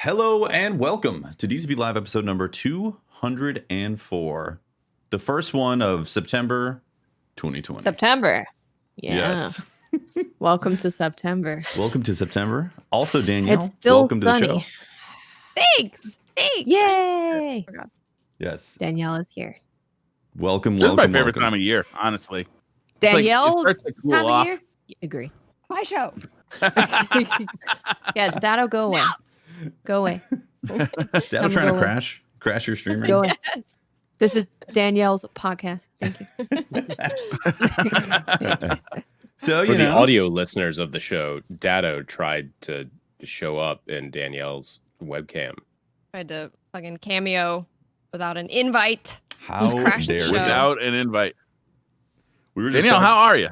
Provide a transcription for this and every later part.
Hello and welcome to DCP Live episode number 204. The first one of September 2020. September. Yeah. Yes. Welcome to September. Welcome to September. Also, Danielle, It's still welcome sunny. to the show. Thanks. Yay. Yes. Danielle is here. Welcome, This is welcome, my favorite welcome. time of year, honestly. Danielle's it starts to cool time off. of year? Agree. My show. Yeah, Datto, go away. Go away. Is Datto I'm trying to going. crash your stream? Go away. This is Danielle's podcast. Thank you. So, For you the know, audio listeners of the show, Datto tried to show up in Danielle's webcam. Tried to fucking cameo without an invite. how crashed the dare show. you? Without an invite. We were just Danielle, talking- how are you?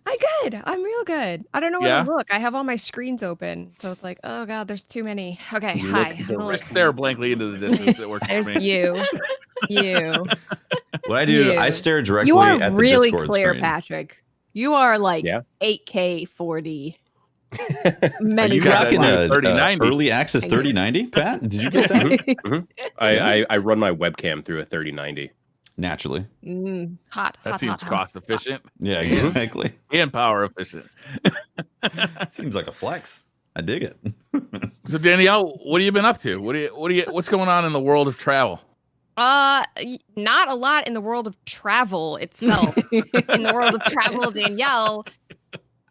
I'm good. I'm real good. I don't know where Yeah? to look. I have all my screens open. So it's like, oh God, there's too many. Okay, You hi. look I'm gonna Just look. stare blankly into the distance. It works for There's me. you. You. What I do, I You. stare directly You are at the really Discord clear, screen. Patrick. You are like Yeah. 8K 40. Are Many you got that rocking new a 3090? early access 3090, Pat? Did you get that? I run my webcam through a 3090. Naturally. Hot. That hot, seems hot, hot. cost efficient Yeah, exactly. and power efficient. Seems like a flex. I dig it. So Danielle, what have you been up to? What's going on in the world of travel? Not a lot in the world of travel itself. In the world of travel, Danielle,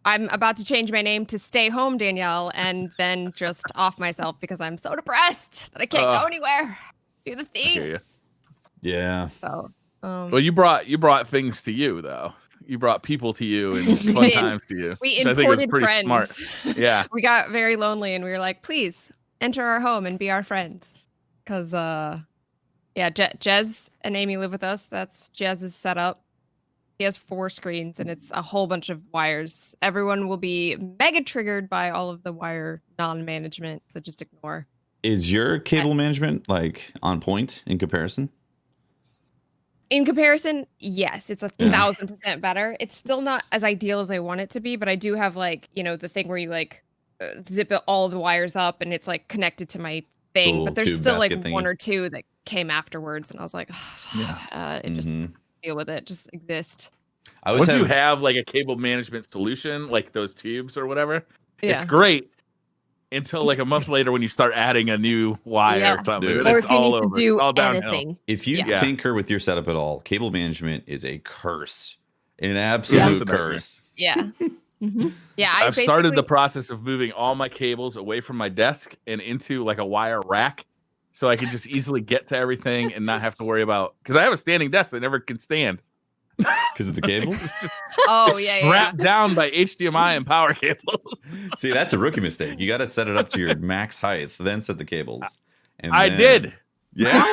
I'm about to change my name to Stay Home Danielle and then just off myself because I'm so depressed that I can't go anywhere. Do the I hear thing. you. Yeah. So, Well, you brought things to you though. You brought people to you and fun did. times to you. we which I think was imported pretty friends. smart. Yeah. We got very lonely and we were like, please enter our home and be our friends. Because, Jez and Amy live with us. That's Jez's setup. He has 4 screens and it's a whole bunch of wires. Everyone will be mega triggered by all of the wire non-management, so just ignore. Is your cable management like on point in comparison? In comparison, yes, it's 1,000% better. It's still not as ideal as I want it to be, but I do have like, the thing where you like zip all the wires up and it's like connected to my thing, Cool, but there's tube still like basket thingy. 1 or 2 that came afterwards and I was like, just Mhm. deal with it, just exist. I always Once you have like a cable management solution, like those tubes or whatever, it's Yeah. great until like a month later when you start adding a new wire Yeah. or something. Dude. Then Or it's if you all need over. to do It's all downhill. anything. if you Yeah. tinker with your setup at all, cable management is a curse. An absolute it's a nightmare. curse. Yeah. Mhm. Yeah. I've started the basically- process of moving all my cables away from my desk and into like a wire rack so I can just easily get to everything and not have to worry about, because I have a standing desk that never can stand. Because of the cables? It's just Oh, it's yeah. strapped down by HDMI and power cables. See, that's a rookie mistake. You got to set it up to your max height, then set the cables. And I then- did. Yeah.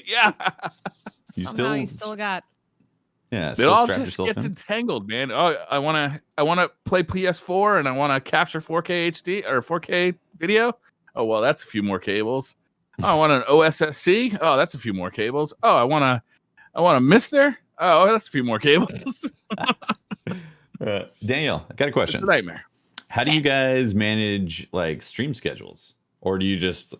Yeah. You Somehow you still- still got. Yeah. It Still all strap just yourself gets in. entangled, man. Oh, I wanna play PS4 and I wanna capture 4K HD or 4K video. Oh well, that's a few more cables. Oh, I want an OSSC. Oh, that's a few more cables. Oh, I want a Mister. Oh, that's a few more cables. Danielle, I got a It's question. a nightmare. How do you guys manage like stream schedules? Or do you just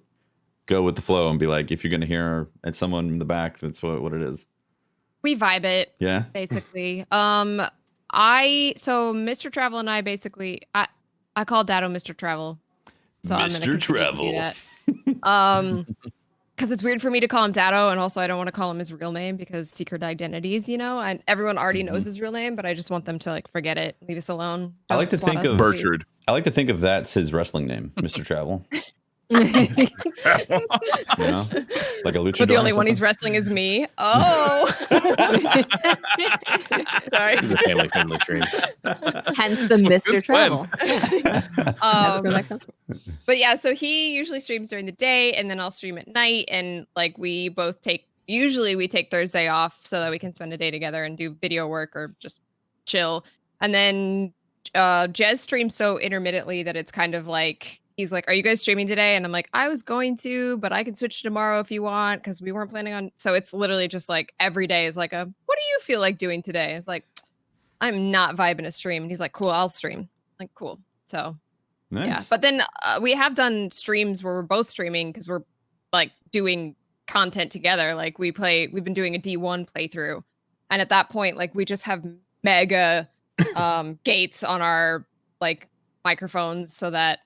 go with the flow and be like, if you're going to hear at someone in the back, that's what it is? We vibe it. Yeah. Basically. So Mr. Travel and I basically I call Datto Mr. Travel. So I'm gonna Mr. continue to do Travel. that. Because it's weird for me to call him Datto, and also I don't want to call him his real name because secret identities, and everyone already knows his real name, but I just want them to like forget it, leave us alone. I like to Don't swat think us, of please. Burchard. I like to think of that's his wrestling name, Mr. Travel. You know? Like a luchador. But the or only one he's something? wrestling is me. Oh, sorry. It's a family stream. Hence the Mr. Good Travel. That's where that comes from. But yeah, so he usually streams during the day and then I'll stream at night. And like we both usually we take Thursday off so that we can spend a day together and do video work or just chill. And then Jez streams so intermittently that it's kind of like, he's like, are you guys streaming today? And I'm like, I was going to, but I can switch to tomorrow if you want because we weren't planning on. So it's literally just like every day is like what do you feel like doing today? It's like, I'm not vibing a stream. And he's like, cool, I'll stream. Like, cool. So Nice. Yeah, but then we have done streams where we're both streaming because we're like doing content together. Like we've been doing a D1 playthrough, and at that point, like we just have mega gates on our like microphones so that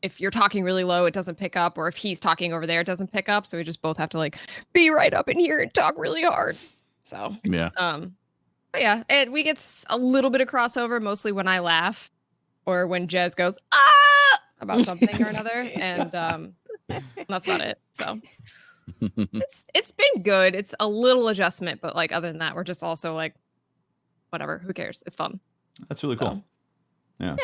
if you're talking really low, it doesn't pick up, or if he's talking over there, it doesn't pick up. So we just both have to like be right up in here and talk really hard. So Yeah. but yeah, we get a little bit of crossover, mostly when I laugh or when Jez goes about something or another, and that's about it. So it's been good. It's a little adjustment, but like other than that, we're just also like whatever. Who cares? It's fun. That's really cool. Yeah.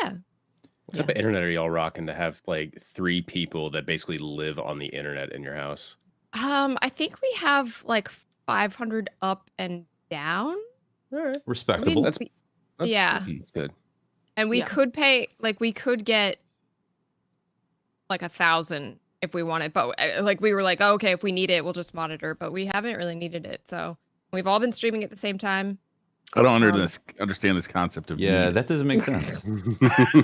What type of internet are y'all rocking to have like 3 people that basically live on the internet in your house? I think we have like 500 up and down. All right. Respectable. That's Yeah. that's good. And we Yeah. could pay, like, we could get like 1,000 if we wanted, but like we were like, oh, okay, if we need it, we'll just monitor. But we haven't really needed it, so we've all been streaming at the same time. I don't understand this concept of Yeah, need. that doesn't make sense.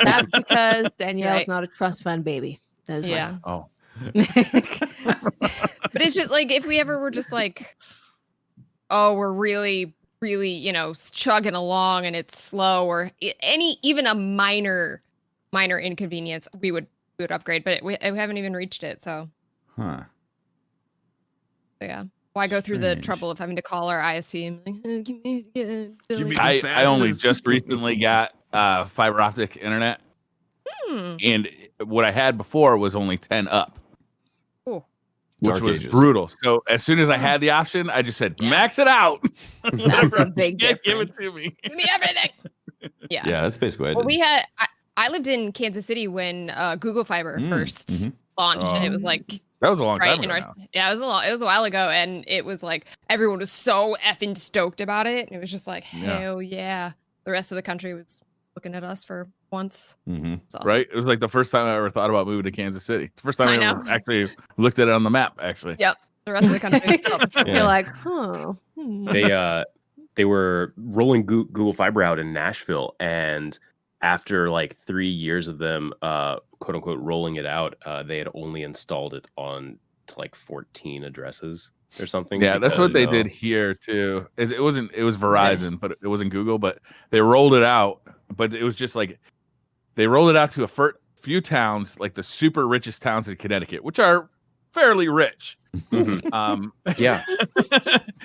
That's because Danielle's Right. not a trust fund baby. That is Yeah, Oh, but it's just like if we ever were just like, oh, we're really chugging along and it's slow, or even a minor inconvenience, we would upgrade. But we haven't even reached it, so Huh. yeah. Why go through the Strange. trouble of having to call our ISP and like, give me Give Billy. me- I only fastest. just recently got fiber optic internet, and what I had before was only 10 up, Cool. which Dark was ages. brutal. So as soon as I had the option, I just said, Yeah. max it out. That's a big Yeah, give it difference. to me. Give me everything. Yeah. Yeah, that's basically what I Well, did. I lived in Kansas City when Google Fiber first mhm. launched, and it was Oh. like That was a long right time in ago. our now. yeah, it was a while ago, and it was like everyone was so effing stoked about it. And it was just like Yeah. hell yeah. The rest of the country was looking at us for once. Mhm. It's awesome. Right? It was like the first time I ever thought about moving to Kansas City. It's the first time I I know. ever actually looked at it on the map, actually. Yep. The rest of the country. Yeah. You're like, huh. hmm. They were rolling Google Fiber out in Nashville, and after like 3 years of them quote unquote rolling it out, they had only installed it on to like 14 addresses or something. Yeah, that's what they because- did here too. It was Verizon, but it wasn't Google. But they rolled it out. But it was just like they rolled it out to a few towns, like the super richest towns in Connecticut, which are fairly rich. Mhm. Yeah,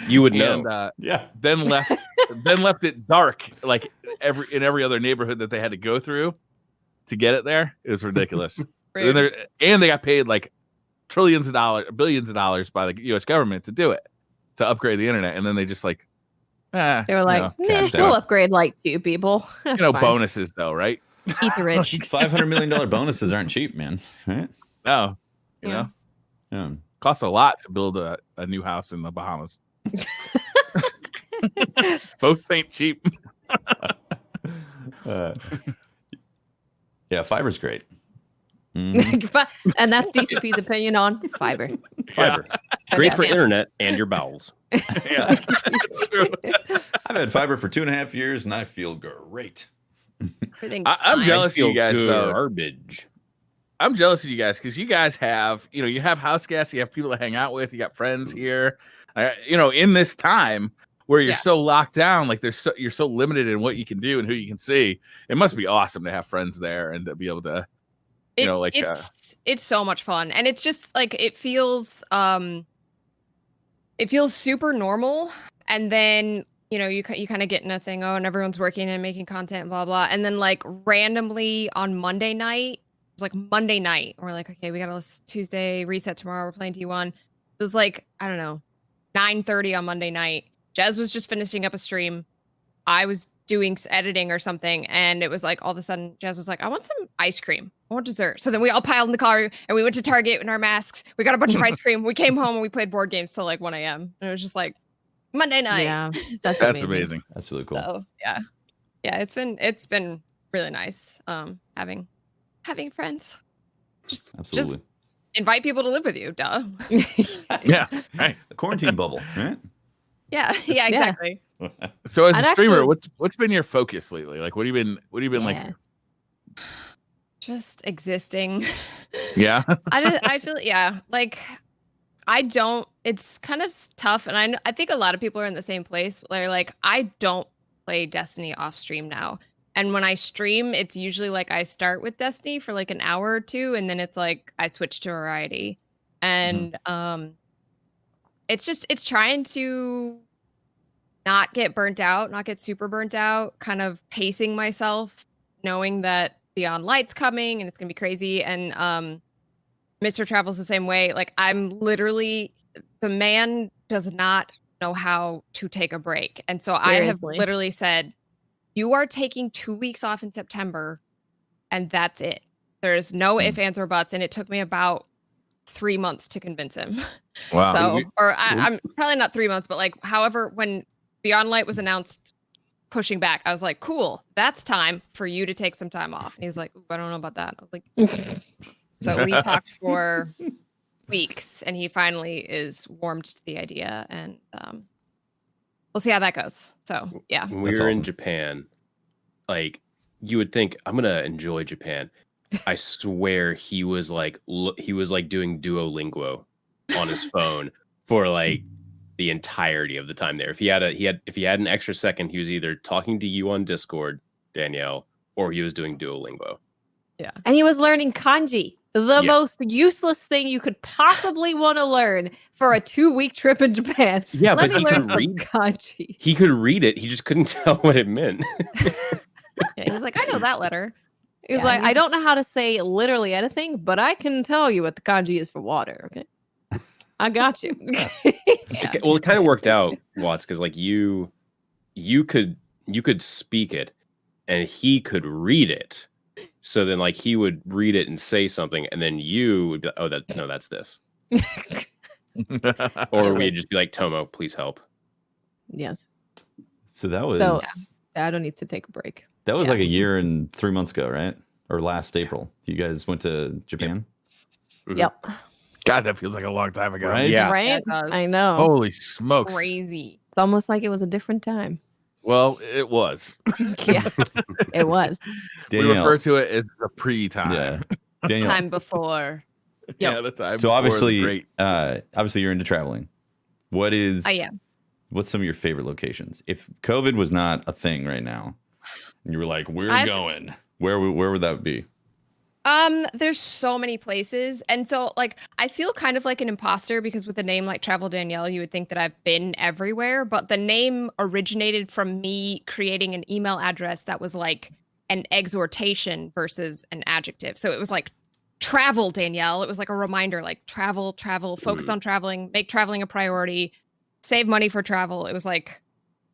you would know. And Yeah. then left it dark, like in every other neighborhood that they had to go through to get it there. It was ridiculous. Rude. And they got paid like billions of dollars by the U.S. government to do it, to upgrade the internet, and then they just like, They were like, nah, cashed we'll out. upgrade like 2 people. That's fine. bonuses though, right? Eat the rich. $500 million bonuses aren't cheap, man. Right? No, you Yeah. know, Yeah. costs a lot to build a new house in the Bahamas. Both ain't cheap. Yeah, fiber's great. Mhm. And that's DCP's opinion on fiber. Fiber, Yeah. great Yeah. for Yeah. internet and your bowels. Yeah, it's true. I've had fiber for 2.5 years and I feel great. Everything's I'm fine. jealous of you Feel guys though. garbage. I'm jealous of you guys because you guys have, you have house guests, you have people to hang out with, you got friends here. In this time where you're Yeah. so locked down, like you're so limited in what you can do and who you can see. It must be awesome to have friends there and to be able to, it's so much fun, and it's just like it feels super normal. And then you kind of get in a thing, oh, and everyone's working and making content, blah blah, and then like randomly on Monday night, it's like Monday night, we're like, okay, we got a Tuesday reset tomorrow, we're playing T1. It was like, I don't know, 9:30 on Monday night. Jez was just finishing up a stream. I was doing editing or something, and it was like all of a sudden Jez was like, I want some ice cream, I want dessert. So then we all piled in the car and we went to Target in our masks. We got a bunch of ice cream. We came home and we played board games till like 1 a.m. and it was just like Monday night. Yeah, that's amazing. That's really cool. So yeah, it's been really nice having friends. Just Absolutely. invite people to live with you, duh. Yeah. Right. The quarantine bubble, right? Yeah, exactly. So as I'd a streamer, actually- what's been your focus lately? Like what have you been like? just existing. Yeah. I feel like it's kind of tough, and I think a lot of people are in the same place where like I don't play Destiny off stream now. And when I stream, it's usually like I start with Destiny for like an hour or two, and then it's like I switch to Variety. And it's trying to not get burnt out, not get super burnt out, kind of pacing myself, knowing that Beyond Light's coming and it's gonna be crazy. And Mr. Travel's the same way. Like I'm literally, the man does not know how to take a break. And so I have Seriously. literally said, you are taking 2 weeks off in September and that's it. There's no ifs, ands, or buts. And it took me about 3 months to convince him. Wow. So, I'm probably not 3 months, but like, however, when Beyond Light was announced pushing back, I was like, cool, that's time for you to take some time off. And he was like, I don't know about that. I was like, so we talked for weeks and he finally is warmed to the idea, and we'll see how that goes. So yeah. When we That's were in awesome. Japan, like you would think I'm gonna enjoy Japan. I swear he was like doing Duolingo on his phone for like the entirety of the time there. If he had an extra second, he was either talking to you on Discord, Danielle, or he was doing Duolingo. Yeah. And he was learning kanji, the Yeah. most useless thing you could possibly want to learn for a 2-week trip in Japan. Yeah, Let but me he learn could some read. kanji. He could read it. He just couldn't tell what it meant. Yeah, he's like, I know that letter. He was Yeah, like, he's- I don't know how to say literally anything, but I can tell you what the kanji is for water. Okay, I got you. Yeah. Well, it kind of worked out, Watts, because like you could speak it, and he could read it. So then, like, he would read it and say something, and then you would be like, "Oh, that's this," or we'd just be like, "Tomo, please help." Yes. So that was So I don't need to take a break. that was Yeah. like a year and 3 months ago, right? Or last April. You guys went to Japan? Mhm. Yep. God, that feels like a long time ago. Right? Yeah. Right? That does. I know. Holy smokes. Crazy. It's almost like it was a different time. Well, it was. Yeah, it was. We Danielle. refer to it as the pre-time. Yeah. Danielle. Time before. Yeah, the time. So before the obviously, great. obviously you're into traveling. What is? I am. What's some of your favorite locations? If COVID was not a thing right now, and you were like, "We're I've- going," where would that be? There's so many places. And so like I feel kind of like an imposter because with a name like Travel Danielle, you would think that I've been everywhere, but the name originated from me creating an email address that was like an exhortation versus an adjective. So it was like Travel Danielle. It was like a reminder, like travel, focus on traveling, make traveling a priority, save money for travel. It was like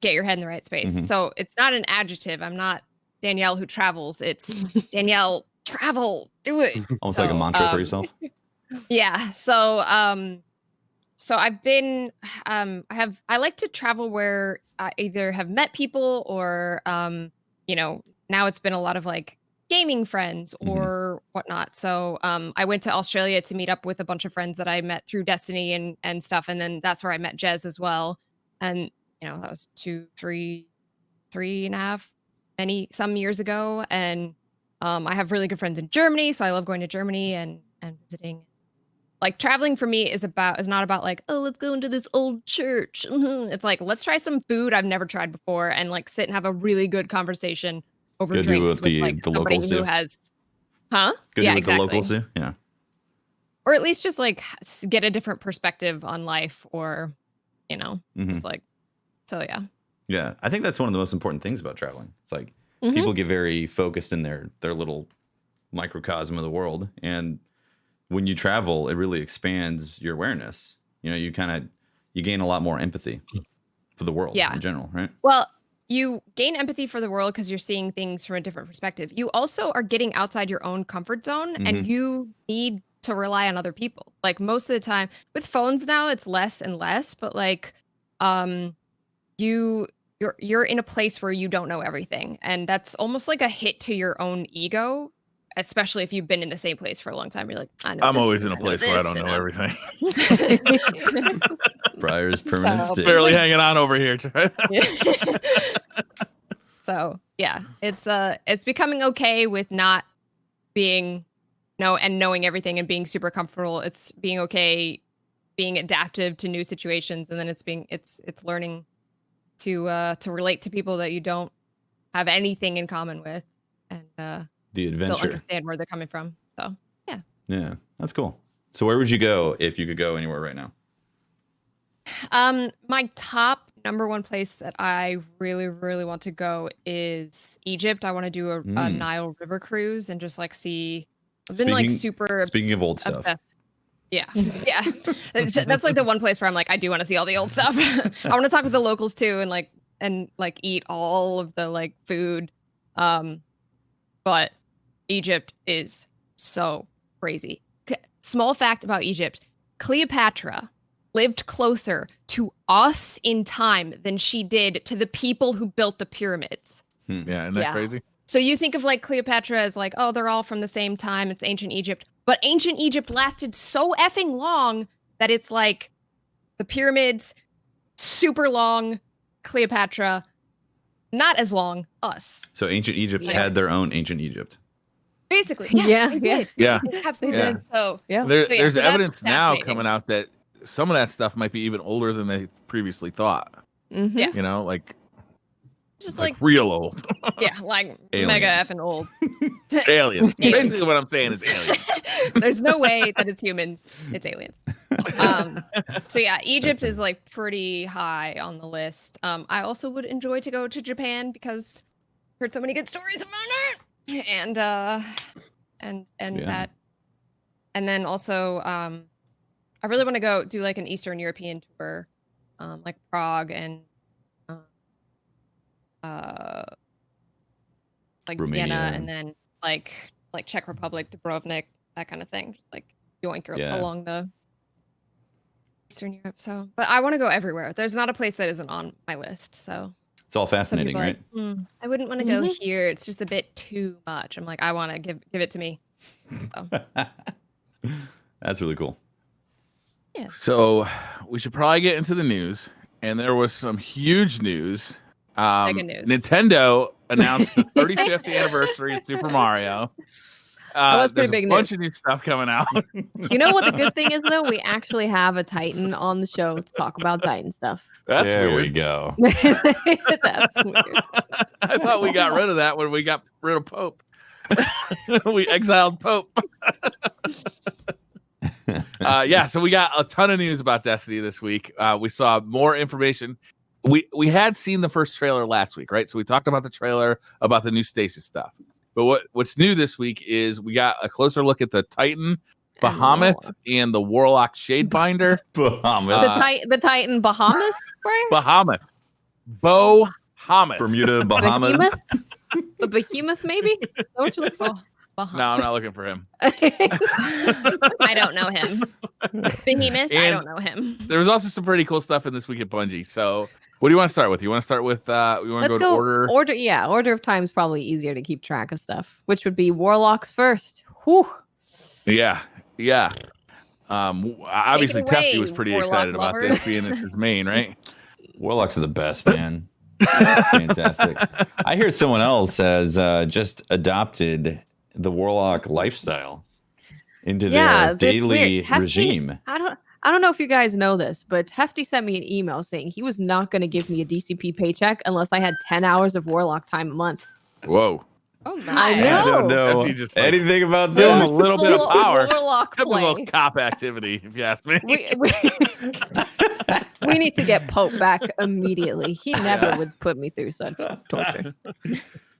get your head in the right space. Mhm. So it's not an adjective. I'm not Danielle who travels. It's Danielle travel, do it. Almost like a So, mantra for yourself. Yeah. So I've been I like to travel where I either have met people or now it's been a lot of like gaming friends or whatnot. So I went to Australia to meet up with a bunch of friends that I met through Destiny and stuff. And then that's where I met Jez as well. And that was 3.5 some years ago. And I have really good friends in Germany, so I love going to Germany and visiting. Like traveling for me is not about like, oh, let's go into this old church. It's like, let's try some food I've never tried before and like sit and have a really good conversation over Go do drinks what with like the somebody locals who do. has, Go do yeah, what exactly. the locals do. Yeah. Or at least just like get a different perspective on life, or Mhm. just like, so yeah. Yeah, I think that's one of the most important things about traveling. It's like Mhm. people get very focused in their little microcosm of the world, and when you travel, it really expands your awareness. You gain a lot more empathy for the world Yeah. in general, right? Well, you gain empathy for the world because you're seeing things from a different perspective. You also are getting outside your own comfort zone, and you need to rely on other people. Like most of the time with phones now, it's less and less, but like you're in a place where you don't know everything, and that's almost like a hit to your own ego, especially if you've been in the same place for a long time. You're like, I know I'm this, always in a I know place where I this, don't know and everything. Briar's permanent So- state. Barely hanging on over here. So yeah, it's becoming okay with not being and knowing everything and being super comfortable. It's being okay, being adaptive to new situations, and then it's learning to relate to people that you don't have anything in common with, and The still adventure. understand where they're coming from. So Yeah, that's cool. So where would you go if you could go anywhere right now? my top number one place that I really, really want to go is Egypt. I want to do a Nile River cruise and just like see. I've been like super. Speaking of old stuff, obsessed. Yeah, yeah. That's like the one place where I'm like, I do want to see all the old stuff. I want to talk with the locals too, and like eat all of the like food. But Egypt is so crazy. Small fact about Egypt: Cleopatra lived closer to us in time than she did to the people who built the pyramids. Yeah, isn't that crazy? So you think of like Cleopatra as like, oh, they're all from the same time. It's ancient Egypt. But ancient Egypt lasted so effing long that it's like the pyramids, super long, Cleopatra, not as long, us. So ancient Egypt had their own ancient Egypt. Basically. Yeah, they yeah. did. Yeah. They absolutely Yeah. did. So Yeah. There's so that's evidence now fascinating. coming out that some of that stuff might be even older than they previously thought. Mhm. Yeah. You know, like just like like real old. yeah, like Aliens. mega effing old. Aliens. Basically what I'm saying is aliens. There's no way that it's humans. It's aliens. So yeah, Egypt is like pretty high on the list. I also would enjoy to go to Japan because I've heard so many good stories about it. And Yeah. that, and then also I really want to go do like an Eastern European tour, like Prague and like Romania. Vienna, and then like Czech Republic, Dubrovnik, that kind of thing. Just like yoink along the Eastern Europe. So, but I want to go everywhere. There's not a place that isn't on my list. So It's all some fascinating, people are right? like, I wouldn't want to go here. It's just a bit too much. I'm like, I want to give it to me. So. That's really cool. So we should probably get into the news. And there was some huge news. Mega news. Nintendo announced the 35th anniversary of Super Mario. That was pretty there's big a bunch news. of new stuff coming out. You know what the good thing is though? We actually have a Titan on the show to talk about Titan stuff. That's there weird. we go. That's weird. I thought we got rid of that when we got rid of Pope. We exiled Pope. So we got a ton of news about Destiny this week. We saw more information. We had seen the first trailer last week, right? So we talked about the trailer about the new Stasis stuff. But what's new this week is we got a closer look at the Titan, Behemoth, and the Warlock Shadebinder. Bahamas. The Titan Bahamas, right? Behemoth. Behemoth. Bermuda, Bahamas. Behemoth? The Behemoth, maybe? Is that what you look for? No, I'm not looking for him. I don't know him. Behemoth, I And don't know him. There was also some pretty cool stuff in this week at Bungie. So what do you want to start with? You want to start with we want to Let's go in order? Order of time is probably easier to keep track of stuff, which would be Warlocks first. Whew. Yeah. Obviously, Take it away, Tefty was pretty Warlock excited about lovers. this being his main, right? Warlocks are the best, man. That's fantastic. I hear someone else has just adopted the Warlock lifestyle into their that's daily weird. Hefty- regime. I don't know if you guys know this, but Hefty sent me an email saying he was not going to give me a DCP paycheck unless I had 10 hours of Warlock time a month. Whoa. Oh I my. know. I don't know Hefty just, like, anything about Give him a this. little bit of Full power. Warlock Typical play. cop activity, if you ask me. We need to get Pope back immediately. He never would put me through such torture.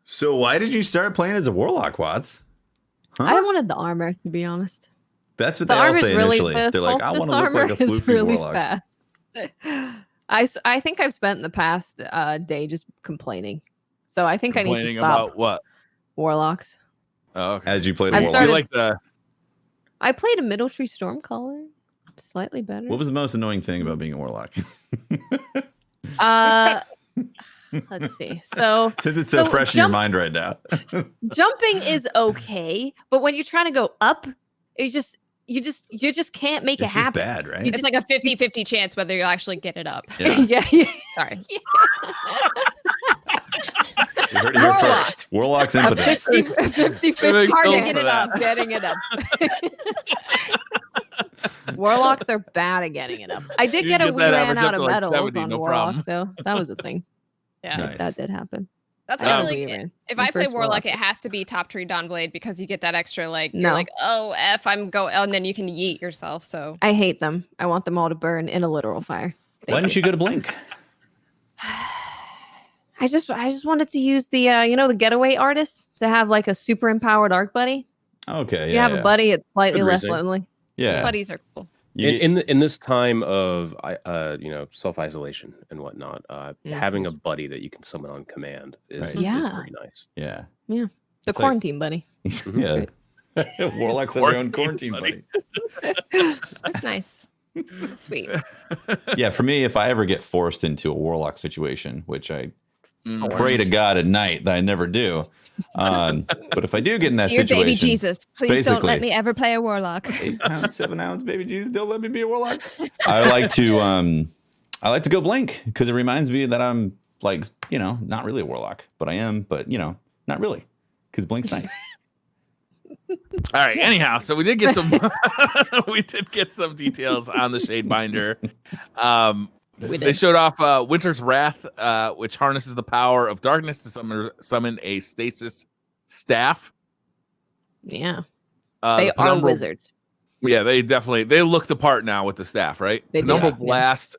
So why did you start playing as a Warlock, Watts? Huh? I wanted the armor, to be honest. That's what The they all armor's say really initially. the They're like, I Solstice want to look like a armor is floofy really Warlock. fast. I think I've spent the past day just complaining. So I think I need to Complaining stop about what? Warlocks. Oh, okay. As you played a I've Warlock. You started- like the I played a Middle Tree Stormcaller. Slightly better. What was the most annoying thing about being a Warlock? Let's see. So Since it's so So fresh in your jump- mind right now. jumping is okay, but when you're trying to go up, you just can't make It's it just happen. bad, right? It's like a 50-50 chance whether you'll actually get it up. Yeah. yeah. Sorry. You heard it here Warlock. first. Warlock's A impotence. 50-50 Hard to chance get it of getting it up. Warlocks are bad at getting it up. I did You get a get we that ran average out up of to, like, medals 70, on no Warlock, problem. though. That was a thing. Yeah. Nice. That did happen. That's I why I got really we ran. if My I play first Warlock, Warlock. it has to be top tree Dawnblade because you get that extra like No. you're like, oh F, I'm go and then you can yeet yourself. So I hate them. I want them all to burn in a literal fire. Why didn't you go to Blink? I just wanted to use the the getaway artist to have like a super empowered arc buddy. Okay, If you have a buddy, it's slightly Good less reasoning. lonely. Yeah. buddies are cool. You get- In this time of self isolation and whatnot, having a buddy that you can summon on command is, Right. is Yeah. very nice. yeah. The It's like- quarantine buddy. Yeah. Warlocks have their own quarantine buddy. That's nice. Sweet. Yeah, for me, if I ever get forced into a Warlock situation, which I Mm. pray to God at night that I never do. But if I do get in that Dear situation, baby Jesus, please don't let basically- me ever play a Warlock. 8 pounds, 7 ounce, baby Jesus, don't let me be a Warlock. I like to go Blink because it reminds me that I'm like, not really a Warlock, but I am, but not really, because Blink's nice. All right. Anyhow, so we did get some details on the Shadebinder. They showed off Winter's Wrath, which harnesses the power of darkness to summon a stasis staff. Yeah. The They are Penumbral- wizards. Yeah, they look the part now with the staff, right? They do. Penumbral Yeah. Blast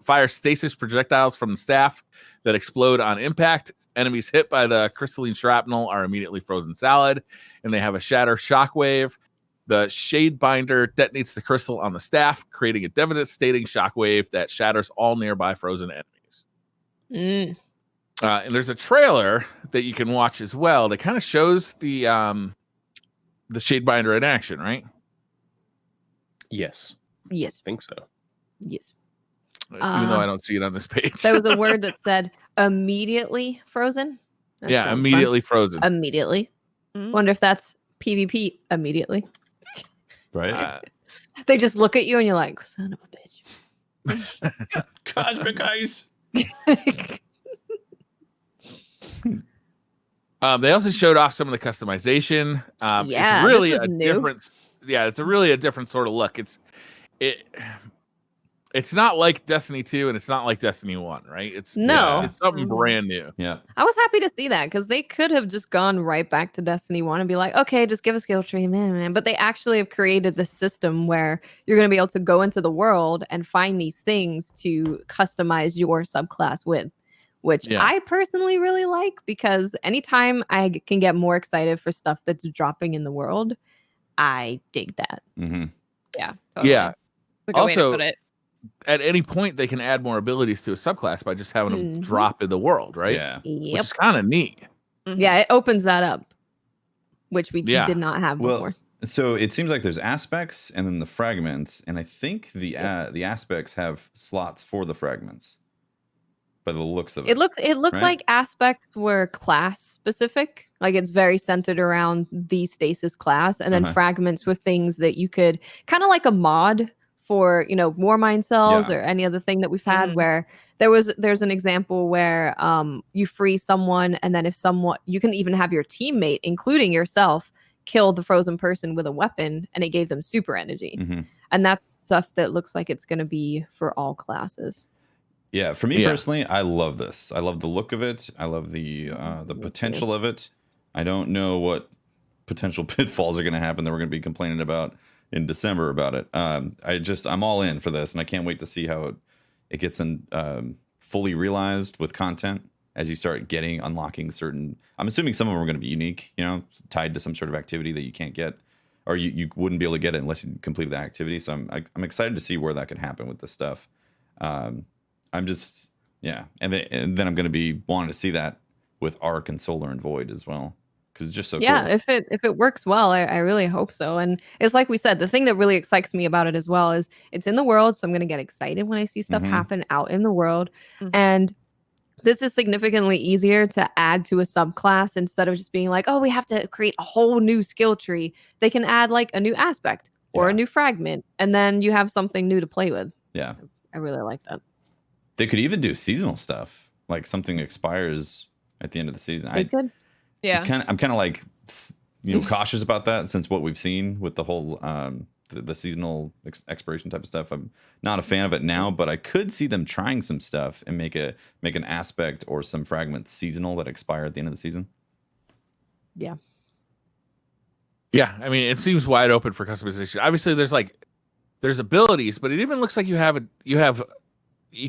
fire stasis projectiles from the staff that explode on impact. Enemies hit by the crystalline shrapnel are immediately frozen solid, and they have a shatter shockwave. The Shadebinder detonates the crystal on the staff, creating a devastating shockwave that shatters all nearby frozen enemies. Mm. And there's a trailer that you can watch as well that kind of shows the Shadebinder in action, right? Yes, Yes. I think so. Yes. Even though I don't see it on this page. There was a word that said immediately frozen. That yeah, sounds fun. immediately frozen. Immediately. Mm. Wonder if that's PvP immediately. Right? They just look at you and you're like, son of a bitch. Cosmic ice. They also showed off some of the customization. Yeah, it's really this was a new. different. Yeah, it's really a different sort of look. It's not like Destiny 2 and it's not like Destiny 1, right? It's something Mhm. brand new. Yeah. I was happy to see that because they could have just gone right back to Destiny 1 and be like, okay, just give a skill tree, man. But they actually have created this system where you're going to be able to go into the world and find these things to customize your subclass with, which Yeah. I personally really like because anytime I can get more excited for stuff that's dropping in the world, I dig that. Mm-hmm. Yeah. Yeah. That's a good way to Also, put it. At any point, they can add more abilities to a subclass by just having them Mhm. drop in the world, right? Yeah. Which Yep. is kind of neat. Mhm. Yeah, it opens that up, which we Yeah. did not have Well, before. so it seems like there's aspects and then the fragments, and I think the aspects have slots for the fragments. By the looks of it, It looked right? like aspects were class specific. Like it's very centered around the stasis class, and then Uh-huh. fragments were things that you could kind of like a mod for war mind cells Yeah. or any other thing that we've had Mhm. where there's an example where you free someone, and then if someone, you can even have your teammate, including yourself, kill the frozen person with a weapon, and it gave them super energy. Mhm. And that's stuff that looks like it's going to be for all classes. Yeah, for me Yeah. personally, I love this. I love the look of it. I love the too. potential of it. I don't know what potential pitfalls are going to happen that we're going to be complaining about in December about it. I'm all in for this, and I can't wait to see how it gets fully realized with content as you start unlocking certain. I'm assuming some of them are going to be unique, tied to some sort of activity that you can't get, or you wouldn't be able to get it unless you completed the activity. So I'm excited to see where that could happen with this stuff. I'm just, yeah. And then I'm going to be wanting to see that with Arc and Solar and Void as well. Because it's just so Yeah, cool. if it works well, I really hope so. And it's like we said, the thing that really excites me about it as well is it's in the world. So I'm going to get excited when I see stuff Mhm. happen out in the world. Mhm. And this is significantly easier to add to a subclass instead of just being like, oh, we have to create a whole new skill tree. They can add like a new aspect or a Yeah. new fragment, and then you have something new to play with. Yeah. I really like that. They could even do seasonal stuff. Like something expires at the end of the season. They could. Yeah. I'm kind of like cautious about that since what we've seen with the whole the seasonal expiration type of stuff. I'm not a fan of it now, but I could see them trying some stuff and make an aspect or some fragments seasonal that expire at the end of the season. Yeah. Yeah, I mean, it seems wide open for customization. Obviously, there's abilities, but it even looks like you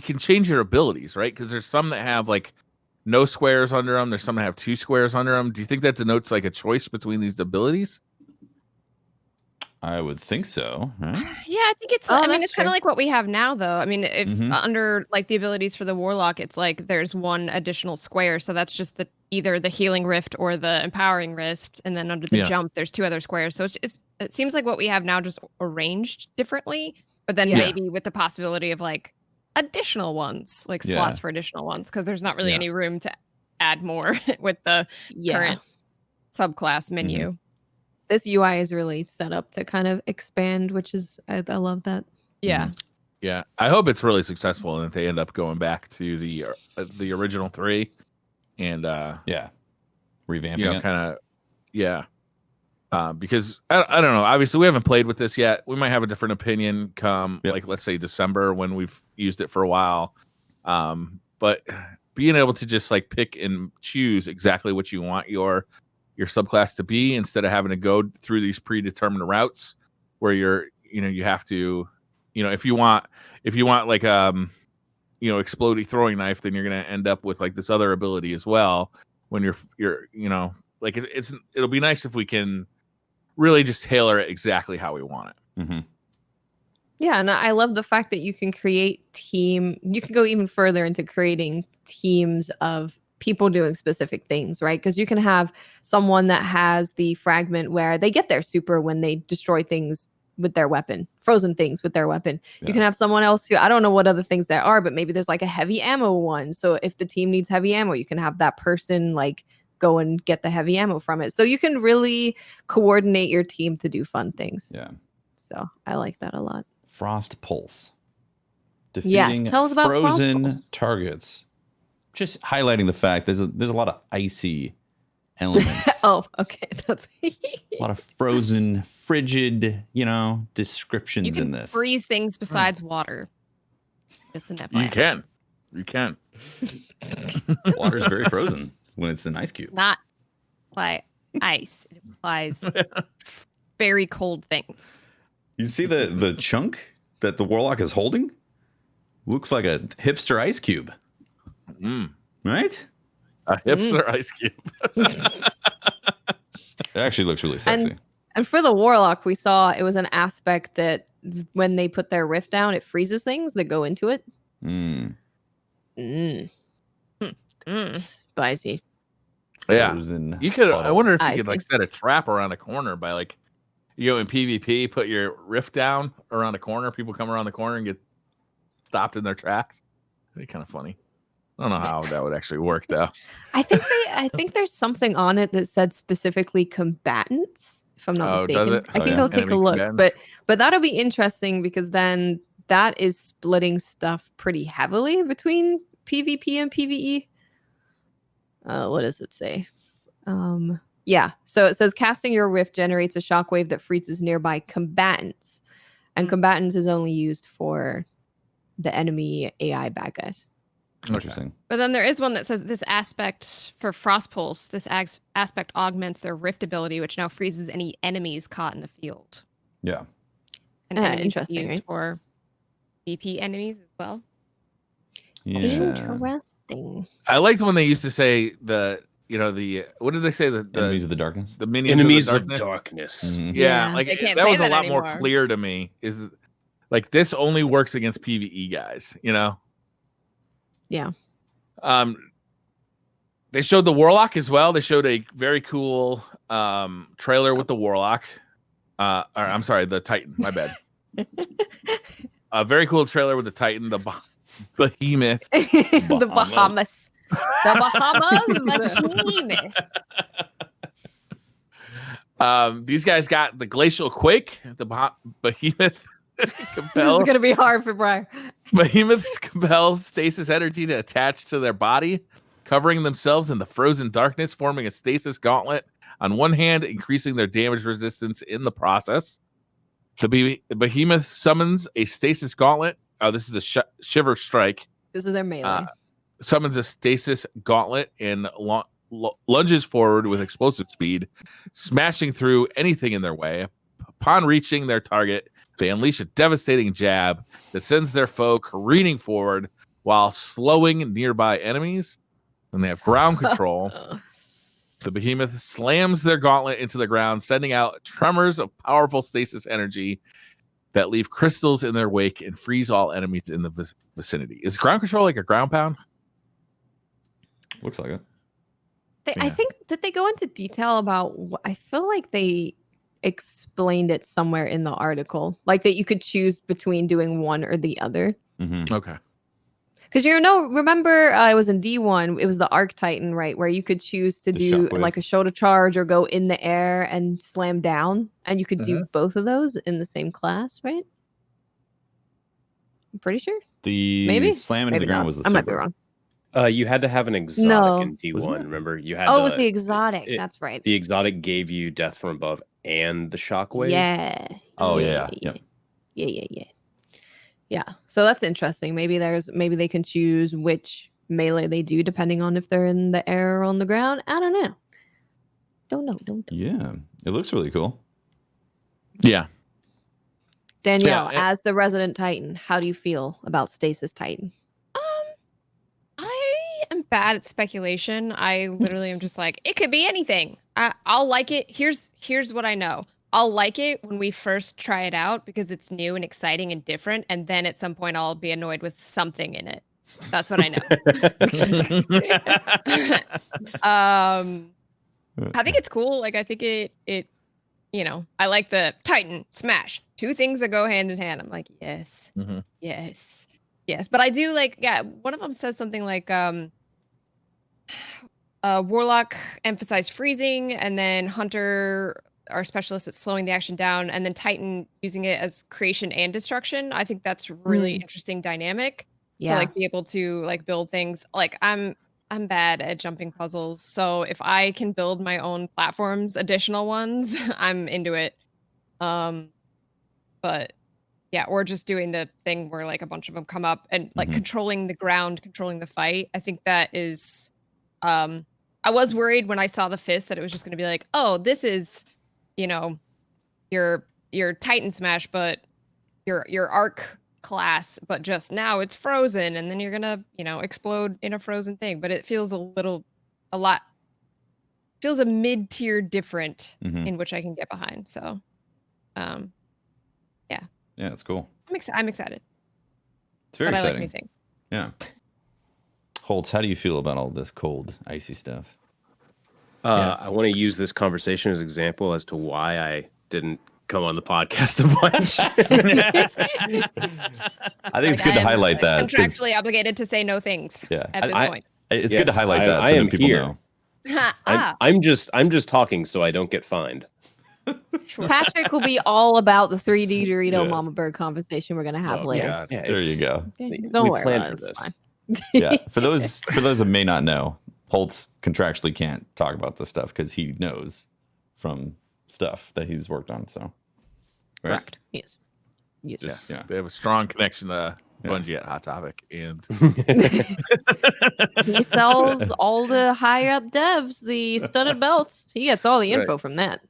can change your abilities, right? Because there's some that have like no squares under them. There's some that have 2 squares under them. Do you think that denotes like a choice between these abilities? I would think so, right? Yeah, I think it's. Oh, I mean, that's it's kind of true. like what we have now, though. I mean, if Mhm. under like the abilities for the Warlock, it's like there's 1 additional square, so that's just either the Healing Rift or the Empowering Rift, and then under the Yeah. Jump, there's 2 other squares. So it seems like what we have now, just arranged differently, but then Yeah. maybe with the possibility of like additional ones, like Yeah. slots for additional ones, because there's not really Yeah. any room to add more with the Yeah. current subclass menu. This UI is really set up to kind of expand, which is I love that. Yeah. Yeah, I hope it's really successful and that they end up going back to the original 3, and Yeah, revamping you know, it. kind of because I don't know. Obviously, we haven't played with this yet. We might have a different opinion come Yep. like let's say December when we've used it for a while. But being able to just like pick and choose exactly what you want your subclass to be instead of having to go through these predetermined routes where you have to, if you want like explodey throwing knife, then you're going to end up with like this other ability as well when you're like it'll be nice if we can really just tailor it exactly how we want it. Mm-hmm. Yeah, and I love the fact that you can you can go even further into creating teams of people doing specific things, right? Because you can have someone that has the fragment where they get their super when they destroy things with their weapon, frozen things with their weapon. Yeah. You can have someone else who, I don't know what other things there are, but maybe there's like a heavy ammo one. So if the team needs heavy ammo, you can have that person like go and get the heavy ammo from it. So you can really coordinate your team to do fun things. Yeah. So I like that a lot. Frost Pulse. Yes, Defeating tell us about Frost Pulse. frozen targets. Just highlighting the fact there's a lot of icy elements. Oh, okay. That's A lot of frozen, frigid, descriptions You can in this. freeze things besides water. Just an You FYI. can. Water's very frozen when it's an ice cube. Not like ice. It implies very cold things. You see the chunk that the Warlock is holding? Looks like a hipster ice cube, right? A hipster ice cube. It actually looks really sexy. And for the Warlock, we saw it was an aspect that when they put their rift down, it freezes things that go into it. Mm. Spicy. Yeah. Frozen You could. I puddle. wonder if you I could like see. set a trap around a corner by like, in PvP, put your rift down around a corner. People come around the corner and get stopped in their tracks. That'd be kind of funny. I don't know how that would actually work though. I think there's something on it that said specifically combatants, if I'm not Oh, does mistaken. it? I Oh, can yeah. go take a Enemy look, combatants. but that'll be interesting because then that is splitting stuff pretty heavily between PvP and PvE. What does it say? Yeah, so it says casting your rift generates a shockwave that freezes nearby combatants, and combatants is only used for the enemy AI bad guys. Interesting. But then there is one that says this aspect for Frost Pulse, this aspect augments their rift ability, which now freezes any enemies caught in the field. Yeah. And enemies interesting, used right? for VP enemies as well. Yeah. Interesting. I liked when they used to say what did they say the Enemies of the darkness. the minions Enemies of of the darkness? darkness. Mhm. Yeah, Yeah. like They can't that say was a that lot more anymore. clear to me. Is that, like this only works against PvE guys, Yeah. They showed the Warlock as well. They showed a very cool trailer with the Warlock. Or I'm sorry, the Titan. My bad. A very cool trailer with the Titan, the Behemoth. The Bahamas. The Bahamas. These guys got the Glacial Quake, the Behemoth. This is gonna be hard for Brian. Behemoth compels stasis energy to attach to their body covering themselves in the frozen darkness, forming a stasis gauntlet. On one hand, increasing their damage resistance in the process. The Behemoth summons a stasis gauntlet. Oh, this is the Shiver Strike. This is their melee. Summons a stasis gauntlet and lunges forward with explosive speed, smashing through anything in their way. Upon reaching their target, they unleash a devastating jab that sends their foe careening forward while slowing nearby enemies. And they have ground control. The Behemoth slams their gauntlet into the ground, sending out tremors of powerful stasis energy that leave crystals in their wake and freeze all enemies in the vicinity. Is ground control like a ground pound? Looks like it. I think that they go into detail about. I feel like they explained it somewhere in the article, like that you could choose between doing one or the other. Mm-hmm. Okay. Because remember, I was in D1. It was the Arc Titan, right, where you could choose to do shockwave. like a shoulder charge or go in the air and slam down, and you could do both of those in the same class, right? I'm pretty sure. The Maybe slam into Maybe the ground not. was the I might be server. wrong. You had to have an exotic No. in D1. Remember, you had. Oh, it was the exotic. That's right. The exotic gave you death from above and the shockwave. Yeah. Oh yeah. Yep. Yeah. So that's interesting. Maybe they can choose which melee they do depending on if they're in the air or on the ground. I don't know. Don't know. Yeah, it looks really cool. Yeah. Danielle, Yeah, as the resident Titan, how do you feel about Stasis Titan? I am bad at speculation. I literally am just like, it could be anything. I'll like it. Here's what I know. I'll like it when we first try it out because it's new and exciting and different. And then at some point I'll be annoyed with something in it. That's what I know. I think it's cool. Like, I think it, I like the Titan smash. Two things that go hand in hand. I'm like, yes, yes. But I do like, one of them says something like, Warlock emphasized freezing, and then Hunter are specialists at slowing the action down, and then Titan using it as creation and destruction. I think that's really interesting dynamic. Yeah. To like be able to like build things. Like I'm bad at jumping puzzles, so if I can build my own platforms, additional ones, I'm into it. But yeah, or just doing the thing where like a bunch of them come up and like controlling the ground, controlling the fight. I think that is. I was worried when I saw the fist that it was just going to be like, oh, this is, your Titan smash, but your arc class, but just now it's frozen, and then you're gonna, explode in a frozen thing. But it feels feels a mid-tier different in which I can get behind. So, Yeah, it's cool. I'm excited. It's very but exciting. I like new things. Yeah. Holtz, how do you feel about all this cold, icy stuff? I want to use this conversation as an example as to why I didn't come on the podcast a bunch. I think it's good to highlight that. Contractually obligated to say no things. Yeah, at this point. It's good to highlight that so that people know. I'm just talking so I don't get fined. Patrick will be all about the 3D Dorito Mama Bird conversation we're gonna have later. God. Yeah, There you go. Don't worry planned about for it. this. It's fine. Yeah, for those that may not know, Holtz contractually can't talk about this stuff because he knows from stuff that he's worked on. So, right? Correct. Yes. Just, Yeah. They have a strong connection to Bungie at Hot Topic, and He sells all the higher up devs the studded belts. He gets all the That's info from that.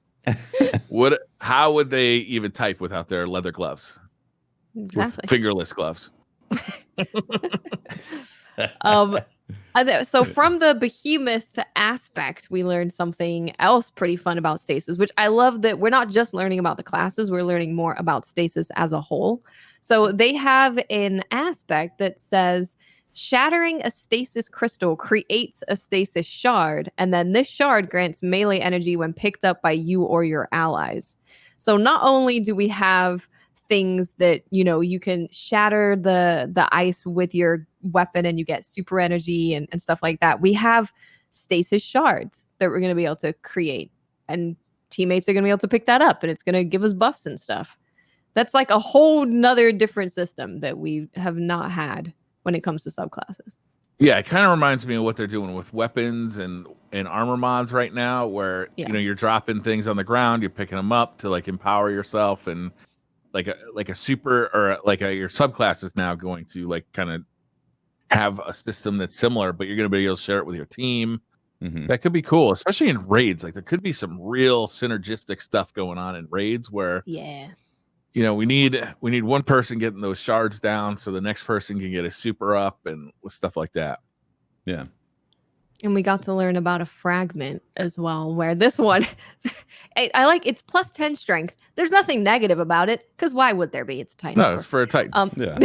how would they even type without their leather gloves? Exactly. With fingerless gloves. So from the Behemoth aspect, we learned something else pretty fun about Stasis, which I love that we're not just learning about the classes, we're learning more about Stasis as a whole. So they have an aspect that says shattering a stasis crystal creates a stasis shard, and then this shard grants melee energy when picked up by you or your allies. So not only do we have things that you can shatter the ice with your weapon and you get super energy and stuff like that, we have stasis shards that we're going to be able to create, and teammates are going to be able to pick that up, and it's going to give us buffs and stuff. That's like a whole nother different system that we have not had when it comes to subclasses. Yeah, it kind of reminds me of what they're doing with weapons and armor mods right now, where Yeah. you're dropping things on the ground, you're picking them up to like empower yourself, and like a super or your subclass is now going to like kind of have a system that's similar, but you're going to be able to share it with your team. Mhm. That could be cool, especially in raids. Like there could be some real synergistic stuff going on in raids where Yeah. we need one person getting those shards down so the next person can get a super up and with stuff like that. Yeah. And we got to learn about a fragment as well, where this one, I like it's plus 10 strength. There's nothing negative about it, because why would there be? It's a Titan. No, it's for a Titan. Yeah.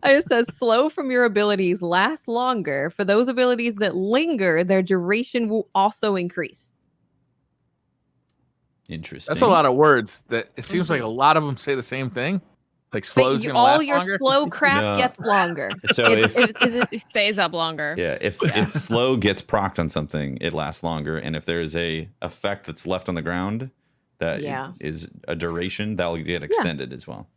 It says slow from your abilities last longer. For those abilities that linger, their duration will also increase. Interesting. That's a lot of words that it seems like a lot of them say the same thing. Like slows gonna all last your longer. slow crap No. gets longer. So Is it Stays up longer. Yeah, if slow gets procced on something, it lasts longer, and if there's a effect that's left on the ground that is a duration, that'll get extended as well.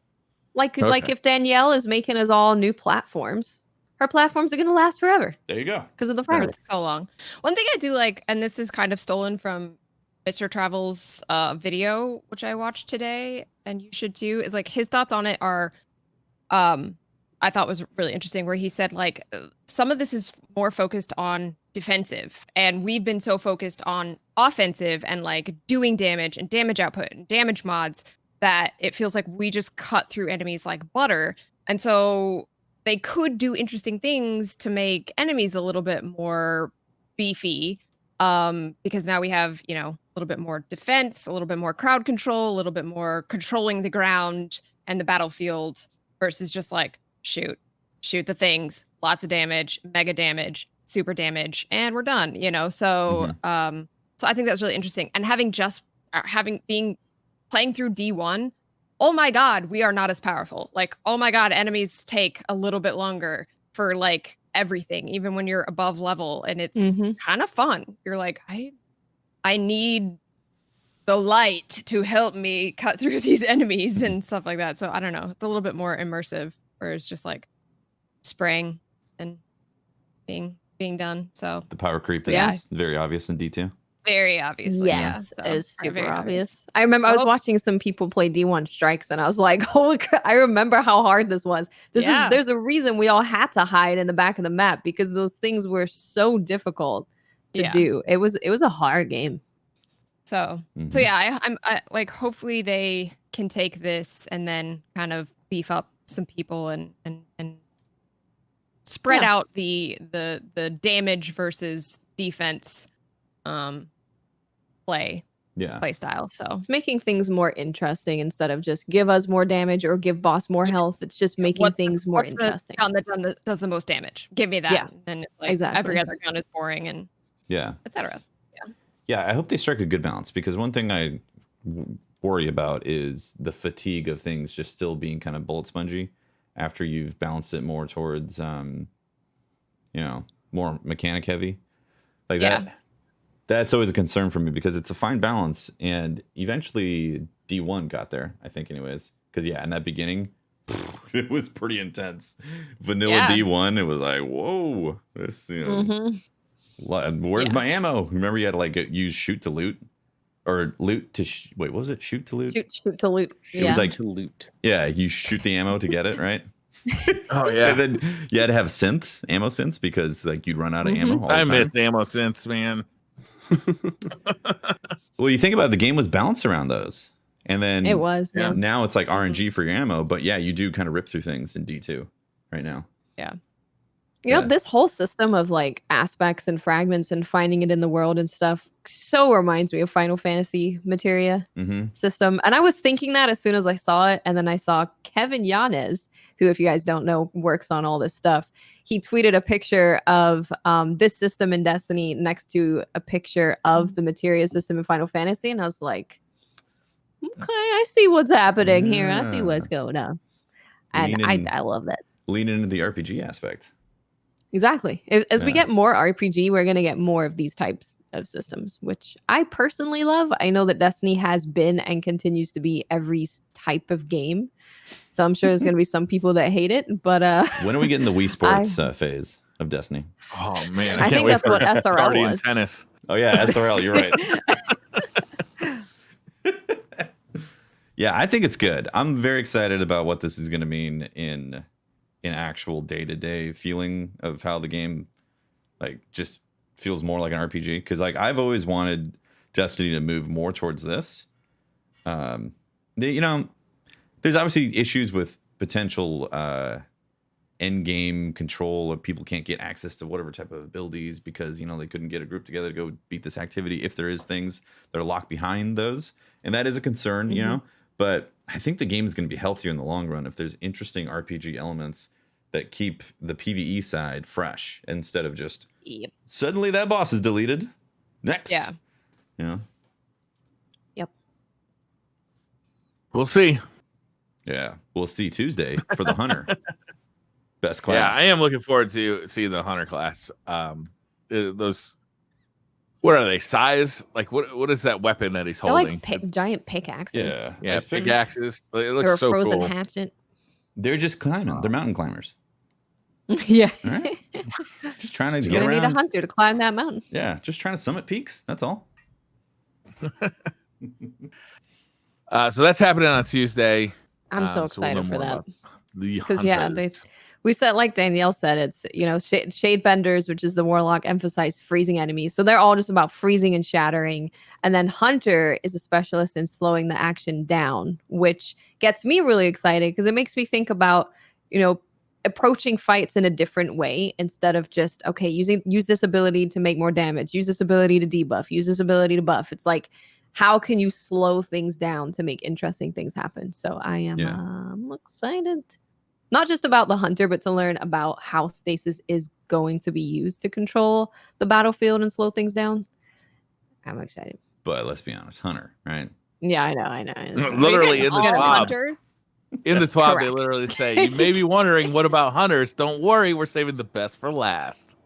like Okay. if Danielle is making us all new platforms, her platforms are going to last forever There you go. because of the For fragment. so long. One thing I do like, and this is kind of stolen from Mr. Travel's video, which I watched today, and you should too, is like his thoughts on it are, I thought was really interesting, where he said like some of this is more focused on defensive, and we've been so focused on offensive and like doing damage and damage output and damage mods that it feels like we just cut through enemies like butter. And so they could do interesting things to make enemies a little bit more beefy, because now we have, a little bit more defense, a little bit more crowd control, a little bit more controlling the ground and the battlefield versus just like shoot the things, lots of damage, mega damage, super damage, and we're done, so so I think that's really interesting. And playing through D1, oh my god, we are not as powerful. Like, oh my god, enemies take a little bit longer for like everything, even when you're above level, and it's kind of fun. You're like, I need the light to help me cut through these enemies and stuff like that. So I don't know, it's a little bit more immersive, where it's just like spraying and being done. So The power creep is Yeah. very obvious in D2. very obviously, Yes, so, it's very super obvious. I remember I was Well- watching some people play D1 strikes, and I was like, "Holy crap!" I remember how hard this was. Yeah. There's a reason we all had to hide in the back of the map, because those things were so difficult to Yeah. do. It was a hard game. So Mhm. yeah, I like, hopefully they can take this and then kind of beef up some people and spread Yeah. out the damage versus defense play Yeah. style. So It's making things more interesting instead of just give us more damage or give boss more health. It's just making What's the- things more what's interesting. the gun that does the most damage? Give me that. Yeah, And it's like exactly. every other gun is boring, and Yeah. etc. Yeah, I hope they strike a good balance, because one thing I worry about is the fatigue of things just still being kind of bullet spongy after you've balanced it more towards, more mechanic heavy. Like Yeah. that's always a concern for me, because it's a fine balance, and eventually D1 got there, I think, anyways. Because in that beginning, it was pretty intense. Vanilla Yeah. D1, it was like, whoa, this, Mhm. where's Yeah. my ammo? Remember, you had to like use shoot to loot, or loot to wait. What was it? Shoot to loot. Shoot to loot. It Yeah. was like to loot. yeah, you shoot the ammo to get it, right? Oh yeah, And then you had to have ammo synths, because like you'd run out of Mhm. ammo all the I time. missed ammo since, man. Well, you think about it, the game was balanced around those, and then It was. Yeah. Yeah. now it's like RNG for your ammo. But yeah, you do kind of rip through things in D2 right now. You know, Yeah. this whole system of like aspects and fragments and finding it in the world and stuff so reminds me of Final Fantasy materia Mm-hmm. system. And I was thinking that as soon as I saw it. And then I saw Kevin Yanez, who, if you guys don't know, works on all this stuff. He tweeted a picture of this system in Destiny next to a picture of the materia system in Final Fantasy. And I was like, okay, I see what's happening here. I see what's going on. And Leaning- I love that. Lean into the RPG aspect. Exactly. As we Yeah. get more RPG, we're going to get more of these types of systems, which I personally love. I know that Destiny has been and continues to be every type of game, so I'm sure there's going to be some people that hate it. But when are we getting the Wii Sports phase of Destiny? Oh man, I think that's what SRL Guardian was. Tennis. Oh yeah, SRL. You're right. Yeah, I think it's good. I'm very excited about what this is going to mean in actual day-to-day feeling of how the game like just feels more like an RPG. Because like I've always wanted Destiny to move more towards this. You know, there's obviously issues with potential end game control, of people can't get access to whatever type of abilities because you know they couldn't get a group together to go beat this activity. If there is things that are locked behind those, and that is a concern, you know. But I think the game is going to be healthier in the long run if there's interesting RPG elements that keep the PvE side fresh instead of just suddenly that boss is deleted. Next. Yeah. You know? Yep. We'll see. Yeah. We'll see Tuesday for the Hunter. Best class. Yeah, I am looking forward to seeing the Hunter class. Those, what are they? Size? Like what is that weapon that he's They're holding? like giant pickaxes. Yeah, Ice picks. pickaxes. It looks Or a so frozen cool. hatchet. They're just climbing. They're mountain climbers. Yeah. All right. Just trying to You're get gonna need a around. hunter to climb that mountain. Yeah, just trying to summit peaks. That's all. So that's happening on Tuesday. I'm so So we'll excited know for more that. about the Because yeah, Hunters. we said, like Danielle said, it's, you know, Shadebenders, which is the Warlock, emphasize freezing enemies. So they're all just about freezing and shattering. And then Hunter is a specialist in slowing the action down, which gets me really excited because it makes me think about, you know, approaching fights in a different way instead of just, okay, use this ability to make more damage, use this ability to debuff, use this ability to buff. It's like, how can you slow things down to make interesting things happen? So I am excited. Not just about the Hunter, but to learn about how Stasis is going to be used to control the battlefield and slow things down. I'm excited. But let's be honest, Hunter, right? Yeah, I know. Literally Are you in the guys all TWAB. hunters? In the TWAB, they Correct. literally say, you may be wondering, what about Hunters? Don't worry, we're saving the best for last.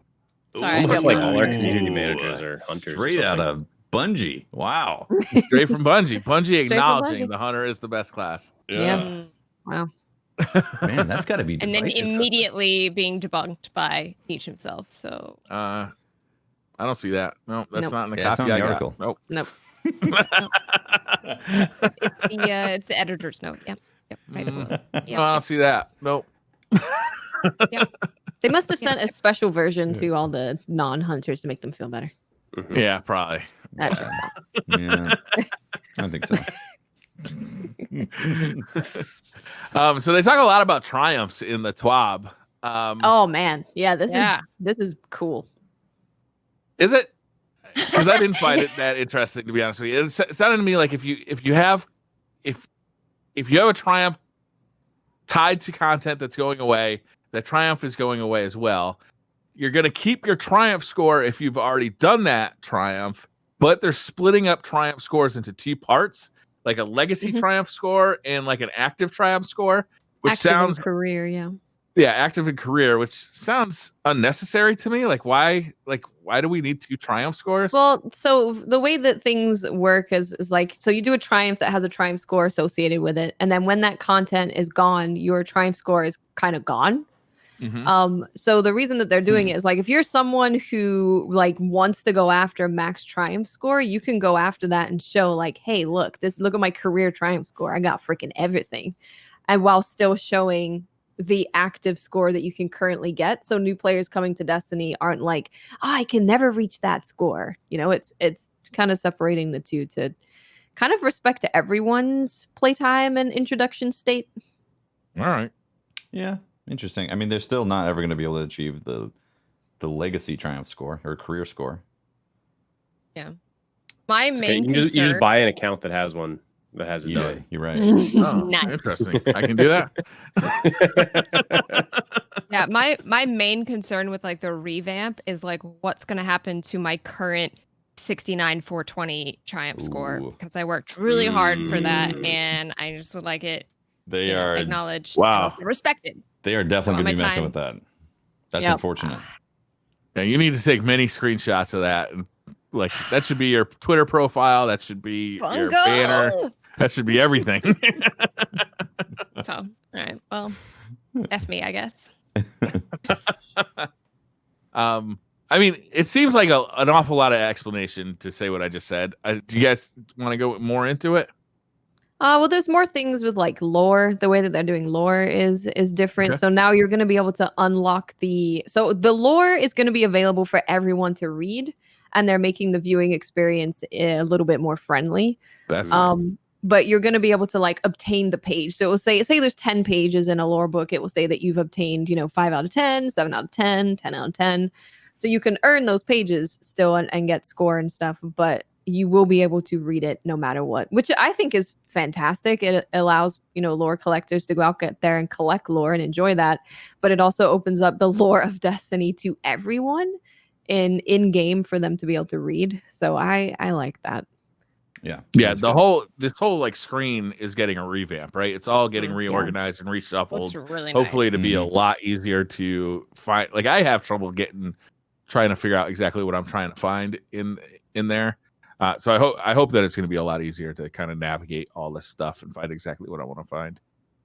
Sorry, Almost I like don't all our know. community managers are hunters. or Straight out something. of Bungie. Wow. Straight from Bungie. Bungie from acknowledging Bungie. the Hunter is the best class. Yeah. Mm. Wow. Man, that's got to be And then divisive. immediately being debunked by Peach himself. So I don't see that. No, that's Nope. not in the Yeah, it's copy on I the got. article. Nope. Nope. it's the editor's note. Yep. Right below. No, I Yep. don't see that. Nope. They must have sent a special version to all the non-hunters to make them feel better. Mhm. Yeah, probably. That checks out. Yeah, I think so. So they talk a lot about triumphs in the TWAB. Oh man, yeah, this is cool. Is it? Because I didn't find it that interesting, to be honest with you. It sounded to me like if you have a triumph tied to content that's going away, that triumph is going away as well. You're going to keep your triumph score if you've already done that triumph, but they're splitting up triumph scores into two parts, like a legacy triumph score and like an active triumph score, which Active in sounds career, yeah. yeah, active in career, which sounds unnecessary to me. Like why do we need two triumph scores? Well, so the way that things work is like, so you do a triumph that has a triumph score associated with it, and then when that content is gone, your triumph score is kind of gone. So the reason that they're doing it is like, if you're someone who like wants to go after max triumph score, you can go after that and show like, hey, look at my career triumph score. I got freaking everything. And while still showing the active score that you can currently get. So new players coming to Destiny aren't like, oh, I can never reach that score. You know, it's kind of separating the two to kind of respect to everyone's playtime and introduction state. All right. Yeah, interesting. I mean, they're still not ever going to be able to achieve the legacy triumph score or career score. Yeah. My It's okay. main You concern. just buy an account that has one that has it Yeah, done. you're right. Oh, Nice. interesting. I can do that. Yeah, my main concern with like the revamp is like what's going to happen to my current 69 420 triumph score, Ooh. because I worked really hard for that Mm. and I just would like it They are acknowledged Wow. and also respected. they are definitely On going to my be messing time. with that. That's Yep. unfortunate. Yeah, you need to take many screenshots of that and Like that should be your Twitter profile. That should be your banner. That should be everything. So, all right. Well, F me, I guess. I mean, it seems like an awful lot of explanation to say what I just said. Do you guys want to go more into it? Well, there's more things with like lore. The way that they're doing lore is different. Okay. So now you're going to be able to unlock the lore is going to be available for everyone to read, and they're making the viewing experience a little bit more friendly. That's But you're going to be able to like obtain the page. So it will say there's 10 pages in a lore book. It will say that you've obtained, 5 out of 10, 7 out of 10, 10 out of 10. So you can earn those pages still and get score and stuff, but you will be able to read it no matter what, which I think is fantastic. It allows, lore collectors to go out there and collect lore and enjoy that. But it also opens up the lore of Destiny to everyone in game for them to be able to read. So I like that. Yeah. This whole like screen is getting a revamp, right? It's all getting reorganized and reshuffled. Looks really Hopefully nice. to be a lot easier to find. Like I have trouble trying to figure out exactly what I'm trying to find in there. So I hope that it's going to be a lot easier to kind of navigate all this stuff and find exactly what I want to find.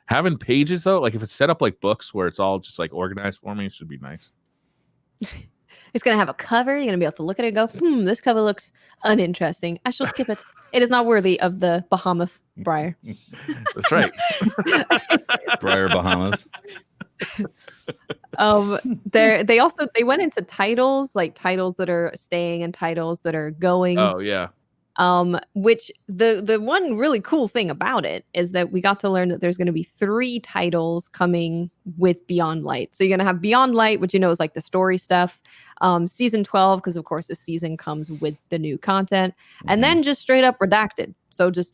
Having pages though, like if it's set up like books where it's all just like organized for me, it should be nice. It's going to have a cover. You're going to be able to look at it and go, this cover looks uninteresting. I shall skip it. It is not worthy of the Behemoth Briar. That's right. Briar Bahamas. They went into titles, like titles that are staying and titles that are going. Oh yeah. Which the one really cool thing about it is that we got to learn that there's going to be 3 titles coming with Beyond Light. So you're going to have Beyond Light, which is like the story stuff. Season 12, because of course the season comes with the new content, and then just straight up Redacted. So just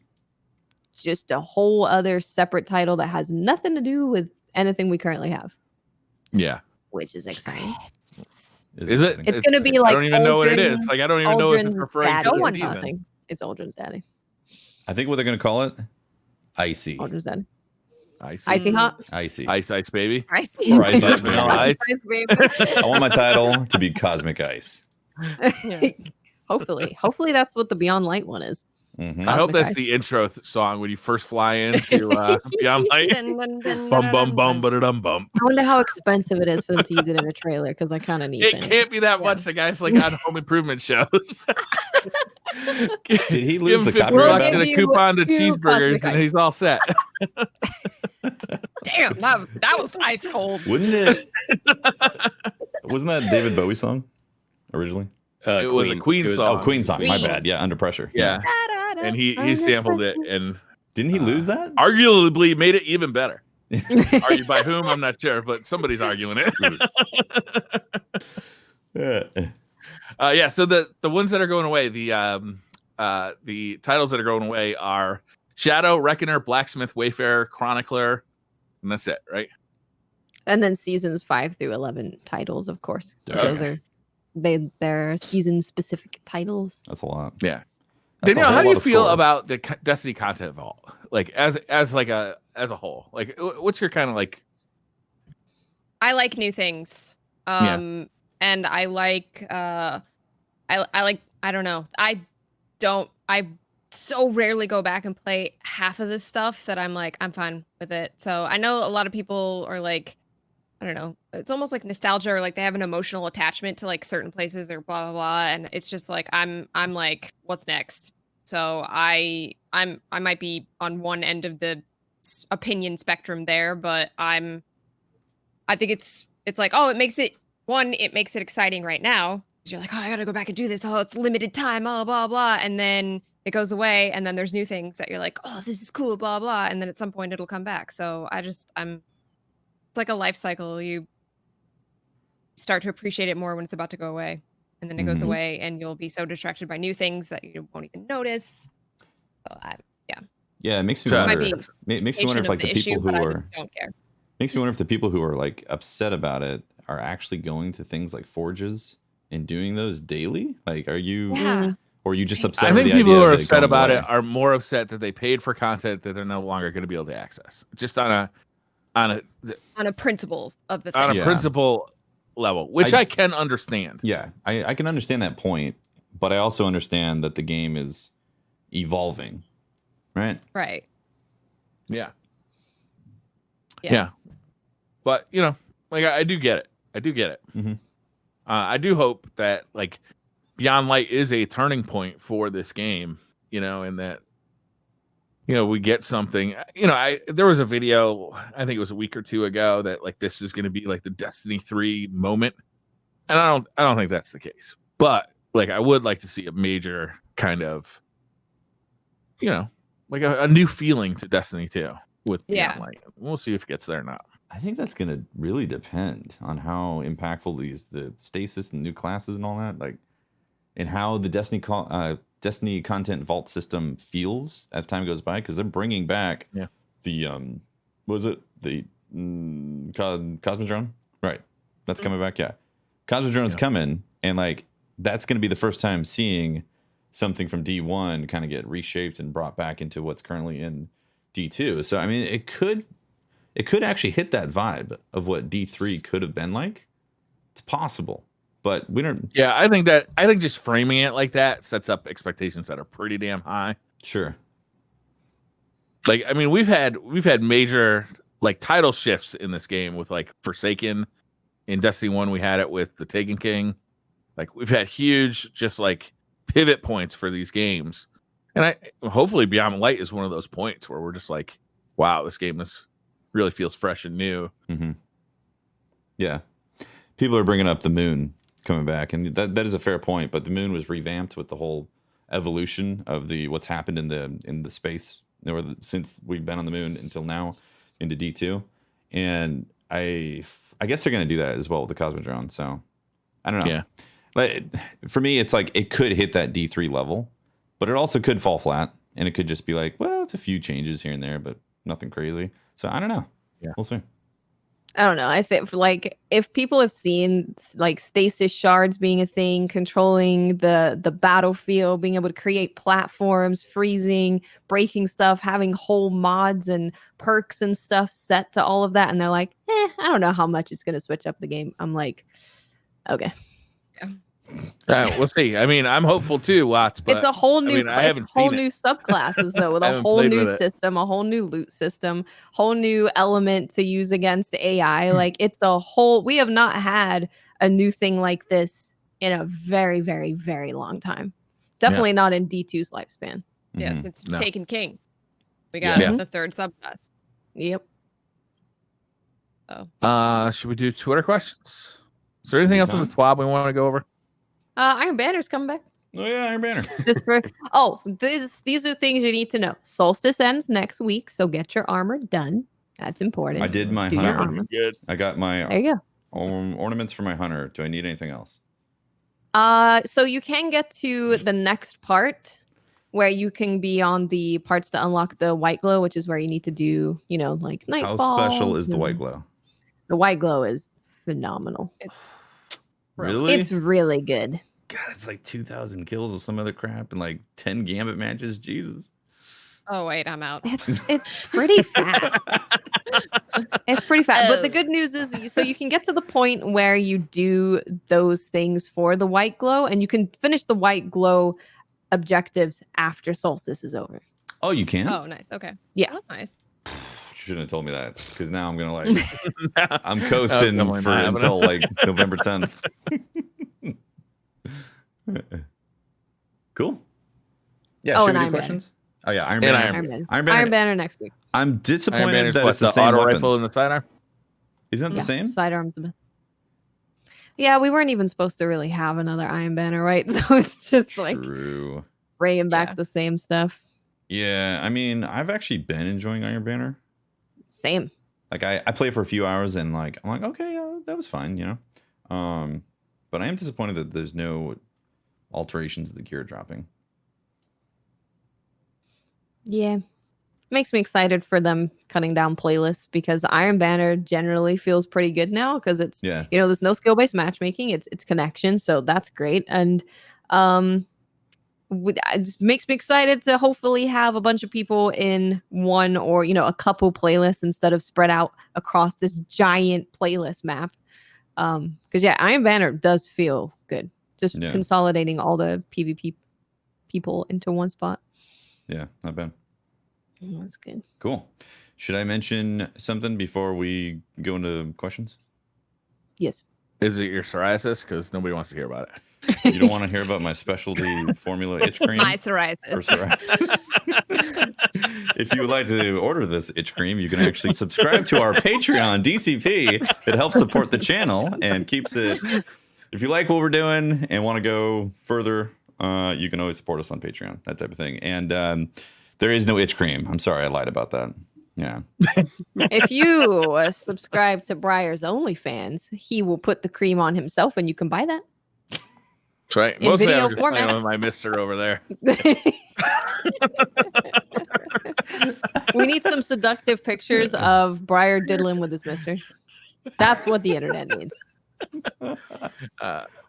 a whole other separate title that has nothing to do with anything we currently have. Yeah. Which is exciting. Is it? It's going to be like I don't even know what it is. Like I don't even know if it's referring to the season. Nothing. It's Aldrin's daddy. I think what they're going to call it, Icy. Aldrin's daddy. Icy Hot. Icy. Ice baby. Icy. Or Ice Vanilla Ice. Ice. Baby. I want my title to be Cosmic Ice. Hopefully that's what the Beyond Light one is. Mm-hmm. I hope Cosmic that's Ice. the intro song when you first fly into Beyond Light. Bum bum bum ba-da-dum bum. I wonder how expensive it is for them to use it in a trailer, because I kind of need It can't be that much. The guy's like on home improvement shows. Did he lose the $50 copyright and battle? a coupon to two cheeseburgers, Cosmic and Ice. he's all set. Damn, that was ice cold. Wouldn't it? Wasn't that a David Bowie song originally? It was a Queen song. Oh, Queen song. My Queen. bad. Yeah, Under Pressure. Yeah, and he sampled it and Didn't he lose that? arguably made it even better. Argued by whom, I'm not sure, but somebody's arguing it. Yeah. So the ones that are going away, the titles that are going away are Shadow, Reckoner, Blacksmith, Wayfarer, Chronicler, and that's it, right? And then seasons 5 through 11 titles, of course. Those are they're season specific titles. That's a lot. Yeah. That's a Danielle, whole how do lot you of feel score. about the Destiny content vault? Like as a whole, like what's your kind of like? I like new things. And I like I don't know. I so rarely go back and play half of this stuff that I'm like, I'm fine with it. So I know a lot of people are like, I don't know, it's almost like nostalgia, or like they have an emotional attachment to like certain places or blah blah blah. And it's just like I'm like, what's next? So I might be on one end of the opinion spectrum there, but I think it's like, oh, it makes it exciting right now. You're like, oh, I gotta go back and do this. Oh, it's limited time, blah, blah, blah. And then it goes away, and then there's new things that you're like, oh, this is cool, blah, blah. And then at some point it'll come back. So it's like a life cycle. You start to appreciate it more when it's about to go away. And then it goes away, and you'll be so distracted by new things that you won't even notice. So Yeah, it makes me So- wonder. Might be It makes me wonder if like the people who but I are just don't care. makes me wonder if the people who are like upset about it are actually going to things like forges and doing those daily. Like, are you? Yeah. Or are you just upset? I with think the people idea who are of it upset going about away? it are more upset that they paid for content that they're no longer going to be able to access. Just on a On a principle of the thing. on a Yeah. principle level, which I can understand. Yeah, I can understand that point. but I also understand that the game is evolving, right? Right. Yeah. Yeah. Yeah. But, you know, like I do get it. I do get it. Mhm. I do hope that like Beyond Light is a turning point for this game, you know, and that, you know, we get something. You know, there was a video, I think it was a week or two ago, that like this is going to be like the Destiny 3 moment. And I don't think that's the case. But like I would like to see a major kind of, you know, like a new feeling to Destiny 2 with Beyond Light. We'll see if it gets there or not. I think that's going to really depend on how impactful the stasis and new classes and all that, like, and how the Destiny content vault system feels as time goes by, because they're bringing back the what was it, the Cosmodrome, right? That's coming back. Cosmodrome's coming, and like that's going to be the first time seeing something from D1 kind of get reshaped and brought back into what's currently in D2. So I mean, it could actually hit that vibe of what D3 could have been like. It's possible, but we don't. Yeah, I think just framing it like that sets up expectations that are pretty damn high. Sure. Like, I mean, we've had major like title shifts in this game with like Forsaken. In Destiny 1, we had it with the Taken King. Like, we've had huge just like pivot points for these games. And hopefully Beyond Light is one of those points where we're just like, wow, this game really feels fresh and new. Mm-hmm. Yeah. People are bringing up the moon coming back, and that is a fair point, but the moon was revamped with the whole evolution of what's happened in the space since we've been on the moon until now into D2. And I guess they're going to do that as well with the Cosmodrome. So I don't know. Yeah. But for me, it's like it could hit that D3 level, but it also could fall flat, and it could just be like, well, it's a few changes here and there, but nothing crazy. So I don't know. Yeah. We'll see. I don't know. I think like if people have seen like Stasis Shards being a thing, controlling the battlefield, being able to create platforms, freezing, breaking stuff, having whole mods and perks and stuff set to all of that, and they're like, I don't know how much it's gonna switch up the game. I'm like, okay. We'll see. I mean, I'm hopeful too, Watts. But it's a whole new, I haven't whole seen new it. subclasses though, with a whole new system, a whole new loot system, whole new element to use against AI. Like it's a whole. We have not had a new thing like this in a very, very, very long time. Definitely not in D2's lifespan. Yeah, Mhm. it's Taken King. We got the third subclass. Yep. Oh. Should we do Twitter questions? Is there anything else in the TWAB we want to go over? Iron Banner's coming back. Oh yeah, Iron Banner. Just for these are things you need to know. Solstice ends next week, so get your armor done. That's important. I did my Do your hunter. armor. Good. I got my There you go. ornaments for my hunter. Do I need anything else? So you can get to the next part where you can be on the parts to unlock the white glow, which is where you need to do, like nightfalls. How special is the white glow? The white glow is phenomenal. Really? It's really good. God, it's like 2,000 kills or some other crap and like 10 gambit matches. Jesus. Oh wait, I'm out. It's pretty fast. It's pretty fast. But the good news is, so you can get to the point where you do those things for the white glow, and you can finish the white glow objectives after Solstice is over. Oh, you can? Oh, nice. Okay. Yeah. That's nice. You shouldn't have told me that, because now I'm gonna I'm coasting until like November 10th. Cool. Yeah. Oh, should and we do Iron questions? Oh yeah, Iron And Banner. Iron Banner next week. I'm disappointed Iron Banner's that what, it's the the same auto weapons. rifle and the sidearm. Isn't it the same? Sidearm's the best. Yeah, we weren't even supposed to really have another Iron Banner, right? So it's just like True. bringing back the same stuff. Yeah, I mean, I've actually been enjoying Iron Banner. Same. Like I play for a few hours and I'm like, okay, that was fine, But I am disappointed that there's no alterations of the gear dropping. Yeah. Makes me excited for them cutting down playlists, because Iron Banner generally feels pretty good now, because it's there's no skill-based matchmaking, it's connection, so that's great. And it makes me excited to hopefully have a bunch of people in one or a couple playlists instead of spread out across this giant playlist map. Because Iron Banner does feel good. just Yeah. consolidating all the PvP people into one spot. Yeah, not bad. That's good. Cool. Should I mention something before we go into questions? Yes. Is it your psoriasis? Because nobody wants to hear about it. You don't want to hear about my specialty formula itch cream My for psoriasis. psoriasis? If you would like to order this itch cream, you can actually subscribe to our Patreon, DCP. It helps support the channel and keeps it. If you like what we're doing and want to go further, you can always support us on Patreon, that type of thing. And there is no itch cream. I'm sorry, I lied about that. Yeah. If you subscribe to Briar's OnlyFans, he will put the cream on himself, and you can buy that. That's right. In Mostly video I'm just playing format. with my mister over there. We need some seductive pictures of Briar diddling with his mister. That's what the internet needs.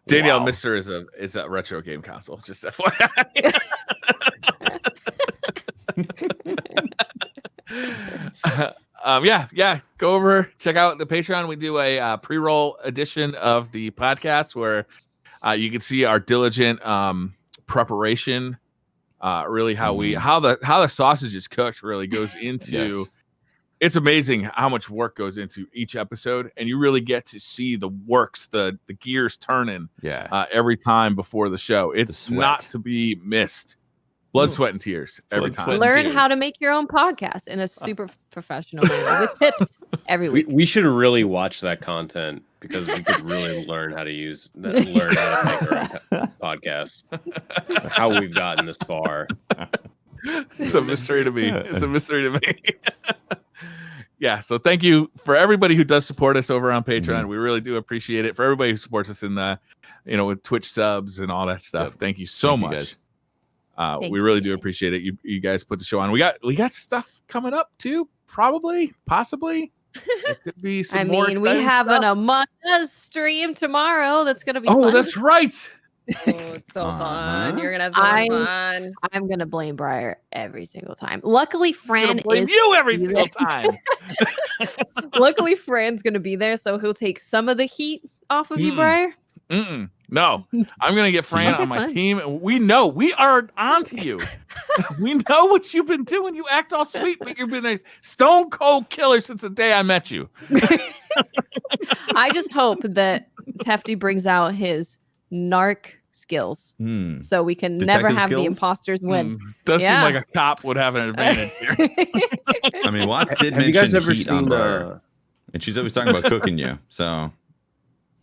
Danielle, Wow. Mister is a retro game console. Just FYI. Yeah. Go over, check out the Patreon. We do a pre-roll edition of the podcast where you can see our diligent preparation. Really, how the sausage is cooked really goes into. Yes. It's amazing how much work goes into each episode, and you really get to see the works, the gears turning Yeah. every time before the show. It's sweat. not to be missed. Blood, sweat, and tears every Blood, time. sweat, and Learn tears. how to make your own podcast in a super professional way with tips every week. We should really watch that content because we could really learn how to make our own podcast. How we've gotten this far. It's a mystery to me. It's a mystery to me. Yeah, so thank you for everybody who does support us over on Patreon. Mhm. We really do appreciate it. For everybody who supports us in the, with Twitch subs and all that stuff. Yep. Thank you so Thank you, much. guys. Thank We you, really do guys. appreciate it. You guys put the show on. We got stuff coming up too. Probably, possibly. It could be some I more mean, we exciting have an stuff. Among Us stream tomorrow. That's gonna be Oh, fun. that's right. Oh, it's so Uh-huh. fun. You're gonna have so much fun. I'm gonna blame Briar every single time. Luckily, I'm Fran gonna blame is. you every there. single time. Luckily, Fran's gonna be there, so he'll take some of the heat off of you, Mm. Briar. Mm-mm. No, I'm gonna get Fran Okay, on my fine. team, and we know we are onto you. We know what you've been doing. You act all sweet, but you've been a stone cold killer since the day I met you. I just hope that Tefty brings out his narc skills, Hmm. so we can never Detective have the skills? imposters win. Does Yeah. seem like a cop would have an advantage here. I mean, Watts did Have you mention guys ever heat on seen Briar, and she's always talking about cooking you. So,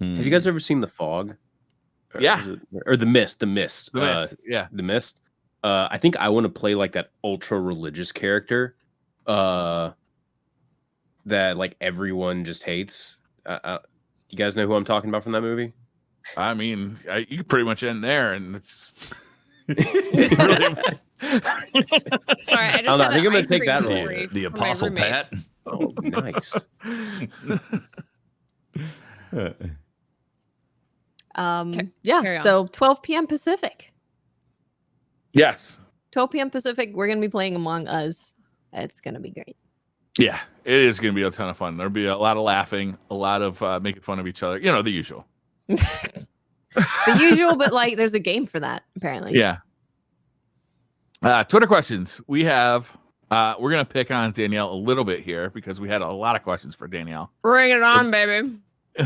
Have you guys ever seen The Fog? Yeah. Or The Mist? The Mist. The Mist, yeah. The Mist. I think I want to play like that ultra religious character that like everyone just hates. You guys know who I'm talking about from that movie? I mean, you could pretty much end there, and it's Sorry, I just I think I'm gonna take that role. The Apostle Pat. Oh, nice. Yeah. carry on. So 12 p.m. Pacific. yes, 12 p.m. Pacific. We're gonna be playing Among Us. It's gonna be great. yeah, it is going to be a ton of fun. There'll be a lot of laughing, a lot of making fun of each other. The usual. The usual, but like there's a game for that apparently. Yeah. Twitter questions. We have. We're gonna pick on Danielle a little bit here because we had a lot of questions for Danielle. Bring it on, baby.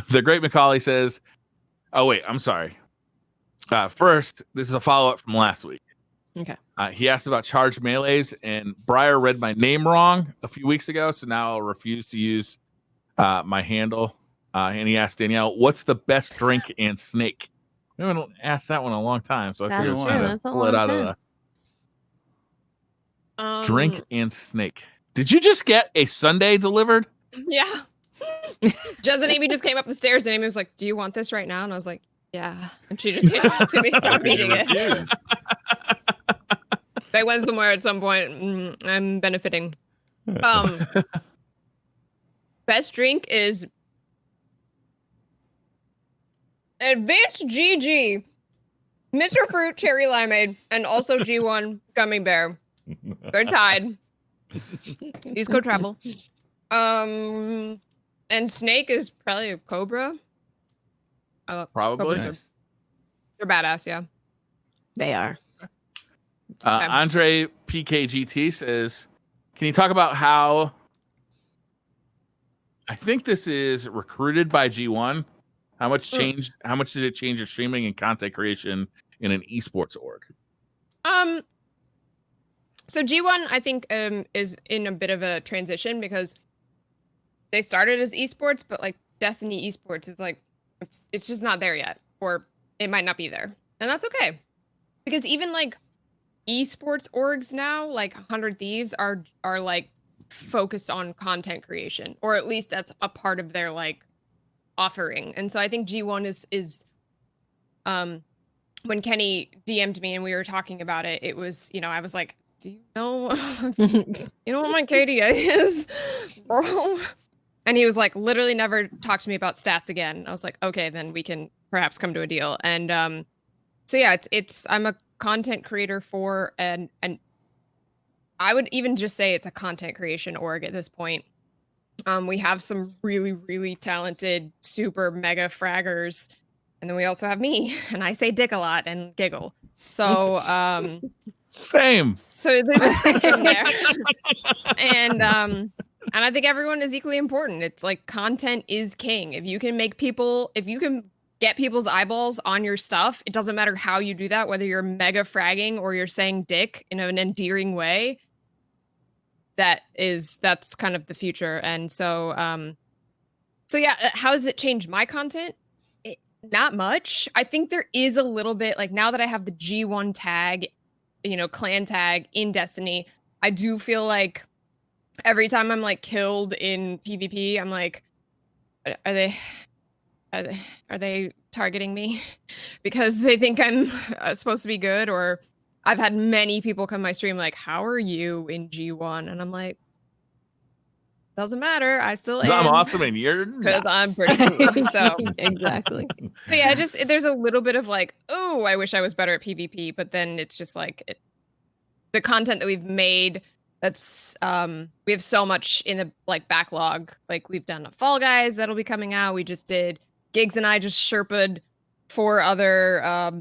The Great Macaulay says, "Oh wait, I'm sorry. First, this is a follow up from last week. Okay. He asked about charged melees, and Briar read my name wrong a few weeks ago, so now I'll refuse to use my handle. And he asked Danielle, "What's the best drink and snake?" We haven't asked that one in a long time, so I That's figured true. why not That's a pull it long out time. of the drink and snake. Did you just get a sundae delivered? Yeah. Jez and Amy just came up the stairs, and Amy was like, "Do you want this right now?" And I was like, "Yeah." And she just gave it to me, so I'm eating it. Refuse. They went somewhere at some point. I'm benefiting. Best drink is Advanced GG, Mr. Fruit Cherry Limeade, and also G1 Gummy Bear. They're tied. These go travel. And snake is probably a cobra. Probably. Cobras Nice. They're badass, yeah. They are. Andre PKGT says, can you talk about how I think this is recruited by G1? How much changed? How much did it change your streaming and content creation in an esports org? So G1, I think, is in a bit of a transition because they started as esports, but like Destiny esports is like it's just not there yet, or it might not be there, and that's okay, because even like esports orgs now, like 100 Thieves, are like focused on content creation, or at least that's a part of their like offering. And so I think G1 is when Kenny DM'd me and we were talking about it, it was, you know, I was like, do you know what my KDA is, bro? And he was like, literally never talk to me about stats again. I was like, okay, then we can perhaps come to a deal. And so yeah, it's I'm a content creator for and I would even just say it's a content creation org at this point. We have some really, really talented, super mega fraggers. And then we also have me, and I say dick a lot and giggle. So, Same. So there's a spectrum there. And I think everyone is equally important. It's like content is king. If you can get people's eyeballs on your stuff, it doesn't matter how you do that, whether you're mega fragging or you're saying dick in an endearing way. That's kind of the future. And so yeah, how does it change my content? Not much. I think there is a little bit, like, now that I have the G1 tag, you know, clan tag in Destiny, I do feel like every time I'm like killed in PvP, I'm like, are they targeting me because they think I'm supposed to be good? Or I've had many people come my stream like, how are you in G1? And I'm like, doesn't matter. I still am. I'm awesome and you're because I'm pretty cool. So Exactly. So yeah, there's a little bit of like, oh, I wish I was better at PvP, but then it's just like the content that we've made. That's we have so much in the like backlog. Like we've done a Fall Guys that'll be coming out. We just did Gigs and I just Sherpa'd 4 other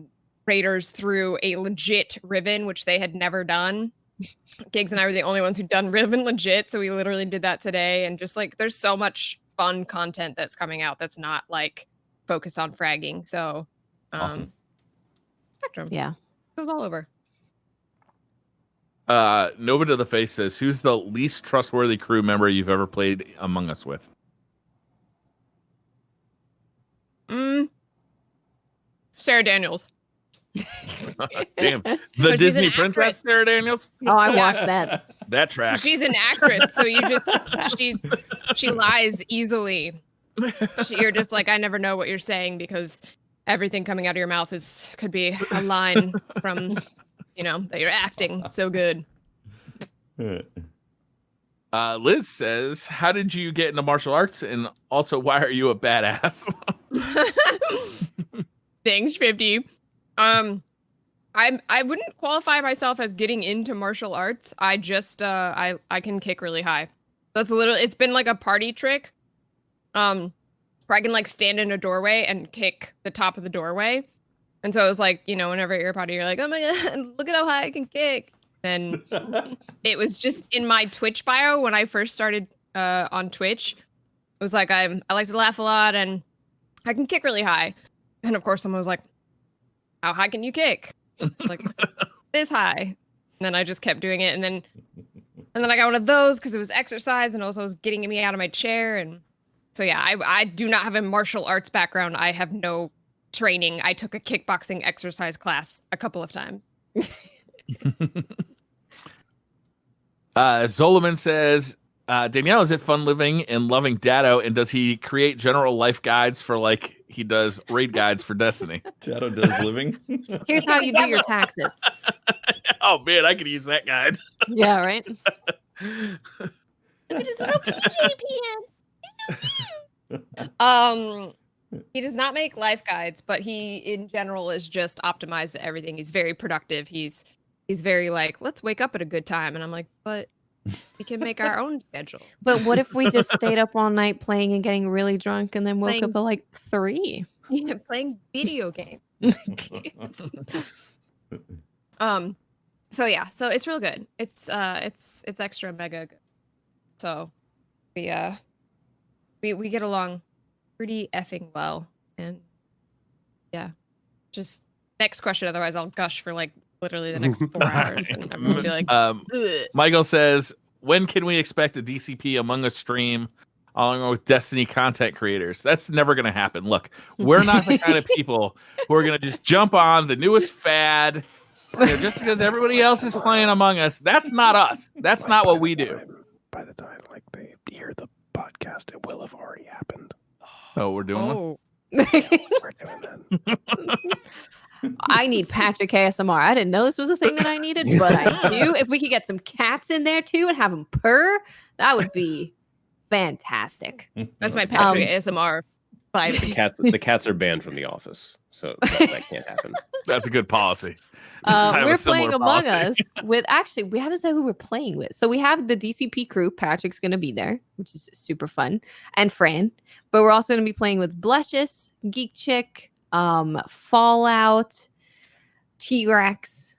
raiders through a legit Riven, which they had never done. Gigs and I were the only ones who'd done Riven legit, so we literally did that today. And just like, there's so much fun content that's coming out that's not like focused on fragging. So Awesome. Spectrum. Yeah. Goes all over. Nova to the Face says, who's the least trustworthy crew member you've ever played Among Us with? Sarah Daniels. Damn. The Disney princess, Sarah Daniels? Oh, I watched that. That tracks. She's an actress, so you just she lies easily. You're just like, I never know what you're saying because everything coming out of your mouth could be a line from, you know, that you're acting so good. Liz says, how did you get into martial arts, and also why are you a badass? Thanks, 50. I wouldn't qualify myself as getting into martial arts. I just I can kick really high. That's it's been like a party trick. Where I can like stand in a doorway and kick the top of the doorway. And so it was like, you know, whenever you're at a party, you're like, oh my god, look at how high I can kick. And it was just in my Twitch bio when I first started on Twitch. It was like I like to laugh a lot and I can kick really high. And of course someone was like, how high can you kick? Like, this high. And then I just kept doing it. And then I got one of those because it was exercise and also was getting me out of my chair. And so yeah, I do not have a martial arts background. I have no training. I took a kickboxing exercise class a couple of times. Zolomon says, Danielle, is it fun living and loving Datto, and does he create general life guides for like he does raid guides for Destiny? Datto does living. Here's how you do your taxes. Oh man, I could use that guide. Yeah, right? It is little PJ he does not make life guides, but he in general is just optimized to everything. He's very productive. He's very like, let's wake up at a good time. And I'm like, but We can make our own schedule. But what if we just stayed up all night playing and getting really drunk and then woke Playing- up at like 3? Yeah, playing video games. So yeah, so it's real good. It's extra mega good. So we get along pretty effing well. And yeah, just next question. Otherwise, I'll gush for like literally the next 4 hours, and I'm gonna be like, "Ugh." Michael says, when can we expect a DCP Among Us stream along with Destiny content creators? That's never going to happen. Look, we're not the kind of people who are going to just jump on the newest fad, just because everybody else is playing Among Us. That's not us. That's not what we do. By the time like they hear the podcast, it will have already happened. Oh, we're doing one? Oh, We're doing that. I need Patrick ASMR. I didn't know this was a thing that I needed, but I do. If we could get some cats in there too and have them purr, that would be fantastic. that's my Patrick ASMR vibe. The cats are banned from the office, so that can't happen. That's a good policy. I have a We're similar playing Among policy. Us with, actually, we haven't said who we're playing with. So we have the DCP crew. Patrick's going to be there, which is super fun, and Fran. But we're also going to be playing with Blushes, Geek Chick, Fallout, T-Rex,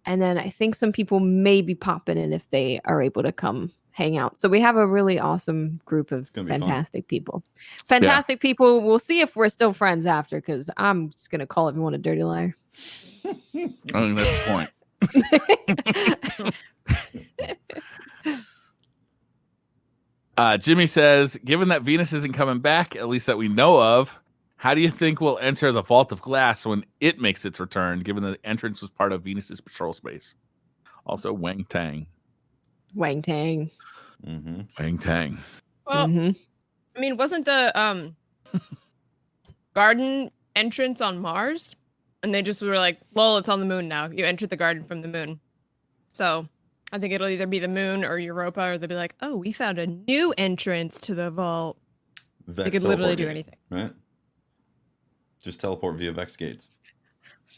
and then I think some people may be popping in if they are able to come hang out. So we have a really awesome group of gonna be fun. fantastic people. Fantastic people. We'll see if we're still friends after, because I'm just going to call everyone a dirty liar. I think that's the point. Jimmy says, given that Venus isn't coming back, at least that we know of, how do you think we'll enter the Vault of Glass when it makes its return, given that the entrance was part of Venus's patrol space? Also, Wang Tang. Wang Tang. Mm-hmm. Wang Tang. Well, Mhm. I mean, wasn't the garden entrance on Mars? And they just were like, lol, it's on the moon now. You entered the garden from the moon. So I think it'll either be the moon or Europa, or they'll be like, oh, we found a new entrance to the vault. They could literally do anything. Right? Just teleport via Vex gates.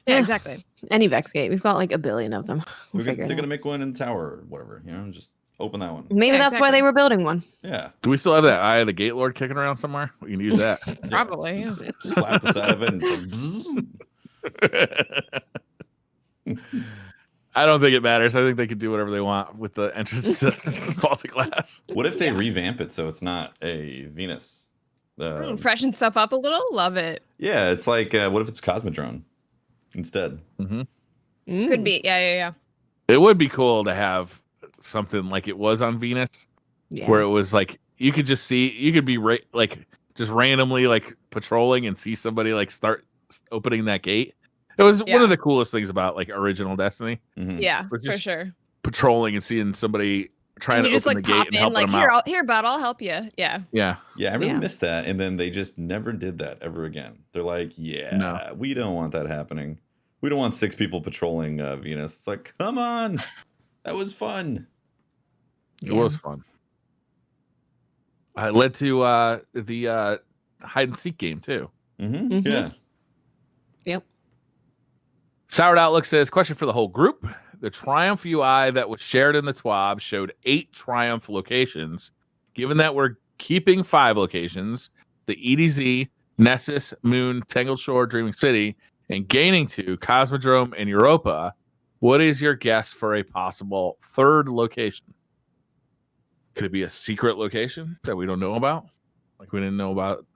Yeah, Yeah. exactly. Any Vex gate. We've got like a billion of them. We'll They're figure it going to out. make one in the tower or whatever. Just open that one. Maybe Yeah, that's why exactly. they were building one. Yeah. Do we still have that Eye of the Gate Lord kicking around somewhere? We can use that. Probably. Yeah. Slap the side of it and it's like, I don't think it matters. I think they could do whatever they want with the entrance to Vault of Glass. what if they revamp it so it's not a Venus? Freshen stuff up a little. Love it. Yeah, it's like, what if it's Cosmodrome instead? Mm-hmm. Could be. Yeah. It would be cool to have something like it was on Venus, Yeah. where it was like you could just see, you could be like just randomly like patrolling and see somebody like start opening that gate. It was one Yeah. of the coolest things about like original Destiny, Mhm. Yeah, But for just sure. patrolling and seeing somebody trying And to you just open like the gate pop and in, helping like, them out. here, bud, I'll help you. Yeah. Yeah, Yeah, I really Yeah. missed that. And then they just never did that ever again. They're like, yeah, No. we don't want that happening. We don't want 6 people patrolling Venus. It's like, come on. That was fun. it was fun. It led to the hide and seek game too. Mm-hmm. Mhm. Yeah. Yep. Soured Outlook says, question for the whole group. The Triumph UI that was shared in the TWAB showed 8 Triumph locations. Given that we're keeping 5 locations, the EDZ, Nessus, Moon, Tangled Shore, Dreaming City, and gaining 2, Cosmodrome and Europa, what is your guess for a possible 3rd location? Could it be a secret location that we don't know about? Like we didn't know about.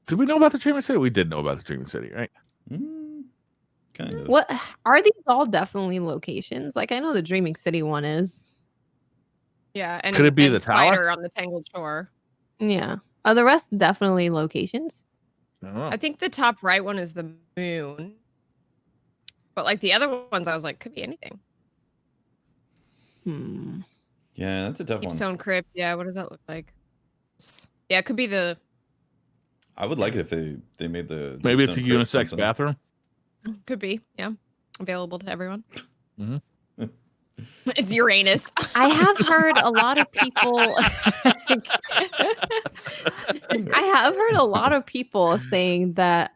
Did we know about the Dreaming City? We did know about the Dreaming City, right? Kind of. What are these all definitely locations? Like I know the Dreaming City one is. Yeah. And Could it be and the tower? spider on the Tangled Shore? Yeah. Are the rest definitely locations? I don't know. I think the top right one is the moon. But like the other ones, I was like, could be anything. Hmm. Yeah, that's a tough Deep one. Zone Crypt. Yeah. What does that look like? Yeah. It could be the. I would like it if they made the Maybe it's a Deep Stone Crypt unisex something. bathroom. Could be. Yeah. Available to everyone. Mhm. It's Uranus. I have heard a lot of people. I have heard a lot of people saying that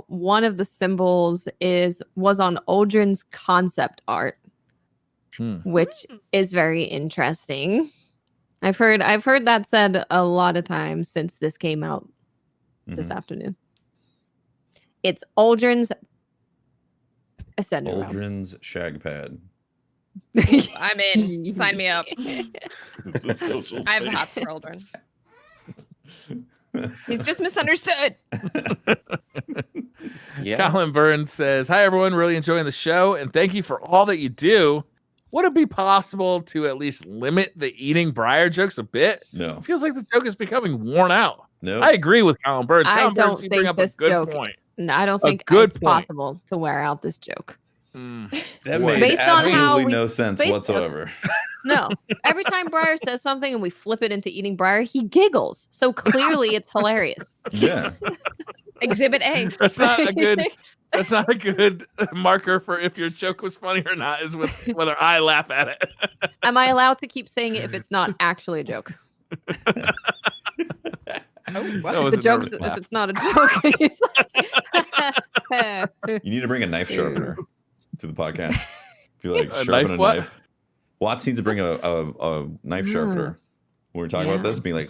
one of the symbols was on Aldrin's concept art. which is very interesting. I've heard that said a lot of times since this came out this afternoon. It's Aldrin's Ascendant Realm. Aldrin's shag pad. I'm in. Sign me up. It's a social I have a hot space. for Aldrin. He's just misunderstood. Yeah. Colin Burns says, "Hi everyone, really enjoying the show, and thank you for all that you do. Would it be possible to at least limit the eating Briar jokes a bit? No. It feels like the joke is becoming worn out." No. I agree with Colin Burns. I Colin don't Burns, you bring think up a this good joke- point. No, I don't think good it's point. possible to wear out this joke. That Boy. made Based on how absolutely we- no sense based- whatsoever. No, every time Briar says something and we flip it into eating Briar, he giggles. So clearly it's hilarious. Yeah. Exhibit A. That's not a good. That's not a good marker for if your joke was funny or not. Is with whether I laugh at it. Am I allowed to keep saying it if it's not actually a joke? Oh, That wow. was The a joke's nervous if laugh. it's not a joke. It's like- You need to bring a knife sharpener to the podcast. Be like, A sharpen knife a what? knife. Watts needs to bring a knife sharpener. When we're talking about Yeah. this, being like,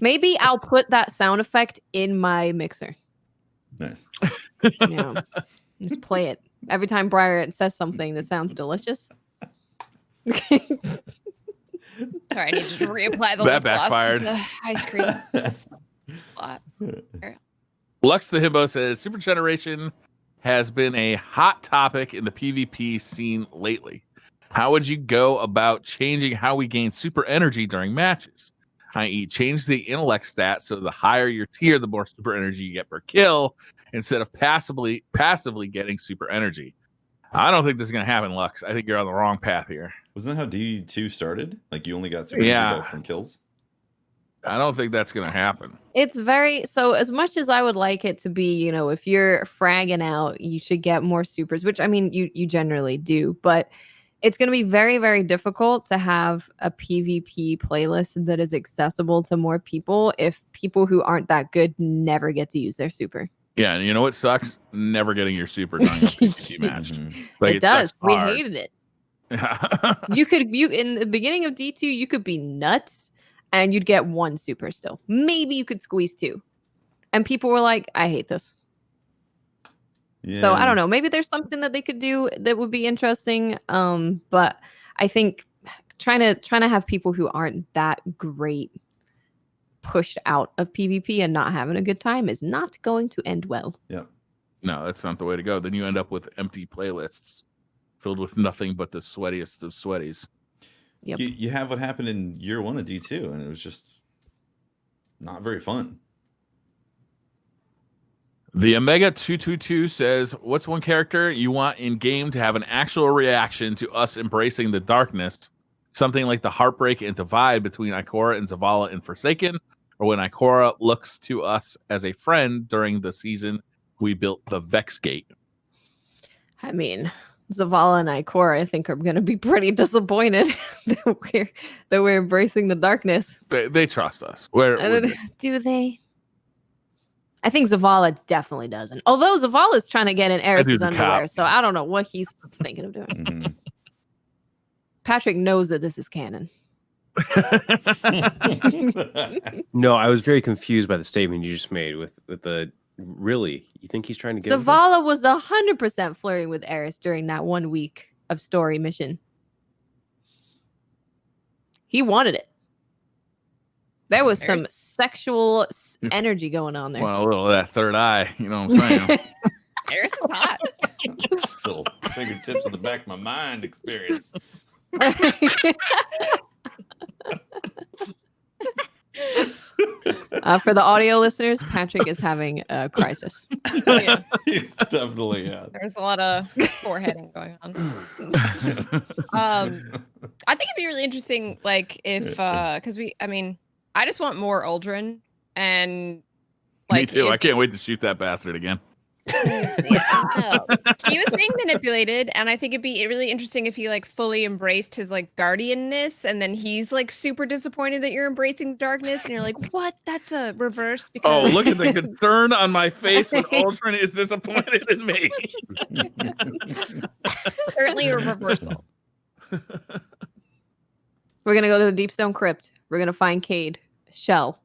Maybe I'll put that sound effect in my mixer. nice. Yeah. Just play it. Every time Briar says something that sounds delicious. Sorry, I need to reapply the That lip gloss backfired. because the ice cream. is a lot. Lux the Himbo says Super Generation has been a hot topic in the PvP scene lately. How would you go about changing how we gain super energy during matches? I.e., change the intellect stat so the higher your tier, the more super energy you get per kill, instead of passively getting super energy. I don't think this is going to happen, Lux. I think you're on the wrong path here. Wasn't that how D2 started? Like you only got super Yeah. energy from kills? I don't think that's going to happen. It's very so as much as I would like it to be, you know, if you're fragging out, you should get more supers, which I mean you generally do, but it's going to be very, very difficult to have a PvP playlist that is accessible to more people if people who aren't that good never get to use their super. Yeah, and you know what sucks? Never getting your super during a PvP match. Mhm. Like, it does. sucks We hard. hated it. You in the beginning of D2, you could be nuts and you'd get one super still. Maybe you could squeeze two. And people were like, I hate this. So I don't know. Maybe there's something that they could do that would be interesting. But I think trying to have people who aren't that great pushed out of PvP and not having a good time is not going to end well. Yeah. No, that's not the way to go. Then you end up with empty playlists filled with nothing but the sweatiest of sweaties. Yep. You have what happened in year one of D2, and it was just not very fun. The Omega 222 says, "What's one character you want in game to have an actual reaction to us embracing the darkness? Something like the heartbreak and divide between Ikora and Zavala in Forsaken, or when Ikora looks to us as a friend during the season we built the Vex Gate." I mean, Zavala and Ikora, I think, are going to be pretty disappointed that we're embracing the darkness. They trust us. Where And then, do they? I think Zavala definitely doesn't. Although Zavala's trying to get in Eris's dude's a underwear, cop. so I don't know what he's thinking of doing. Mhm. Patrick knows that this is canon. No, I was very confused by the statement you just made with the really. You think he's trying to get with her? Zavala was 100% flirting with Eris during that 1 week of story mission. He wanted it. There was some sexual energy going on there. Well, a little of that third eye, you know what I'm saying? Eris is hot. Little fingertips in the back of my mind experience. For the audio listeners, Patrick is having a crisis. Oh, yeah. He's definitely, yeah. There's a lot of foreheading going on. I think it'd be really interesting, like if because I just want more Aldrin and like Me too. if- I can't wait to shoot that bastard again. Yeah, no. He was being manipulated, and I think it'd be really interesting if he like fully embraced his like guardianness, and then he's like super disappointed that you're embracing darkness, and you're like, "What? That's a reverse." Oh, Because look at the concern on my face when Ultron is disappointed in me. certainly a reversal. We're gonna go to the Deepstone Crypt. We're gonna find Cade, Shell,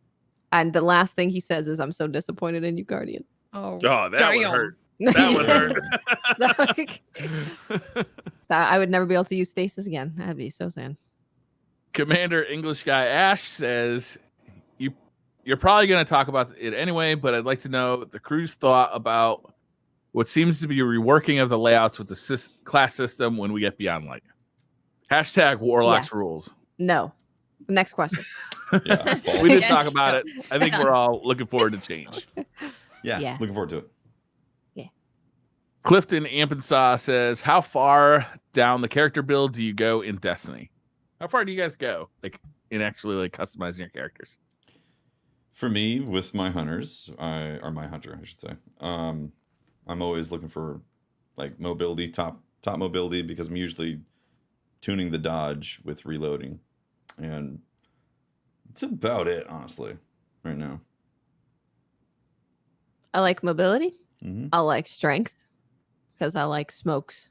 and the last thing he says is, "I'm so disappointed in you, Guardian." Oh, Oh, that would damn. hurt. That would hurt. I would never be able to use stasis again. That'd be so sad. Commander English Guy Ash says, you're probably going to talk about it anyway, but I'd like to know the crew's thought about what seems to be a reworking of the layouts with the class system when we get Beyond Light. #Warlocks Yes. rules. No. Next question. Yeah, false. We did talk about it. I think we're all looking forward to change. Yeah, looking forward to it. Clifton Ampensaw says, how far down the character build do you go in Destiny? How far do you guys go, like, in actually like customizing your characters? For me, with my hunters, my hunter, I should say. I'm always looking for like mobility, top mobility, because I'm usually tuning the dodge with reloading, and it's about it, honestly, right now. I like mobility. Mm-hmm. I like strength because I like smokes.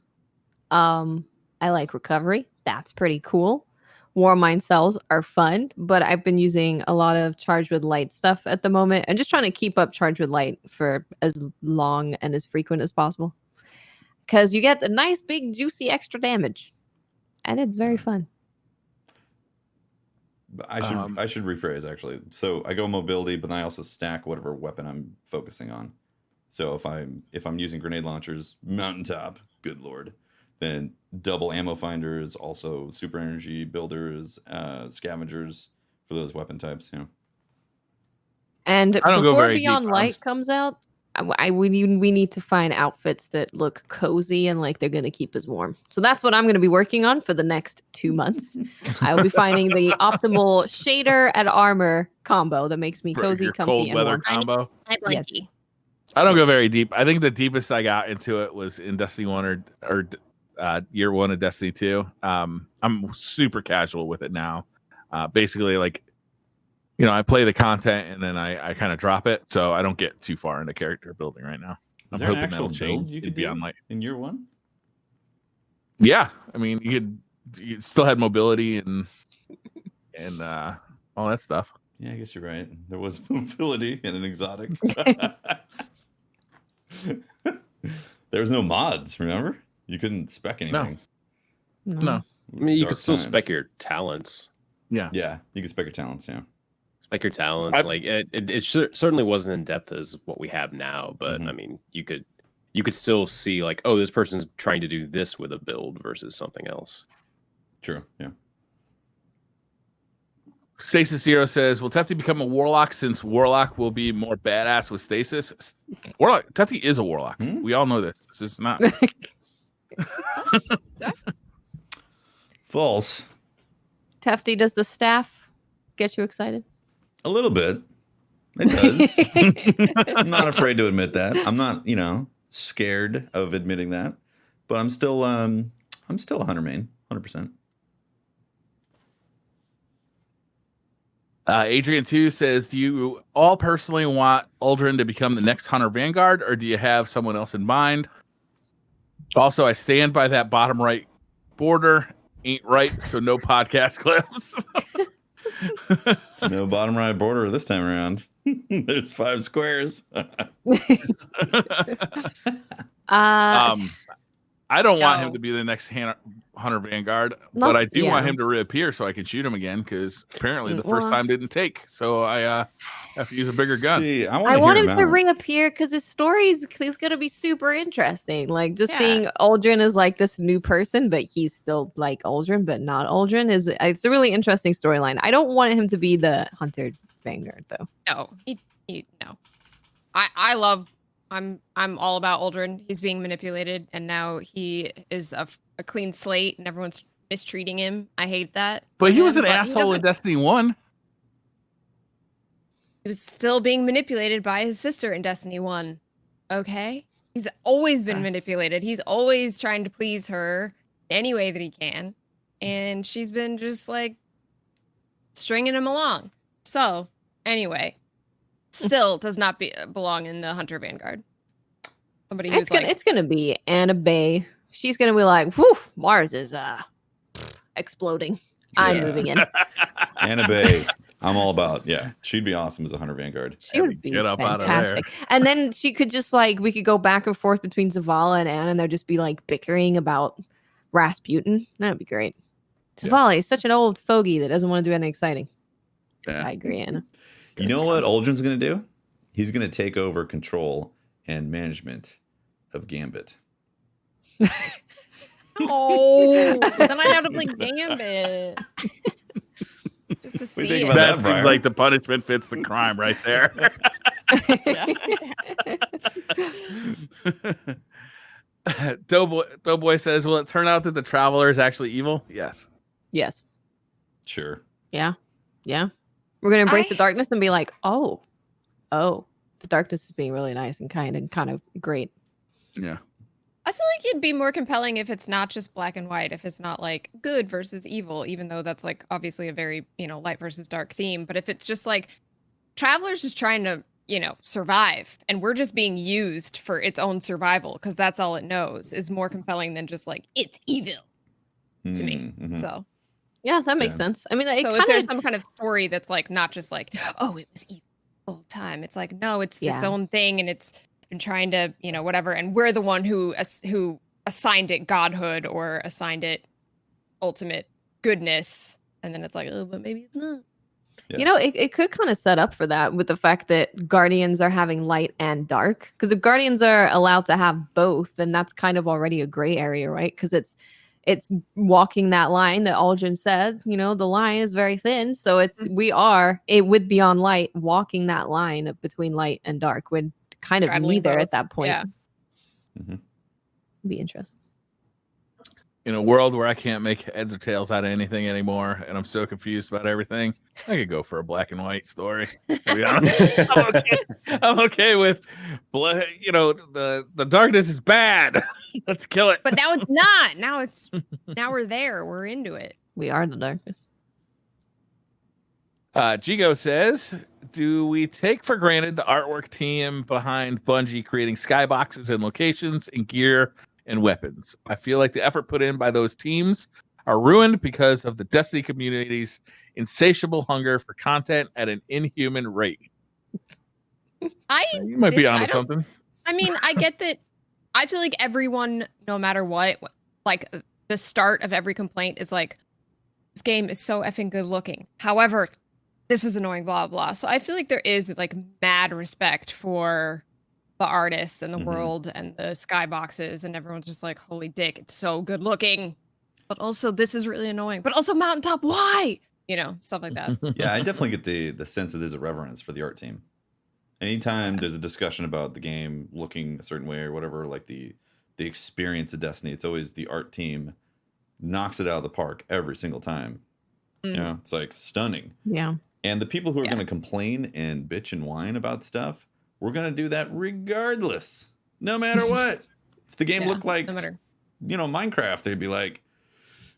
I like recovery. That's pretty cool. War Mind cells are fun, but I've been using a lot of Charge with Light stuff at the moment and just trying to keep up Charge with Light for as long and as frequent as possible. Because you get the nice, big, juicy extra damage. And it's very fun. I should rephrase, actually. So I go mobility, but then I also stack whatever weapon I'm focusing on. So if I'm using grenade launchers, mountaintop, good lord, then double ammo finders, also super energy builders, scavengers for those weapon types. And don't go before very Beyond deep. Light comes out, we need to find outfits that look cozy and like they're going to keep us warm. So that's what I'm going to be working on for the next 2 months. I will be finding the optimal shader and armor combo that makes me cozy, your comfy, cold and weather warm. combo. I Yes. blanky. I don't go very deep. I think the deepest I got into it was in Destiny 1 or year 1 of Destiny 2. I'm super casual with it now. Basically, like, I play the content and then I kind of drop it, so I don't get too far into character building right now. I'm hoping that'll change you in could Beyond do Light. in year 1? Yeah, I mean, you still had mobility and all that stuff. Yeah, I guess you're right. There was mobility and an exotic. There was no mods, remember? You couldn't spec anything. No. I mean, you Dark could still times. spec your talents. Yeah. Yeah, you can spec your talents, yeah. Spec your talents. It certainly wasn't in depth as what we have now, but I mean, you could still see like, oh, this person's trying to do this with a build versus something else. True, yeah. Stasis Zero says, will Tefty become a Warlock since Warlock will be more badass with Stasis? Tefty is a Warlock. We all know this. This is not. False. Tefty, does the staff get you excited? A little bit. It does. I'm not afraid to admit that. I'm not, scared of admitting that. But I'm still a hunter main, 100%. Adrian 2 says, do you all personally want Uldren to become the next Hunter Vanguard, or do you have someone else in mind? Also, I stand by that bottom right border. Ain't right, so no podcast clips. No bottom right border this time around. There's 5 squares. I don't want him to be the next Hunter Vanguard, but I do want him to reappear so I can shoot him again, because apparently the first time didn't take, so I have to use a bigger gun. See, I want him to reappear because his story is going to be super interesting. Like, just seeing Uldren as like this new person, but he's still like Uldren, but not Uldren. It's a really interesting storyline. I don't want him to be the Hunter Vanguard, though. No, no. I'm all about Uldren. He's being manipulated, and now he is a clean slate, and everyone's mistreating him. I hate that. But he was an asshole in Destiny 1. He was still being manipulated by his sister in Destiny 1. Okay? He's always been manipulated. He's always trying to please her any way that he can. And she's been just like stringing him along. So, anyway, still does not belong in the Hunter Vanguard. Somebody who's it's gonna be Anna Bay. She's gonna be like, whew, Mars is exploding. I'm moving in. Annabelle, I'm all about. Yeah, she'd be awesome as a Hunter Vanguard. She would be Get up out of there. fantastic. And then she could just like, we could go back and forth between Zavala and Anne, and they'd just be like bickering about Rasputin. That'd be great. Zavala is such an old fogey that doesn't want to do anything exciting. Yeah. I agree, Anna. You know what Aldrin's going to do? He's going to take over control and management of Gambit. Oh, then I have to play Gambit. Just to see. think about That that, seems Brian? like the punishment fits the crime right there. Doughboy says, will it turn out that the Traveler is actually evil? Yes. Yes. Sure. Yeah. Yeah. We're gonna embrace the darkness and be like, oh, the darkness is being really nice and kind of great. Yeah. I feel like it'd be more compelling if it's not just black and white, if it's not like good versus evil, even though that's like obviously a very, light versus dark theme. But if it's just like Traveler's just trying to, survive and we're just being used for its own survival because that's all it knows, is more compelling than just like it's evil to me. Mhm. So Yeah, that makes sense. I mean, it so kind if there's of some kind of story that's like not just like, oh, it was evil the whole time. It's like, no, it's its Yeah. own thing and it's been trying to, whatever. And we're the one who assigned it godhood or assigned it ultimate goodness. And then it's like, oh, but maybe it's not. Yeah. it could kind of set up for that with the fact that Guardians are having light and dark. Because if Guardians are allowed to have both, then that's kind of already a gray area, right? Because it's walking that line that Aldrin said, the line is very thin. So it would be on light, walking that line between light and dark would kind of Straddling neither both. at that point. Yeah. Mhm. Be interesting. In a world where I can't make heads or tails out of anything anymore, and I'm so confused about everything, I could go for a black and white story. To be honest. I'm okay with, the darkness is bad. Let's kill it. But now it's not. Now we're there. We're into it. We are the darkness. Gigo says, do we take for granted the artwork team behind Bungie creating skyboxes and locations and gear and weapons? I feel like the effort put in by those teams are ruined because of the Destiny community's insatiable hunger for content at an inhuman rate. You might be onto something. I mean, I get that. I feel like everyone, no matter what, like the start of every complaint is like, this game is so effing good looking. However, this is annoying, blah, blah. So I feel like there is like mad respect for the artists and the world and the skyboxes, and everyone's just like, holy dick, it's so good looking. But also, this is really annoying. But also, Mountaintop, why? Stuff like that. Yeah, I definitely get the sense that there's a reverence for the art team. Anytime there's a discussion about the game looking a certain way or whatever, like the experience of Destiny, it's always the art team knocks it out of the park every single time. It's like stunning. Yeah. And the people who are going to complain and bitch and whine about stuff, we're going to do that regardless, no matter what. If the game looked like, no matter. Minecraft, they'd be like,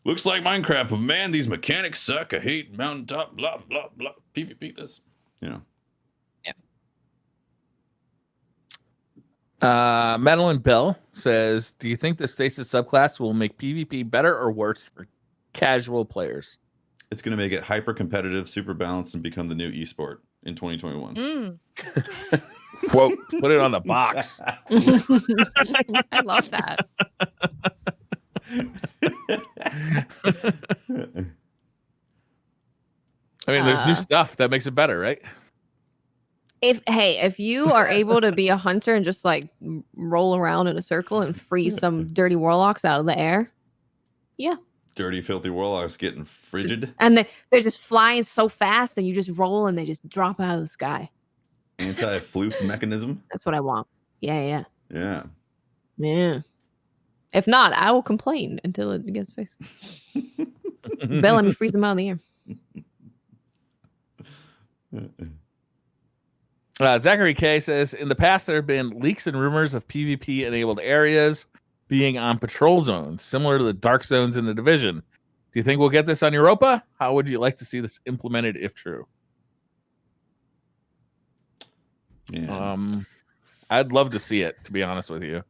looks like Minecraft, but man, these mechanics suck. I hate Mountaintop, blah, blah, blah. PvP this, Madeline Bell says, do you think the Stasis subclass will make PvP better or worse for casual players? It's going to make it hyper competitive, super balanced, and become the new esport in 2021. Quote, put it on the box. I love that. I mean, there's new stuff that makes it better, right? If you are able to be a hunter and just like roll around in a circle and free some dirty warlocks out of the air, yeah. Dirty, filthy warlocks getting frigid. And they're just flying so fast and you just roll and they just drop out of the sky. Anti-floof mechanism. That's what I want. Yeah. Yeah. Yeah. If not, I will complain until it gets fixed. Bell, let me freeze them out in the air. Zachary K says, in the past, there have been leaks and rumors of PvP-enabled areas being on patrol zones, similar to the dark zones in the Division. Do you think we'll get this on Europa? How would you like to see this implemented if true? Yeah. I'd love to see it, to be honest with you.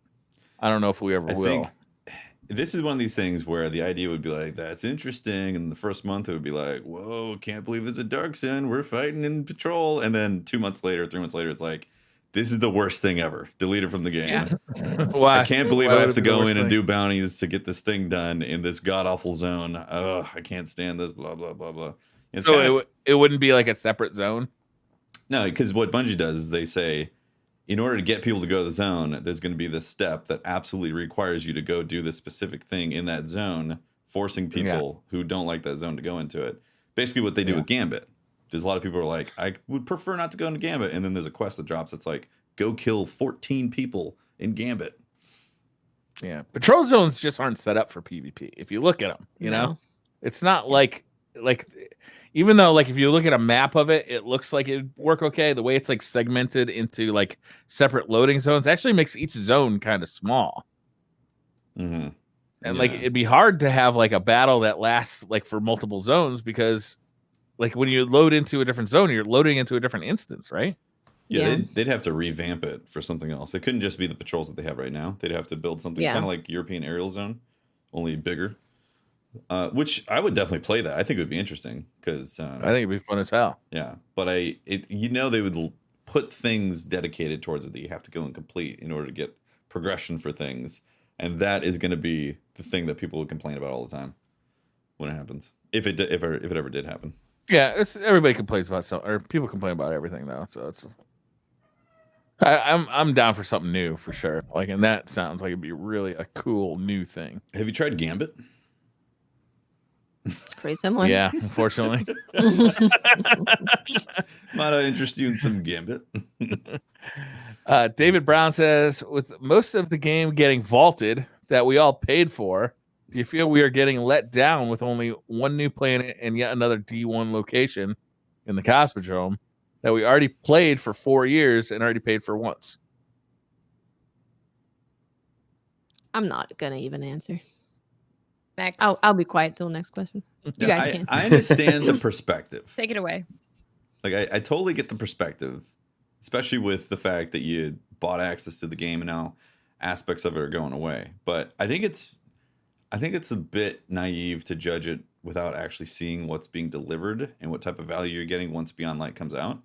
I don't know if we ever will. Think this is one of these things where the idea would be like, that's interesting. And the first month it would be like, whoa, can't believe there's a dark zone. We're fighting in patrol. And then 2 months later, 3 months later, it's like, this is the worst thing ever. Delete it from the game. Yeah. Why? I can't believe Why I would have it to be the go worst in and thing? do bounties to get this thing done in this god awful zone. Ugh, I can't stand this. Blah blah blah blah. It's So kinda, it wouldn't be like a separate zone. no, because what Bungie does is they say, in order to get people to go to the zone, there's going to be this step that absolutely requires you to go do this specific thing in that zone, forcing people who don't like that zone to go into it. Basically, what they do with Gambit. There's a lot of people who are like, I would prefer not to go into Gambit, and then there's a quest that drops that's like, go kill 14 people in Gambit. Yeah, patrol zones just aren't set up for PvP. If you look at them, you know, it's not like even though like if you look at a map of it, it looks like it'd work okay. The way it's like segmented into like separate loading zones actually makes each zone kind of small. Mm-hmm. And like it'd be hard to have like a battle that lasts like for multiple zones because like when you load into a different zone, you're loading into a different instance, right? Yeah, they'd have to revamp it for something else. It couldn't just be the patrols that they have right now. They'd have to build something kind of like European Aerial Zone, only bigger. Which I would definitely play that. I think it would be interesting because I think it'd be fun as hell. Yeah, but they would put things dedicated towards it that you have to go and complete in order to get progression for things, and that is going to be the thing that people would complain about all the time when it happens, if it ever did happen. Yeah, it's everybody complains about or people complain about everything though. So it's I'm down for something new for sure. Like, and that sounds like it'd be really a cool new thing. Have you tried Gambit? It's pretty similar. Yeah, unfortunately. Might I interest you in some Gambit? David Brown says, with most of the game getting vaulted that we all paid for, do you feel we are getting let down with only one new planet and yet another D1 location in the Cosmodrome that we already played for 4 years and already paid for once? I'm not gonna even answer. Next. I'll be quiet till next question. You guys can. I understand the perspective. Take it away. Like I totally get the perspective, especially with the fact that you bought access to the game and now aspects of it are going away. But I think it's a bit naive to judge it without actually seeing what's being delivered and what type of value you're getting once Beyond Light comes out.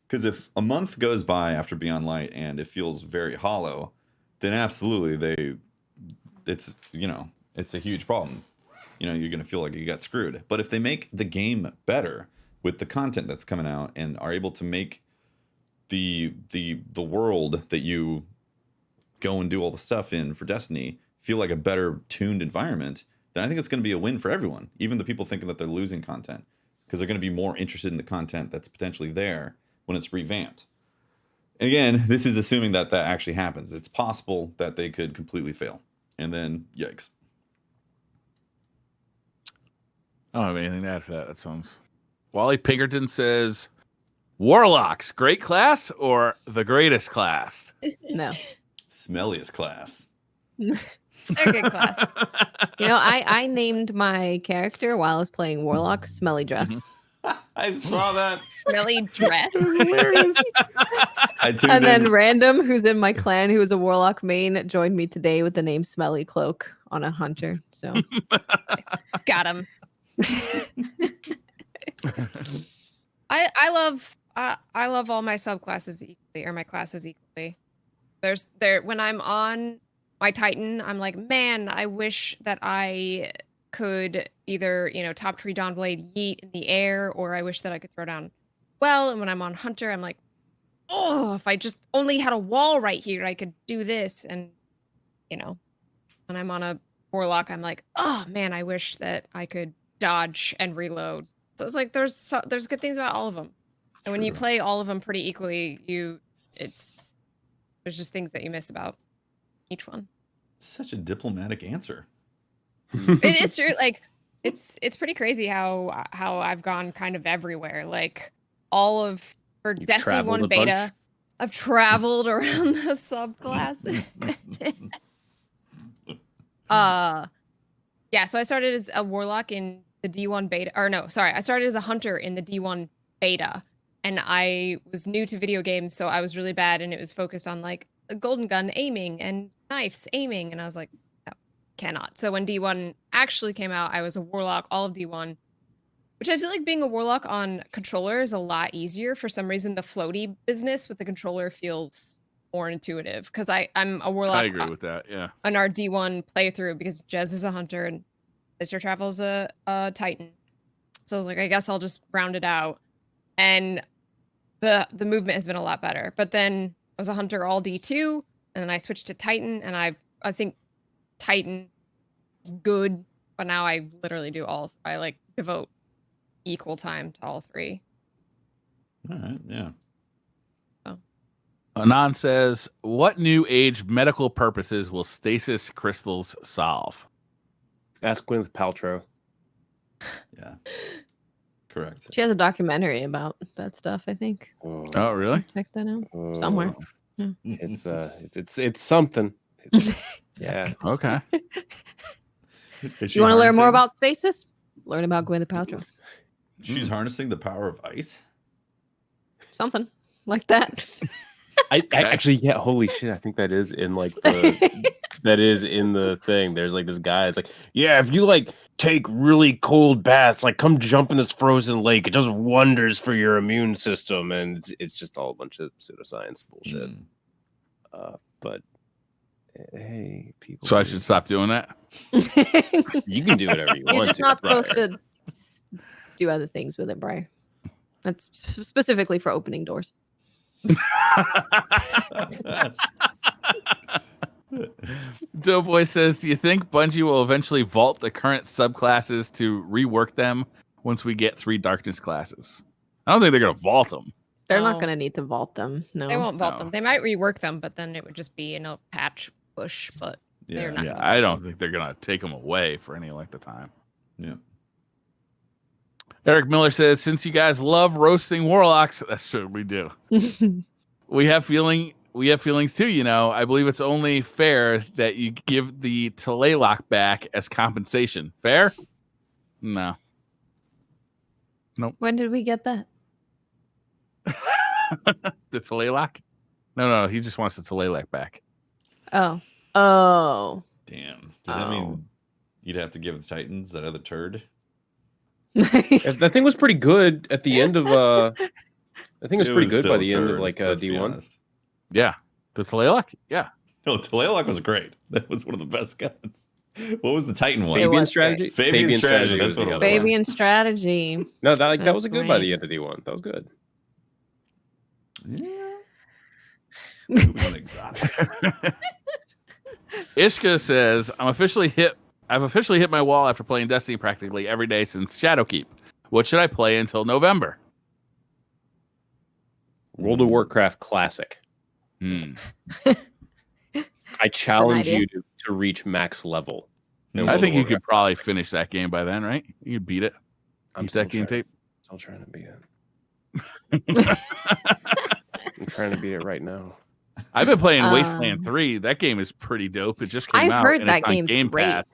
Because if a month goes by after Beyond Light and it feels very hollow, then absolutely it's a huge problem. You're going to feel like you got screwed. But if they make the game better with the content that's coming out and are able to make the world that you go and do all the stuff in for Destiny feel like a better tuned environment, then I think it's going to be a win for everyone. Even the people thinking that they're losing content, because they're going to be more interested in the content that's potentially there when it's revamped. Again, this is assuming that actually happens. It's possible that they could completely fail. And then, yikes. I don't have anything to add for that. That sounds... Wally Pinkerton says, Warlocks, great class or the greatest class? No. Smelliest class. They're good class. I named my character while I was playing Warlock Smelly Dress. I saw that. Smelly dress. Hilarious. And then Random, who's in my clan, who is a Warlock main, joined me today with the name Smelly Cloak on a hunter. So Got him. I love all my subclasses equally, or my classes equally. When I'm on my Titan, I'm like, man, I wish that I could either, top tree Dawnblade yeet in the air, or I wish that I could throw down well. And when I'm on Hunter, I'm like, oh, if I just only had a wall right here, I could do this. And when I'm on a Warlock, I'm like, oh man, I wish that I could dodge and reload. So it's like there's good things about all of them, and when you play all of them pretty equally, there's just things that you miss about each one. Such a diplomatic answer. It is true. Like it's pretty crazy how I've gone kind of everywhere. Like for Destiny 1 beta, I've traveled around the subclass. Yeah, so I started as a Warlock in the D1 beta, I started as a Hunter in the D1 beta, and I was new to video games, so I was really bad, and it was focused on like a golden gun aiming and knives aiming, and I was like, no, cannot. So when D1 actually came out, I was a Warlock, all of D1, which I feel like being a Warlock on controller is a lot easier. For some reason, the floaty business with the controller feels more intuitive because I'm a Warlock. I agree with that. Yeah. On our D1 playthrough because Jez is a hunter and Mr. Travel's a Titan. So I was like, I guess I'll just round it out. And the movement has been a lot better. But then I was a hunter all D2, and then I switched to Titan, and I think Titan is good, but now I literally do all. I like devote equal time to all three. All right, yeah. Anon says, what new age medical purposes will stasis crystals solve? Ask Gwyneth Paltrow. Yeah. Correct. She has a documentary about that stuff, I think. Oh, really? Check that out somewhere. Yeah. It's something. Yeah. Okay. You want to learn more about stasis? Learn about Gwyneth Paltrow. She's harnessing the power of ice? Something like that. I actually, yeah, holy shit, I think that is in like that is in the thing. There's like this guy, it's like, yeah, if you like take really cold baths, like come jump in this frozen lake, it does wonders for your immune system. And it's just all a bunch of pseudoscience bullshit. But hey, people. So I should stop doing that? You can do whatever you You're want just to. not supposed to do other things with it, Bri. That's specifically for opening doors. Doughboy says, do you think Bungie will eventually vault the current subclasses to rework them once we get 3 darkness classes? I don't think they're going to vault them. They're not going to need to vault them. No. They won't vault them. They might rework them, but then it would just be in a patch push. But they're not. Yeah, I don't think they're going to take them away for any length of time. Yeah. Eric Miller says, since you guys love roasting warlocks, that's what we do. we have feelings too, you know. I believe it's only fair that you give the Tlaylock back as compensation. Fair? No. Nope. When did we get that? The Tlaylock? No, he just wants the Tlaylock back. Oh. Damn. Does that mean you'd have to give the Titans that other turd? That thing was pretty good at the end of I think it was pretty good by the end of like D1. Yeah. The Tlaylock? Yeah. No, Tlaylock was great. That was one of the best guns. What was the Titan one? Fabian strategy. Fabian strategy. That's what it was. Fabian strategy. No, that was a good by the end of D1. That was good. Yeah. Moving exotic. Ishka says, I've officially hit my wall after playing Destiny practically every day since Shadowkeep. What should I play until November? World of Warcraft Classic. I challenge you to reach max level. I think you could probably finish that game by then, right? You could beat it. I'm still that game tape. Still trying to beat it. I'm trying to beat it right now. I've been playing Wasteland 3. That game is pretty dope. It just came out. I've heard and that it's on game's Game great. Pass.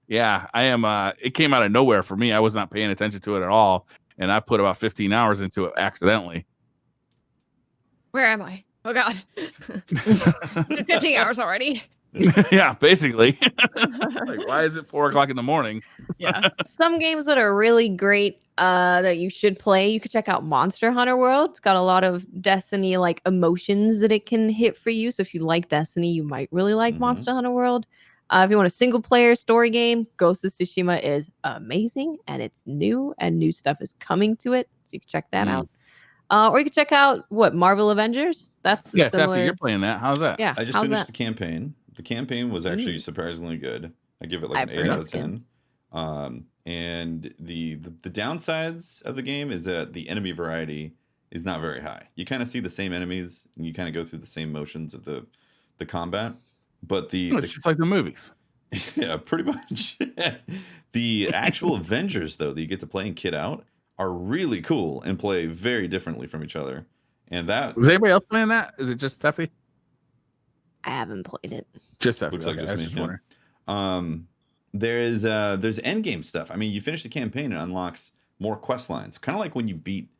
Yeah, I am. It came out of nowhere for me. I was not paying attention to it at all, and I put about 15 hours into it accidentally. Where am I? Oh God, 15 hours already. Yeah, basically. Like, why is it 4:00 in the morning? Yeah. Some games that are really great that you should play. You could check out Monster Hunter World. It's got a lot of Destiny like emotions that it can hit for you. So if you like Destiny, you might really like Monster Hunter World. If you want a single player story game, Ghost of Tsushima is amazing and it's new and new stuff is coming to it. So you can check that out. Or you can check out Marvel Avengers. That's similar. After you're playing that. How's that? Yeah, I just finished the campaign. The campaign was actually surprisingly good. I give it like an 8 out of 10. And the downsides of the game is that the enemy variety is not very high. You kind of see the same enemies and you kind of go through the same motions of the combat. But it's just like the movies. Yeah, pretty much. The actual Avengers, though, that you get to play and kit out are really cool and play very differently from each other. And that was anybody else playing that? Is it just Tefty? I haven't played it. Just Tefty. Looks like just me. There's end game stuff. I mean, you finish the campaign and it unlocks more quest lines. Kind of like when you beat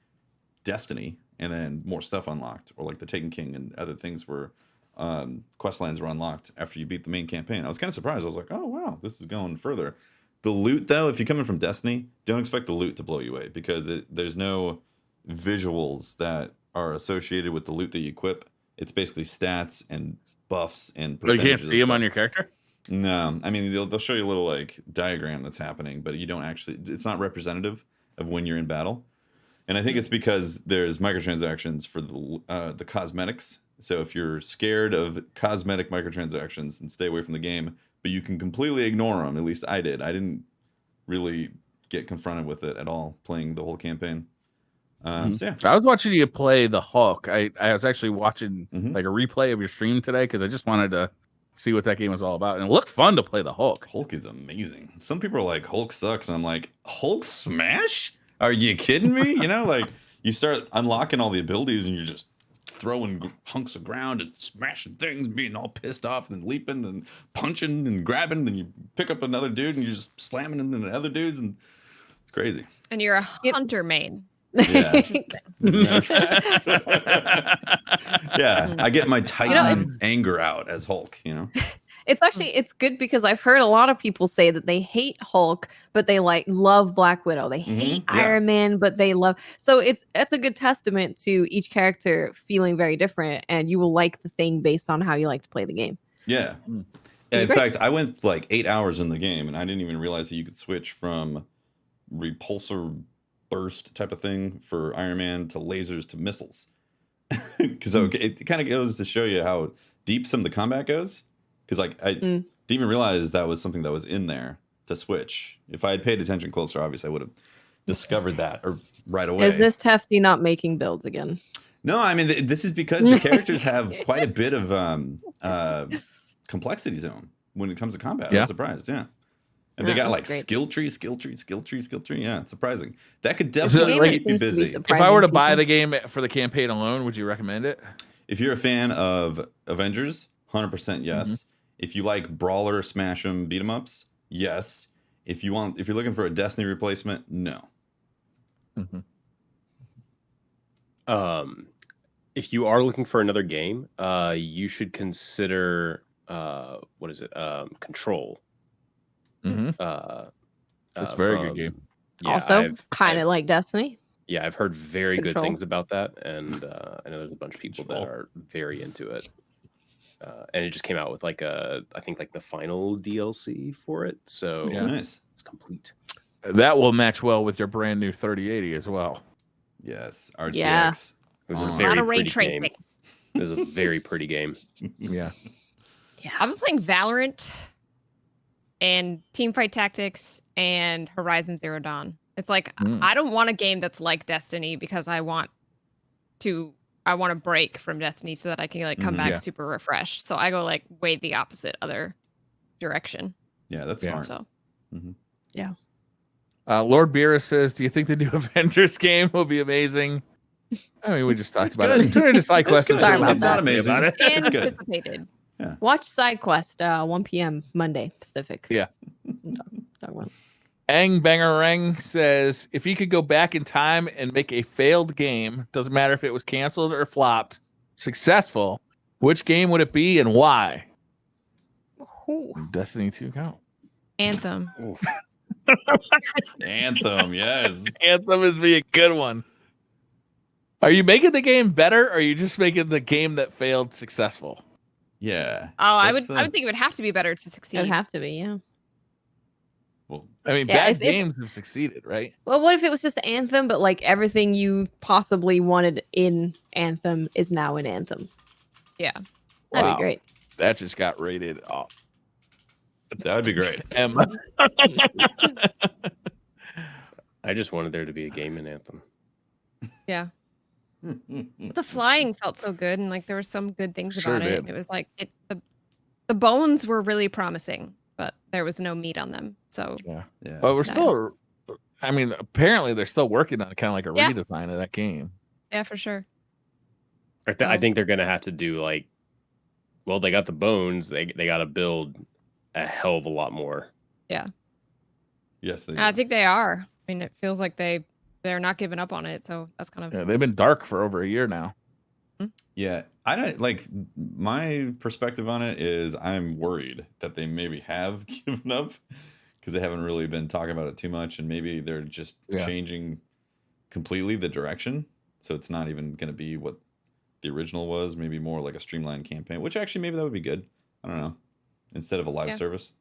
Destiny and then more stuff unlocked, or like the Taken King and other things were quest lines were unlocked after you beat the main campaign. I was kind of surprised. I was like, oh wow, this is going further. The loot, though, if you're coming from Destiny, don't expect the loot to blow you away because there's no visuals that are associated with the loot that you equip. It's basically stats and buffs and But you percentages. can't see them on your character? No, I mean they'll show you a little like diagram that's happening, but you don't actually. It's not representative of when you're in battle, and I think it's because there's microtransactions for the cosmetics. So if you're scared of cosmetic microtransactions, then stay away from the game. But you can completely ignore them. At least I did. I didn't really get confronted with it at all playing the whole campaign. So yeah, I was watching you play the Hulk. I was actually watching like a replay of your stream today because I just wanted to see what that game was all about. And it looked fun to play the Hulk. Hulk is amazing. Some people are like, Hulk sucks. And I'm like, Hulk smash? Are you kidding me? You know, like you start unlocking all the abilities and you're just throwing hunks of ground and smashing things, being all pissed off and leaping and punching and grabbing. Then you pick up another dude and you're just slamming him into other dudes. And it's crazy. And you're a hunter main. Yeah. Yeah, I get my Titan anger out as Hulk, you know. It's good because I've heard a lot of people say that they hate Hulk, but they like love Black Widow. They hate Iron Man, but they love. So that's a good testament to each character feeling very different, and you will like the thing based on how you like to play the game. Yeah. In fact, I went like 8 hours in the game, and I didn't even realize that you could switch from repulsor burst type of thing for Iron Man to lasers to missiles. Because it kind of goes to show you how deep some of the combat goes. Because like I didn't even realize that was something that was in there to switch. If I had paid attention closer, obviously I would have discovered that or right away. Is this Tefty not making builds again? No, I mean this is because the characters have quite a bit of complexity zone when it comes to combat. I was surprised, and they got like skill tree. Yeah, it's surprising. That could definitely keep you busy. If I were to buy the game for the campaign alone, would you recommend it? If you're a fan of Avengers, 100% yes. If you like brawler, smash 'em, beat 'em ups, yes. If you're looking for a Destiny replacement, no. If you are looking for another game, you should consider what is it? Control. It's a very good game. Yeah, also, kind of like Destiny. Yeah, I've heard very Control. good things about that, and I know there's a bunch of people that are very into it. And it just came out with like I think like the final DLC for it. So nice. It's complete. That will match well with your brand new 3080 as well. Yes, RTX. Yeah. It was a very pretty game. It was a very pretty game. Yeah. I've been playing Valorant and Teamfight Tactics and Horizon Zero Dawn. It's like I don't want a game that's like Destiny because I want to break from Destiny so that I can like come back super refreshed. So I go like way the opposite other direction. Yeah, that's smart. So Lord Beerus says, do you think the new Avengers game will be amazing? I mean, we just talked about it. Turn into side quests. It's not amazing. And It's good. anticipated. Watch Side Quest 1 p.m. Monday Pacific. Yeah. Talk about it. Ang Bangerang says, if you could go back in time and make a failed game, doesn't matter if it was canceled or flopped, successful, which game would it be and why? Destiny 2 count. Anthem. Anthem, yes. Anthem is be a good one. Are you making the game better, or are you just making the game that failed successful? Yeah. Oh, I would think it would have to be better to succeed. It would have to be, yeah. Well, I mean, Yeah, bad games have succeeded, right? Well, what if it was just Anthem, but like everything you possibly wanted in Anthem is now in Anthem? Yeah. That'd Wow. be great. That just got rated off. that would be great. I just wanted there to be a game in Anthem. Yeah. The flying felt so good, and like there were some good things Sure about it. did. And it was like the bones were really promising, but there was no meat on them. So Yeah. But we're still, I mean, apparently they're still working on kind of like a redesign of that game. yeah, for sure. I think they're gonna have to do like, well, they got the bones. They got to build a hell of a lot more. Yes, they I do. think they are. I mean, it feels like they're not giving up on it. So that's kind of Yeah, they've been dark for over a year now. Yeah, I don't like my perspective on it is I'm worried that they maybe have given up because they haven't really been talking about it too much, and maybe they're just changing completely the direction. So it's not even going to be what the original was. Maybe more like a streamlined campaign, which actually maybe that would be good. I don't know, instead of a live service.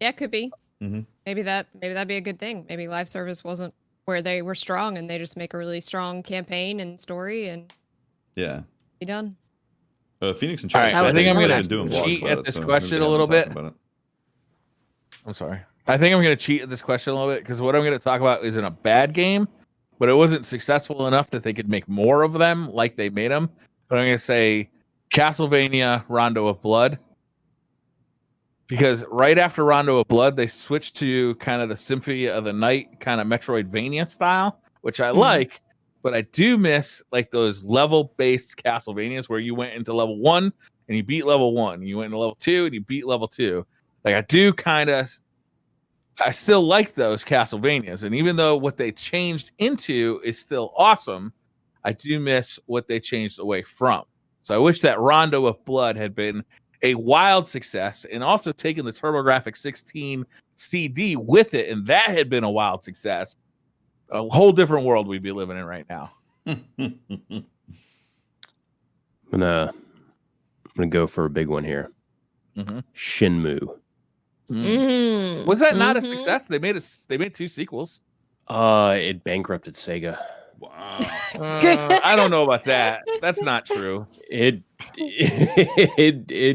Yeah, it could be. Mm-hmm. Maybe that'd be a good thing. Maybe live service wasn't where they were strong, and they just make a really strong campaign and story and be done. Phoenix and All Chat. right, I think I'm going to cheat at this question a little bit. I'm sorry. I think I'm going to cheat at this question a little bit because what I'm going to talk about isn't a bad game, but it wasn't successful enough that they could make more of them like they made them. But I'm going to say Castlevania Rondo of Blood. Because right after Rondo of Blood, they switched to kind of the Symphony of the Night kind of Metroidvania style, which I like, but I do miss like those level-based Castlevanias where you went into level 1 and you beat level 1. You went into level 2 and you beat level 2. Like I still like those Castlevanias. And even though what they changed into is still awesome, I do miss what they changed away from. So I wish that Rondo of Blood had been a wild success and also taken the TurboGrafx 16 CD with it, and that had been a wild success. A whole different world we'd be living in right now. I'm gonna go for a big one here. Shenmue. Was that not a success? They made 2 sequels. It bankrupted Sega. Wow. I don't know about that. That's not true. It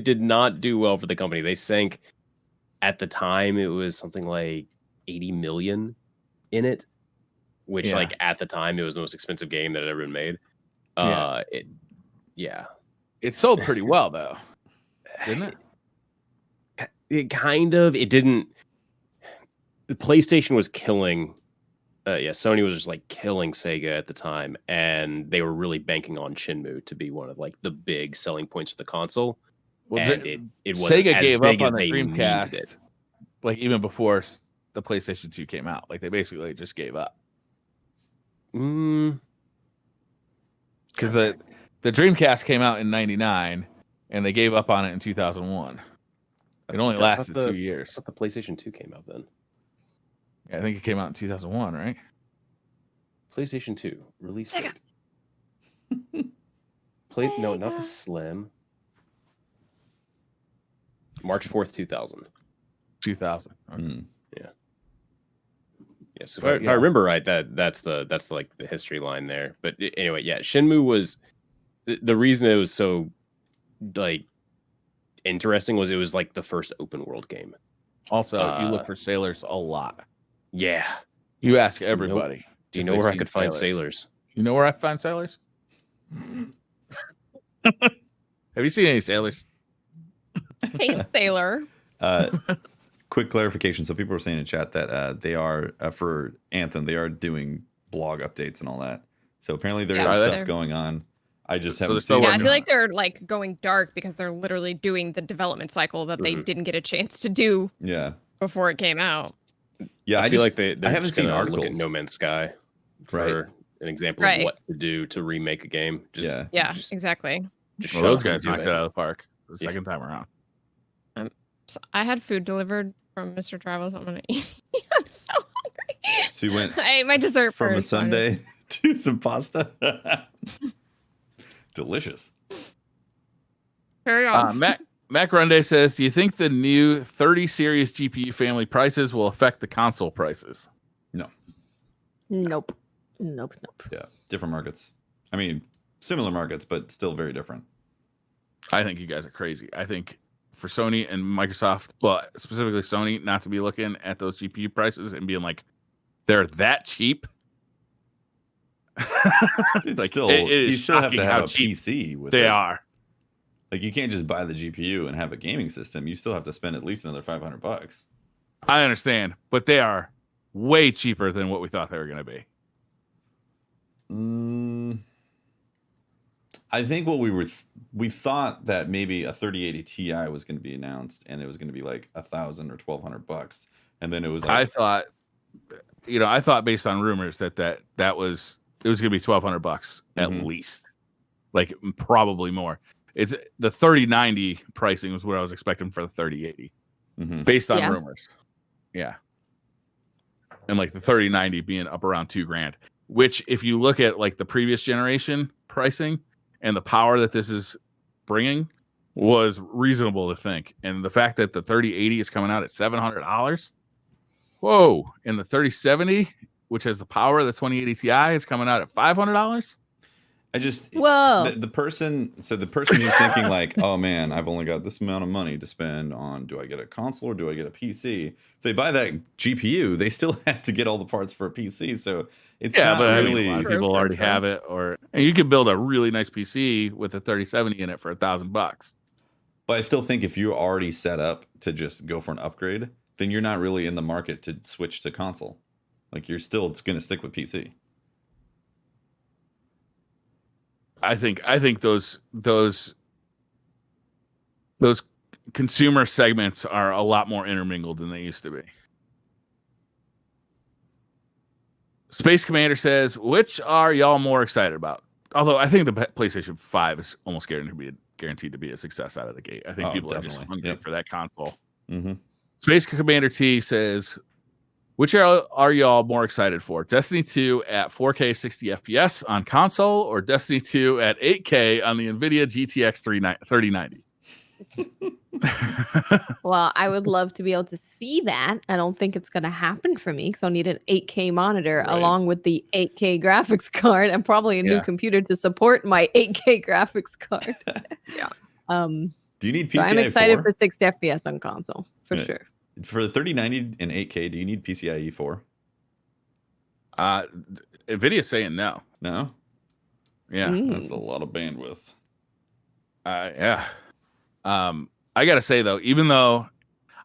did not do well for the company. They sank at the time. It was something like 80 million in it, which like at the time it was the most expensive game that had ever been made. It sold pretty well though, didn't it? It kind of. It didn't. The PlayStation was killing. Sony was just like killing Sega at the time, and they were really banking on Shenmue to be one of like the big selling points of the console. Well, and it Sega gave up on the they Dreamcast, like even before the PlayStation 2 came out. Like they basically just gave up. Because the Dreamcast came out in '99, and they gave up on it in 2001. It only lasted 2 years. I thought the PlayStation 2 came out then. Yeah, I think it came out in 2001, right? PlayStation 2 release date. No, not the Slim. March 4th, 2000. 2000. Okay. Yeah. Yeah. So if I remember right, that's like the history line there. But anyway, yeah, Shenmue was the reason it was so like interesting was it was like the first open world game. Also, you look for sailors a lot. Yeah. You ask everybody. Do you know where I could find sailors? You know where I find sailors? Have you seen any sailors? Hey, sailor. Quick clarification. So people were saying in chat that they are for Anthem. They are doing blog updates and all that. So apparently there is stuff going on. I just haven't seen. Yeah, I feel like they're like going dark because they're literally doing the development cycle that they didn't get a chance to do. Before it came out. Yeah, I feel like I haven't seen articles. Look at No Man's Sky for an example of what to do to remake a game. Exactly. Those guys knocked it out of the park the second time around. So I had food delivered from Mr. Travis. I'm gonna eat. I'm so hungry. So you went. I ate my dessert from first, a Sunday to some pasta. Delicious. Carry on. Mac Grunde says, do you think the new 30 series GPU family prices will affect the console prices? No. Nope. Yeah, different markets. I mean, similar markets, but still very different. I think you guys are crazy. I think for Sony and Microsoft, well, specifically Sony, not to be looking at those GPU prices and being like, they're that cheap. It's like, still, you still have to have a PC with it. They are. Like, you can't just buy the GPU and have a gaming system. You still have to spend at least another $500. I understand, but they are way cheaper than what we thought they were going to be. I think what we thought that maybe a 3080 Ti was going to be announced, and it was going to be like $1,000 or $1,200, and then it was. Like, I thought based on rumors that was it was going to be $1,200 at least. like probably more. It's the 3090 pricing was what I was expecting for the 3080, based on rumors. Yeah, and like the 3090 being up around $2,000, which if you look at like the previous generation pricing and the power that this is bringing was reasonable to think. And the fact that the 3080 is coming out at $700, whoa, and the 3070, which has the power of the 2080 Ti, is coming out at $500. The person who's thinking like, oh man, I've only got this amount of money to spend on, do I get a console or do I get a PC? If they buy that GPU, they still have to get all the parts for a PC. So it's not really. A lot of people already have it, and you could build a really nice PC with a 3070 in it for $1,000. But I still think if you're already set up to just go for an upgrade, then you're not really in the market to switch to console. Like you're still going to stick with PC. I think those consumer segments are a lot more intermingled than they used to be. Space Commander says, which are y'all more excited about? Although I think the PlayStation 5 is almost guaranteed to be a success out of the gate. I think people are just hungry for that console. Space Commander T says, which are y'all more excited for? Destiny 2 at 4K 60 FPS on console, or Destiny 2 at 8K on the NVIDIA GTX 3090? Well, I would love to be able to see that. I don't think it's going to happen for me because I'll need an 8K monitor along with the 8K graphics card and probably a new computer to support my 8K graphics card. Do you need PCI? So I'm excited for 60 FPS on console for sure. For the 3090 and 8K, do you need PCIe 4? NVIDIA's saying no. No? Yeah. That's a lot of bandwidth. Yeah. I got to say, though, even though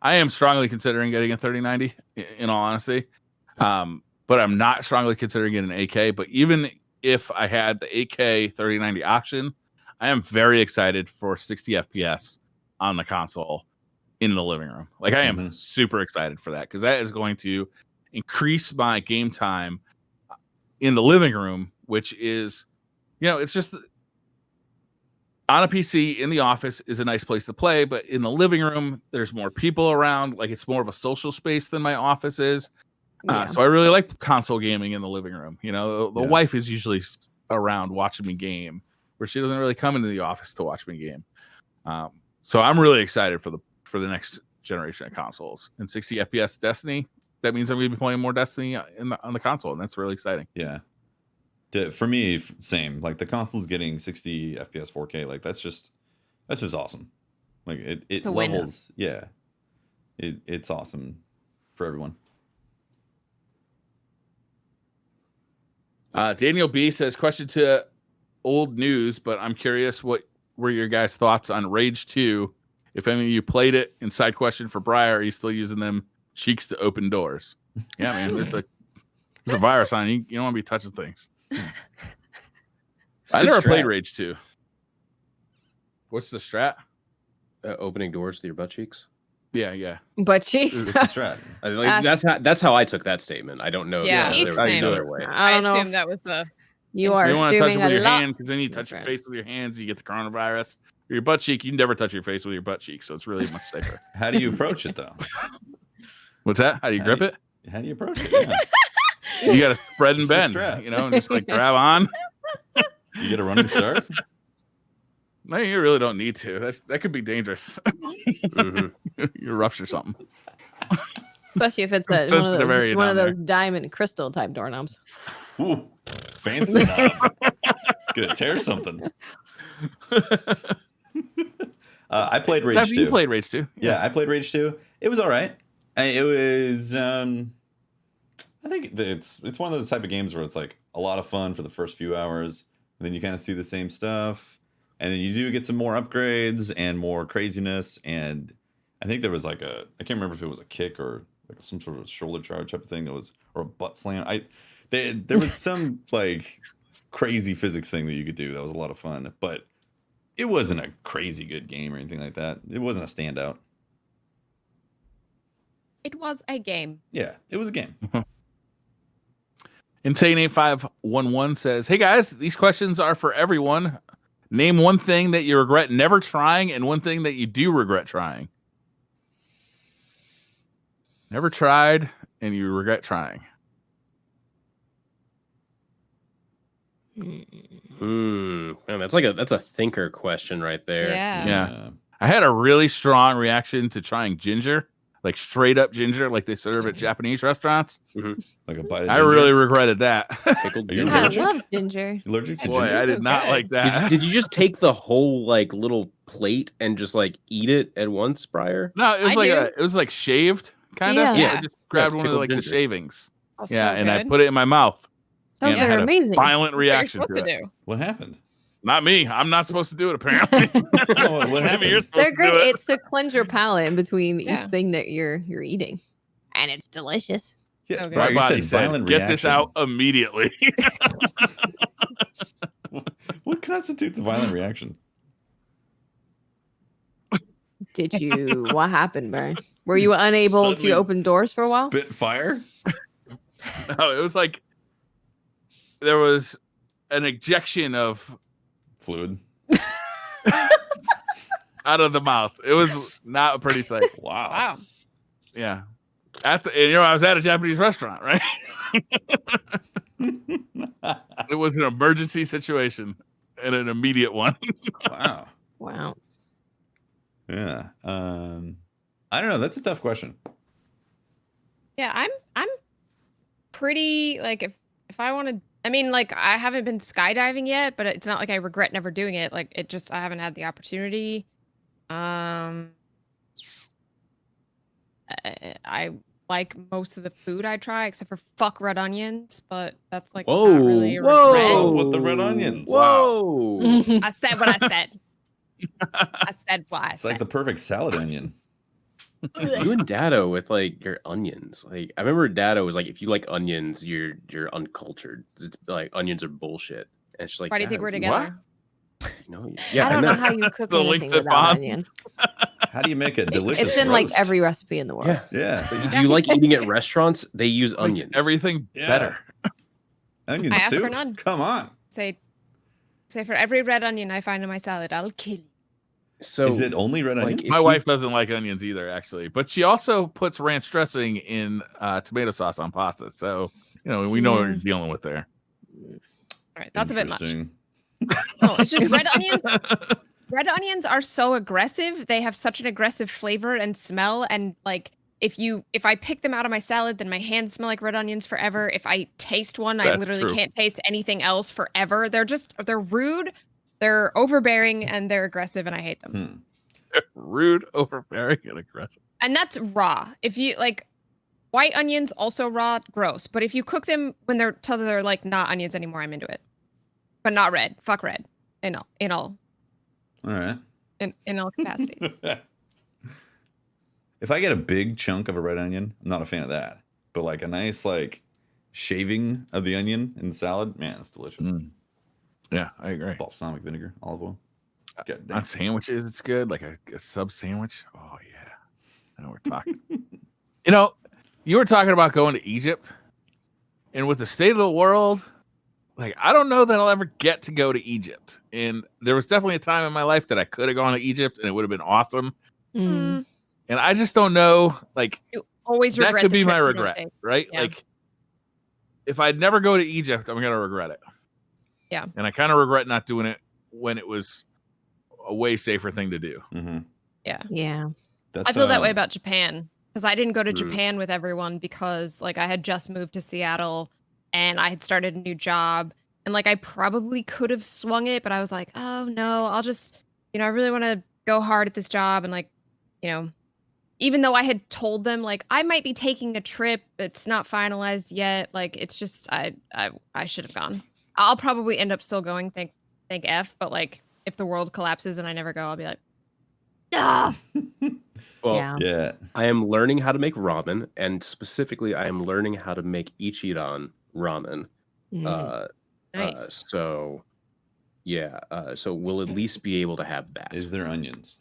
I am strongly considering getting a 3090, in all honesty, but I'm not strongly considering getting an 8K. But even if I had the 8K 3090 option, I am very excited for 60 FPS on the console in the living room. Like I am super excited for that because that is going to increase my game time in the living room, which is, it's just on a PC in the office is a nice place to play, but in the living room, there's more people around. Like it's more of a social space than my office is. So I really like console gaming in the living room. The wife is usually around watching me game, where she doesn't really come into the office to watch me game. So I'm really excited for the next generation of consoles. And 60 FPS Destiny, that means I'm going to be playing more Destiny on the console, and that's really exciting. Yeah. For me, same. Like the console's getting 60 FPS 4K. Like that's just awesome. Like it levels. Yeah. It's awesome for everyone. Daniel B says, question to old news, but I'm curious what were your guys' thoughts on Rage 2? If any of you played it, and side question for Briar, are you still using them cheeks to open doors? Yeah, man. There's a virus on you. You don't want to be touching things. I never played Rage 2. What's the strat? Opening doors with your butt cheeks. Yeah. Butt cheeks. It's a strat. That's how I took that statement. I don't know. Yeah, There's another way. I assume that was the. You are don't want to touch it assuming with a your lot. hand, because then you touch your face with your hands, you get the coronavirus. Or your butt cheek, you never touch your face with your butt cheek, so it's really much safer. How do you approach it though? What's that? How do you grip it? How do you approach it? Yeah. You got to spread and bend, and just like grab on. You get a running start. No, you really don't need to. That could be dangerous. You rupture something. Especially if it's one of those diamond crystal type doorknobs. Ooh, fancy knob. Gonna tear something. I played Rage 2. You played Rage 2. Yeah, I played Rage 2. It was all right. It was. I think it's one of those type of games where it's like a lot of fun for the first few hours, and then you kind of see the same stuff, and then you do get some more upgrades and more craziness. And I think there was like I can't remember if it was a kick or like some sort of shoulder charge type of thing or a butt slam. There was some like crazy physics thing that you could do that was a lot of fun, but it wasn't a crazy good game or anything like that. It wasn't a standout. It was a game. Yeah, it was a game. Insane8511 says, hey guys, these questions are for everyone, Name one thing that you regret never trying and one thing that you do regret trying. Never tried and you regret trying. Man, that's a thinker question right there. Yeah. I had a really strong reaction to trying ginger, like straight up ginger, like they serve at Japanese restaurants. Like a bite of I ginger? really regretted that. Pickled Are you ginger. I allergic? love ginger. You allergic to Boy, ginger? I so did not good. like that. Did you just take the whole like little plate and just like eat it at once, Briar? No, it was I like do. it was like shaved, kind of. Yeah. I just grabbed it's one of the, pickled like the ginger. shavings. Oh, Yeah, so and I good. put it in my mouth. Those and I are had a amazing. violent That's what reaction you're to supposed it. to do. What happened? Not me. I'm not supposed to do it. Apparently. Oh, what Maybe happened? you're supposed They're to great. do it. It's to cleanse your palate in between Yeah. each thing that you're eating, and it's delicious. Yeah, Okay. Brian, My you body said said, violent "Get reaction. this out immediately." What constitutes a violent reaction? Did you? What happened, Brian? Were you unable Suddenly to open doors for a while? Spit fire? No, it was like there was an ejection of Fluid. out of the mouth. It was not a pretty sight. Wow. Wow. Yeah. And, I was at a Japanese restaurant, right? It was an emergency situation and an immediate one. Wow. Wow. Yeah. I don't know. That's a tough question. Yeah, I'm pretty like if I want to. I mean, like I haven't been skydiving yet, but it's not like I regret never doing it. Like it just I haven't had the opportunity. I like most of the food I try, except for fuck red onions, but that's like not really a regret. Oh, with the red onions. Whoa! I said what I said. I said what I It's said. like the perfect salad onion. You and Datto with like your onions. Like I remember Datto was like, if you like onions, you're uncultured. It's like onions are bullshit. And it's just like, Why do you think Datto, we're dude, together? No, yeah, I don't know know. how you cook The link anything that without bonds. onions. How do you make a delicious It's in like roast? every recipe in the world. Yeah. Yeah. Do you like eating at restaurants? They use Makes onions. everything Yeah. better. Onion I asked soup? for none. Come on. Say for every red onion I find in my salad, I'll kill you. So Is it only red like, onions? if My you- wife doesn't like onions either, actually, but she also puts ranch dressing in tomato sauce on pasta. So we know what we're dealing with there. All right, that's a bit much. Interesting. No, it's just red onions. Red onions are so aggressive. They have such an aggressive flavor and smell. And like, if I pick them out of my salad, then my hands smell like red onions forever. If I taste one, I That's literally true. can't taste anything else forever. They're rude, they're overbearing, and they're aggressive, and I hate them. Rude, overbearing, and aggressive. And that's raw. If you like white onions, also raw, gross. But if you cook them when till they're like not onions anymore, I'm into it. But not red. Fuck red. In all All right. capacities. If I get a big chunk of a red onion, I'm not a fan of that. But like a nice like shaving of the onion in the salad, man, it's delicious. Yeah, I agree. Balsamic vinegar, olive oil. God damn. On sandwiches, it's good. Like a sub sandwich. Oh yeah, I know we're talking. You were talking about going to Egypt, and with the state of the world, like I don't know that I'll ever get to go to Egypt. And there was definitely a time in my life that I could have gone to Egypt, and it would have been awesome. Mm. And I just don't know. Like You always that regret could the be my trips you don't regret, take. right? Yeah. Like if I'd never go to Egypt, I'm gonna regret it. Yeah. And I kind of regret not doing it when it was a way safer thing to do. Mm-hmm. Yeah. Yeah. That's, I feel that way about Japan because I didn't go to Mm. Japan with everyone because like I had just moved to Seattle and I had started a new job and like I probably could have swung it, but I was like, oh no, I'll just, I really want to go hard at this job and like, even though I had told them like I might be taking a trip, it's not finalized yet. Like it's just I should have gone. I'll probably end up still going. Thank F. But like if the world collapses and I never go, I'll be like, ah. well, Yeah. Yeah. I am learning how to make ramen, and specifically, I am learning how to make Ichiran ramen. Mm. Nice. So, yeah. So we'll at least be able to have that. Is there onions?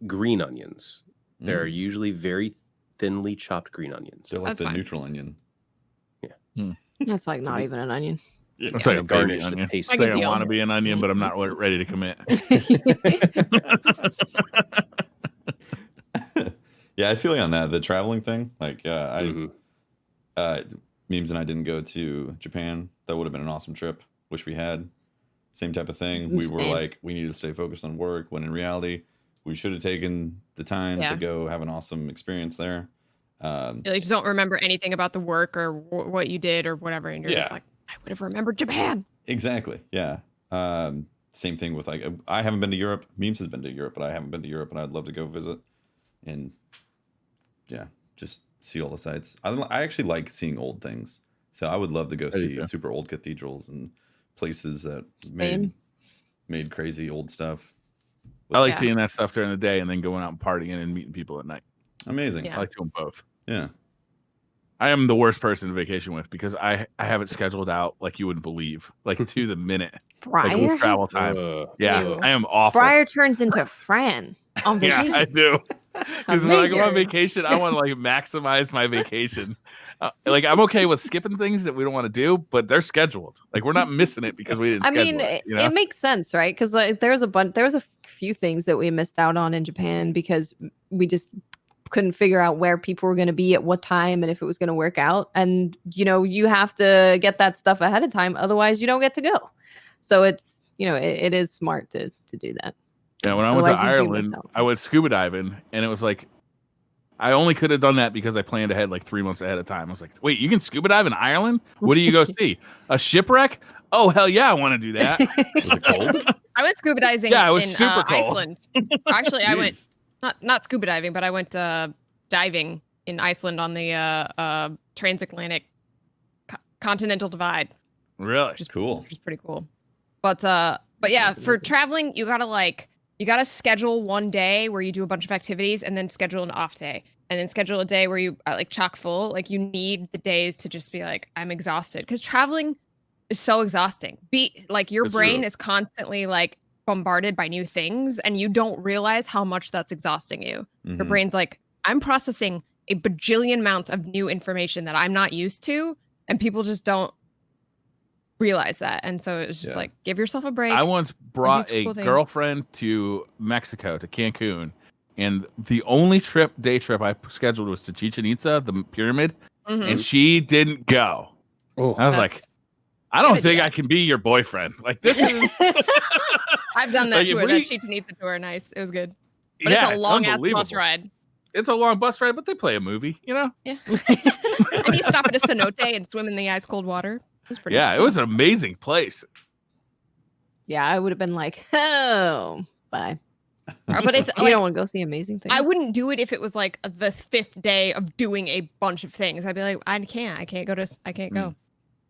Green onions. They're Mm. usually very thinly chopped green onions. They're like That's the fine. neutral onion. That's like not even an onion. It's like a baby garnish the onion. taste. I It's can like I deal. want to be an onion, but I'm not ready to commit. Yeah, I feel you on that. The traveling thing, like, Mhm. Memes and I didn't go to Japan. That would have been an awesome trip. Wish we had. Same type of thing. We were Same. like, we need to stay focused on work, when in reality, we should have taken the time Yeah. to go have an awesome experience there. You like, just don't remember anything about the work or what you did or whatever, and you're just Yeah. like, I would have remembered Japan. Exactly. Yeah. Same thing with like, I haven't been to Europe. Memes has been to Europe, but I haven't been to Europe, and I'd love to go visit. And yeah, just see all the sights. I actually like seeing old things, so I would love to go There you see go. super old cathedrals and places that Same. made crazy old stuff. I like Yeah. seeing that stuff during the day and then going out and partying and meeting people at night. Amazing. Yeah. I like doing both. Yeah. I am the worst person to vacation with because I have it scheduled out like you wouldn't believe, like to the minute, like Briar, with travel time. Yeah, Ew. I am awful. Briar turns into Fran on Yeah, vacation. I do. Because when I go on Amazing. vacation, I want to like maximize my vacation. Like I'm okay with skipping things that we don't want to do, but they're scheduled. Like we're not missing it because we didn't I schedule mean, it. You know? it makes sense, right? Because like there was a few things that we missed out on in Japan because we just couldn't figure out where people were going to be at what time and if it was going to work out. And you have to get that stuff ahead of time, otherwise you don't get to go. So it's it is smart to do that. Yeah, when I went to Otherwise, you do miss Ireland, out. I went scuba diving, and it was like, I only could have done that because I planned ahead like 3 months ahead of time. I was like, wait, you can scuba dive in Ireland? What do you go see? A shipwreck? Oh, hell yeah, I want to do that. Was it cold? I went scuba diving Yeah, it was in super cold. Iceland. Actually, I went Jeez. not scuba diving, but I went diving in Iceland on the transatlantic continental divide, Really? Cool. which is pretty cool. But yeah, for traveling, you gotta schedule one day where you do a bunch of activities, and then schedule an off day, and then schedule a day where you are like chock full. Like you need the days to just be like, I'm exhausted, because traveling is so exhausting. Your That's brain true. is constantly like bombarded by new things, and you don't realize how much that's exhausting you. Your Mhm. brain's like, I'm processing a bajillion amounts of new information that I'm not used to, and people just don't realize that. And so it's just Yeah. like, give yourself a break. I once brought some a cool things. girlfriend to Mexico, to Cancun, and the only day trip I scheduled was to Chichen Itza, the pyramid, Mhm. and she didn't go. Oh, I was That's like, I don't good think idea. I can be your boyfriend. Like this is I've done that Like, if tour. we- That Chichen Itza tour, nice. It was good, but yeah, it's a long ass bus unbelievable. ride. It's a long bus ride, but they play a movie, you know? Yeah, and you stop at a cenote and swim in the ice cold water. It was pretty. Yeah, it was an amazing place. Yeah, I would have been like, oh, bye. But if You like, don't want to go see amazing things. I wouldn't do it if it was like the 5th day of doing a bunch of things. I'd be like, I can't go.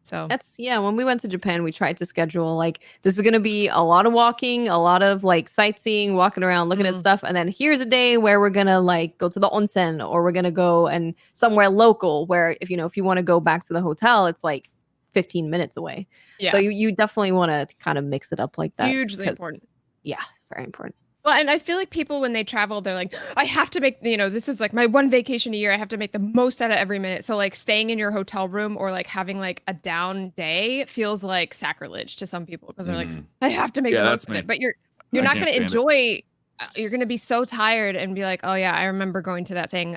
So That's when we went to Japan, we tried to schedule like this is going to be a lot of walking, a lot of like sightseeing, walking around, looking at Mhm. stuff, and then here's a day where we're going to like go to the onsen, or we're going to go and somewhere local where if you want to go back to the hotel, it's like 15 minutes away. yeah, So you definitely want to kind of mix it up like that. hugely 'cause- important. Yeah, very important. Well, and I feel like people when they travel, they're like, I have to make, this is like my one vacation a year. I have to make the most out of every minute. So like staying in your hotel room or like having like a down day feels like sacrilege to some people because they're like, Mhm. I have to make Yeah, the that's most of me. it. But you're I not can't going to stand it. enjoy. You're going to be so tired and be like, oh yeah, I remember going to that thing.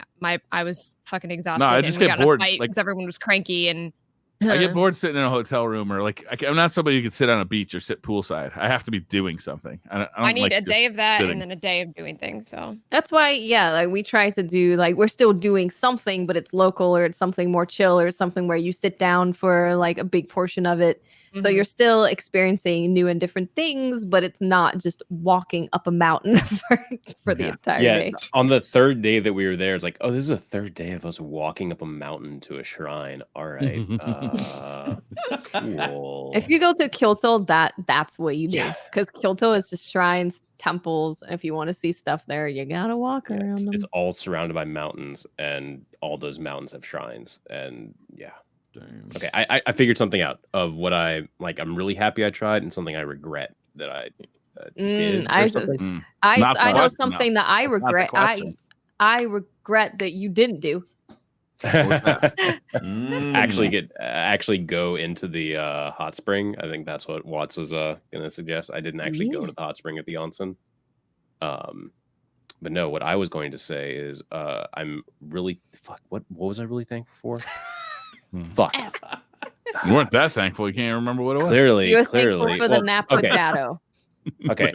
I was fucking exhausted. I and just we get got in a bored, fight like- 'cause everyone was cranky and. I get bored sitting in a hotel room, or like I'm not somebody who can sit on a beach or sit poolside. I have to be doing something. I don't I need like a just day of that sitting. and then a day of doing things. So That's why, like we try to do like we're still doing something, but it's local or it's something more chill or something where you sit down for like a big portion of it. So Mhm. you're still experiencing new and different things, but it's not just walking up a mountain for the Yeah. entire yeah. day. On the third day that we were there, it's like, oh, this is the third day of us walking up a mountain to a shrine. All right. Cool. If you go to Kyoto, that's what you do. Because Kyoto is just shrines, temples. And if you want to see stuff there, you gotta walk Yeah, around them. it's all surrounded by mountains, and all those mountains have shrines. And yeah. Damn. Okay, I figured something out of what I like. I'm really happy I tried, and something I regret that I did. I- or something. Mm. I Not the know question, something though. that I That's not the regret. question. I regret that you didn't do. actually go into the hot spring. I think that's what Watts was gonna suggest. I didn't actually go to the hot spring at the onsen. But no, what I was going to say is I'm really what was I really thankful for? Fuck. You weren't that thankful. You can't remember what it was. Clearly, You were thankful for the nap with Datto. Okay.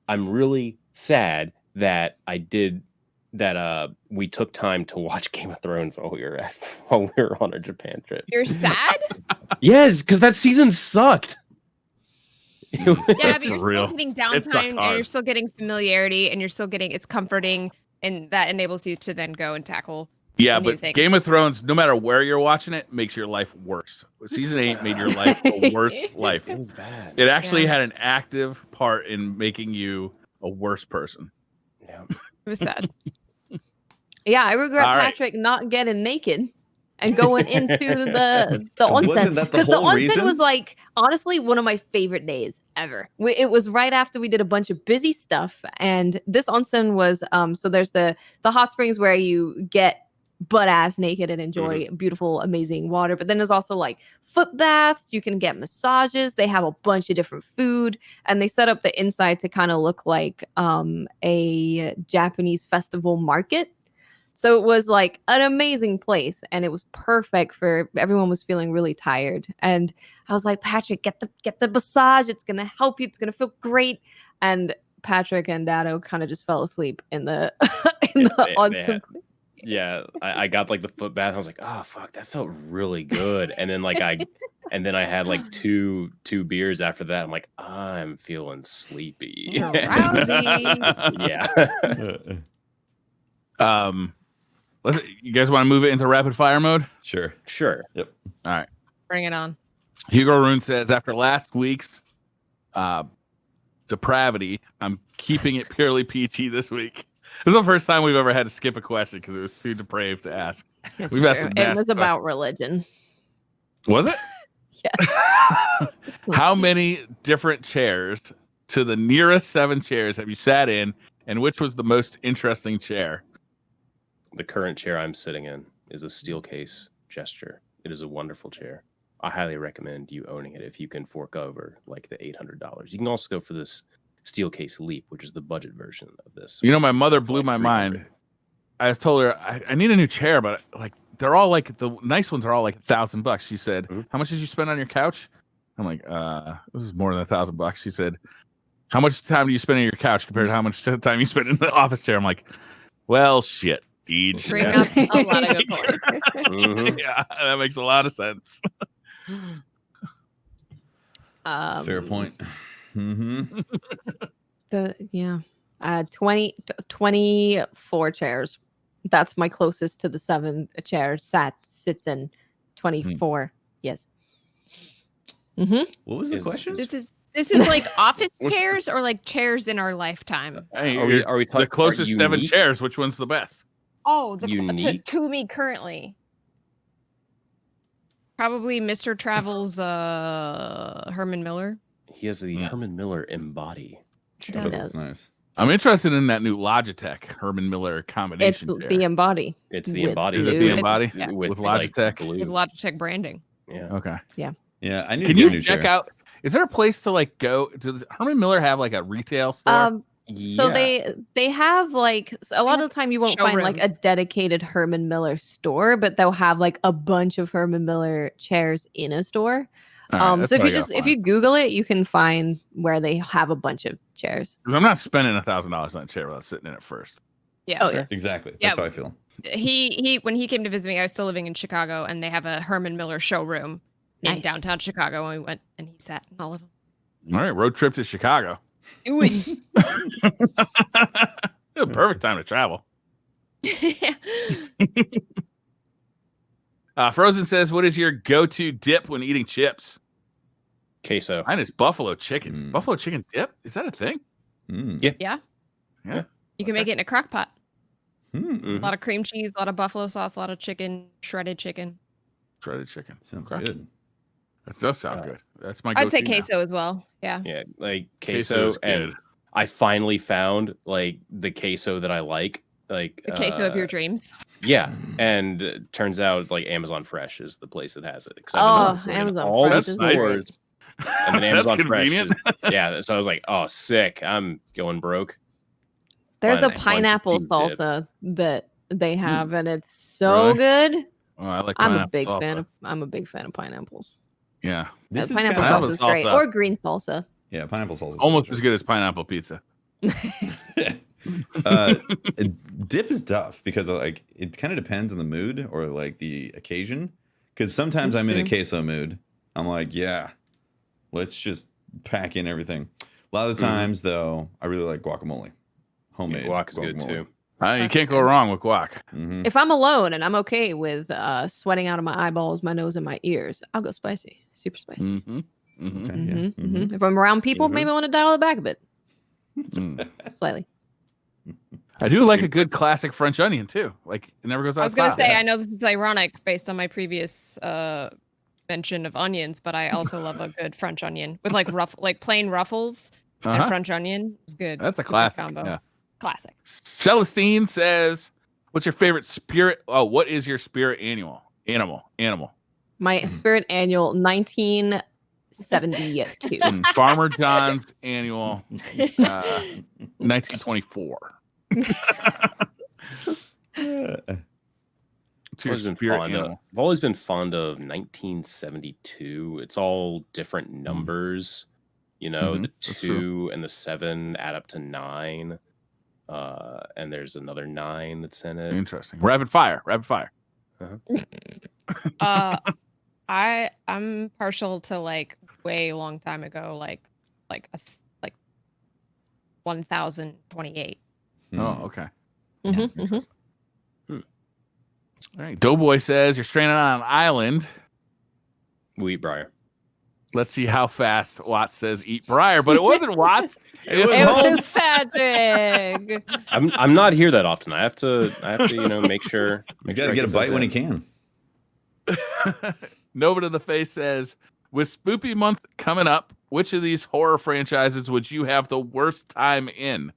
I'm really sad that we took time to watch Game of Thrones while we were on our Japan trip. You're sad? Yes, because that season sucked. Yeah, but you're real. still getting It's not downtime and hard. you're still getting familiarity and you're still getting it's comforting and that enables you to then go and tackle. Yeah, a new but thing. Game of Thrones, no matter where you're watching it, makes your life worse. Season 8 made your life a worse life. It was bad. It actually Yeah. had an active part in making you a worse person. Yeah. It was sad. Yeah, I regret All right. Patrick not getting naked and going into the onsen. Wasn't that the Because the whole onsen reason? was like honestly one of my favorite days ever. It was right after we did a bunch of busy stuff, and this onsen was so there's the hot springs where you get butt ass naked and enjoy beautiful, amazing water. But then there's also like foot baths. You can get massages. They have a bunch of different food, and they set up the inside to kind of look like a Japanese festival market. So it was like an amazing place, and it was perfect for everyone was feeling really tired. And I was like, Patrick, get the massage. It's gonna help you. It's gonna feel great. And Patrick and Datto kind of just fell asleep in the onsen. Yeah, I got like the foot bath. I was like, oh fuck, that felt really good. And then I had like two beers after that. I'm like, I'm feeling sleepy. Drowsy. Yeah. You guys want to move it into rapid fire mode? Sure. Sure. Yep. All right. Bring it on. Hugo Rune says, after last week's depravity, I'm keeping it purely PG this week. This is the first time we've ever had to skip a question because it was too depraved to ask. We've asked some It nasty was about questions. religion. Was it? Yeah. How many different chairs to the nearest 7 chairs have you sat in, and which was the most interesting chair? The current chair I'm sitting in is a steel case gesture. It is a wonderful chair. I highly recommend you owning it if you can fork over like the $800. You can also go for this steel case Leap, which is the budget version of this. You know, my mother blew like my $300. mind. I was told her I need a new chair, but like they're all like the nice ones are all like $1,000. She said, "How much did you spend on your couch?" I'm like, this is more than $1,000. She said, "How much time do you spend on your couch compared to how much time you spend in the office chair?" I'm like, well, shit. Deej. Bring up a lot of good points. Mhm. Yeah, that makes a lot of sense. Fair point. Mm-hmm. 24 chairs. That's my closest to the 7 chairs. Sits in 24. Yes. Mm-hmm. What was the question? This is like office chairs or like chairs in our lifetime. Hey, Are we the talking closest 7 unique? chairs? Which one's the best? Oh, Unique? to me currently. Probably Mr. Travel's Herman Miller. He has the Herman Miller embody. It Oh, does. that's nice. I'm interested in that new Logitech Herman Miller It's combination chair. the embody. It's the With embody. Is it the blue. embody Yeah. with like, Logitech? blue. With Logitech branding. Yeah. Okay. Yeah, I need Can to get a you new check chair. out? Is there a place to like go? Does Herman Miller have like a retail store? So they have like a lot of the time you won't find like a Showrooms. dedicated Herman Miller store, but they'll have like a bunch of Herman Miller chairs in a store. All right, that's So if what you I gotta if you Google it, you can find where they have a bunch of chairs. 'Cause I'm not spending $1,000 on a chair without sitting in it first. Yeah. Oh yeah. Exactly. Yeah. That's how I feel. He when he came to visit me, I was still living in Chicago, and they have a Herman Miller showroom in Nice. downtown Chicago, and we went and he sat in all of them. All right, road trip to Chicago. Do it. The perfect time to travel. Frozen says, "What is your go-to dip when eating chips?" Queso. Mine is buffalo chicken. Mm. Buffalo chicken dip? Is that a thing? Mm. Yeah. Yeah. You can make it in a crock pot. Mm. A lot of cream cheese, a lot of buffalo sauce, a lot of chicken, shredded chicken. Shredded chicken. Sounds Okay. good. That does sound good. That's my go-to I'd say now. queso as well. Yeah. Yeah, like Queso queso, is and good. I finally found like the queso that I like. Like The queso of your dreams. Yeah, and it turns out like Amazon Fresh is the place that has it. 'Cause Oh, I've been looking in Amazon all Fresh the is great. stores, and then That's Amazon Fresh. convenient. Yeah, so I was like, oh, sick! I'm going broke. There's a Fine, pineapple dip. salsa that they have, and it's so Really? good. Oh, I like I'm a pineapple big salsa. fan of pineapples. Yeah, This is Pineapple kinda- salsa is great, salsa. or green salsa. Yeah, pineapple salsa. is almost as delicious. good as pineapple pizza. Dip is tough because like it kind of depends on the mood or like the occasion. Because sometimes That's I'm in a true. queso mood. I'm like, yeah, let's just pack in everything. A lot of the times, though, I really like guacamole. Homemade Guac is good too. You can't go wrong with guac. Hmm. If I'm alone and I'm okay with sweating out of my eyeballs, my nose, and my ears, I'll go spicy, super spicy. Mm-hmm. Mm-hmm. Okay, yeah. Mhm. If I'm around people, Mhm. maybe I want to dial it back a bit, Mm. slightly. I do like a good classic French onion too. Like it never goes out. I was gonna of say, style. I know this is ironic based on my previous mention of onions, but I also love a good French onion with like plain ruffles and Uh-huh. French onion. It's good. That's a It's good classic. combo. Yeah. Classic. Celestine says, "What's your favorite spirit? Oh, what is your spirit animal? My spirit annual 1972. Farmer John's annual, 1924. To your spirit animal. I've always been fond of 1972. It's all different numbers. You know, Mhm, the that's true. 2 and the 7 add up to 9. And there's another 9 that's in it. Interesting. Rapid fire. I'm partial to like way long time ago, like 1028. Hmm. Oh, okay. Mhm, mhm. Interesting. All right. Doughboy says you're stranded on an island. Wheat Briar. Let's see how fast Watts says eat Briar, but it wasn't Watts. It was It was Holtz. Patrick. I'm not here that often. I have to make sure. He's got to get a bite when he can. Nova to the Face says, with Spoopy Month coming up, which of these horror franchises would you have the worst time in?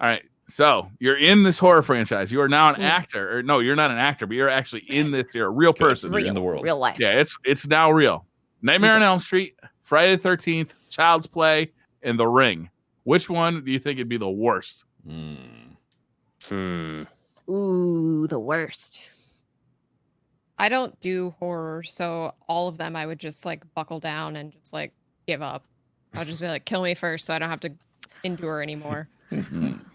All right. So you're in this horror franchise. You are now an actor. Or no, you're not an actor, but you're actually in this. You're a real person. You're in the world. Real life. Yeah, it's now real. Nightmare on Elm Street, Friday the 13th, Child's Play, and The Ring. Which one do you think would be the worst? Ooh, the worst. I don't do horror, so all of them I would just like buckle down and just like give up. I'll just be like, kill me first so I don't have to endure anymore.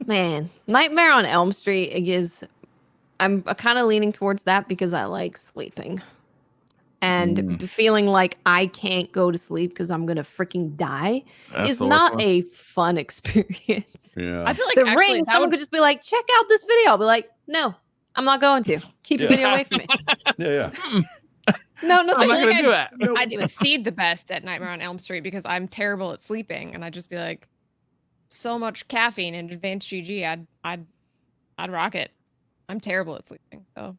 Man, Nightmare on Elm Street is. I'm kind of leaning towards that because I like sleeping. And feeling like I can't go to sleep because I'm going to freaking die is the worst not one. a fun experience. Yeah. I feel like The actually Ring, that someone would could just be like, check out this video. I'll be like, no, I'm not going to. Keep the video away from me. Yeah. No, I'm not like going to do that. I'd succeed the best at Nightmare on Elm Street because I'm terrible at sleeping, and I'd just be like, so much caffeine and advanced GG, I'd rock it. I'm terrible at sleeping, so.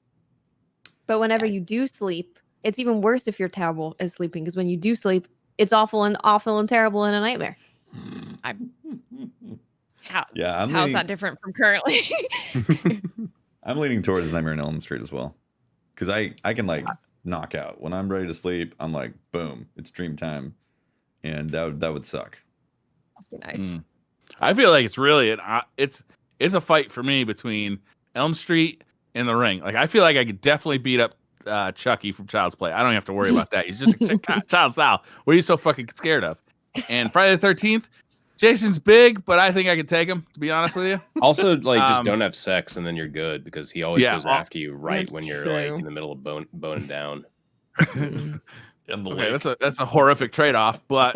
But whenever you do sleep, it's even worse if you're terrible at sleeping because when you do sleep, it's awful and terrible in a nightmare. Yeah, How's that different from currently? I'm leaning towards Nightmare on Elm Street as well, because I can like knock out when I'm ready to sleep. I'm like, boom, it's dream time, and that would suck. Must be nice. I feel like it's really it's a fight for me between Elm Street and The Ring. Like I feel like I could definitely beat up Chucky from Child's Play. I don't have to worry about that. He's just a child style. What are you so fucking scared of? And Friday the 13th, Jason's big, but I think I could take him, to be honest with you. Also, like, just don't have sex and then you're good because he always goes after you right that's when you're true. like in the middle of boning down. Okay, that's a horrific trade-off, but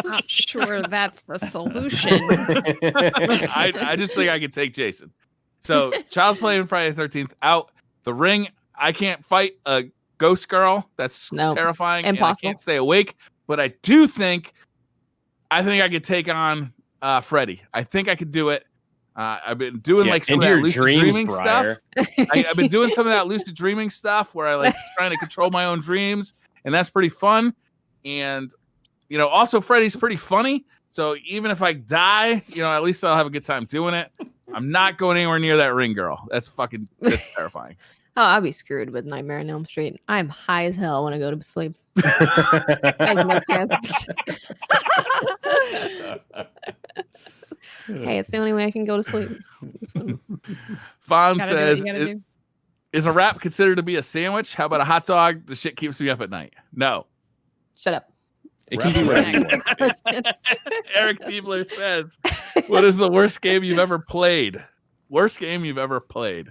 Not sure that's the solution. I just think I could take Jason. So Child's Play and Friday the 13th out. The Ring, I can't fight a ghost girl. That's terrifying. Impossible. And I can't stay awake. But I do think I could take on Freddy. I think I could do it. I've been doing like some of that lucid dreaming stuff. I've been doing some of that lucid dreaming stuff where I like trying to control my own dreams, and that's pretty fun. And also Freddy's pretty funny, So even if I die, at least I'll have a good time doing it. I'm not going anywhere near that ring girl. That's terrifying. Oh, I'll be screwed with Nightmare on Elm Street. I'm high as hell when I go to sleep. There's no chance. Hey, it's the only way I can go to sleep. Fawn Gotta do what says, you gotta do. is a wrap considered to be a sandwich? How about a hot dog? The shit keeps me up at night. No. Shut up. It can be whatever you want. Eric Diebler says, what is the worst game you've ever played? Worst game you've ever played.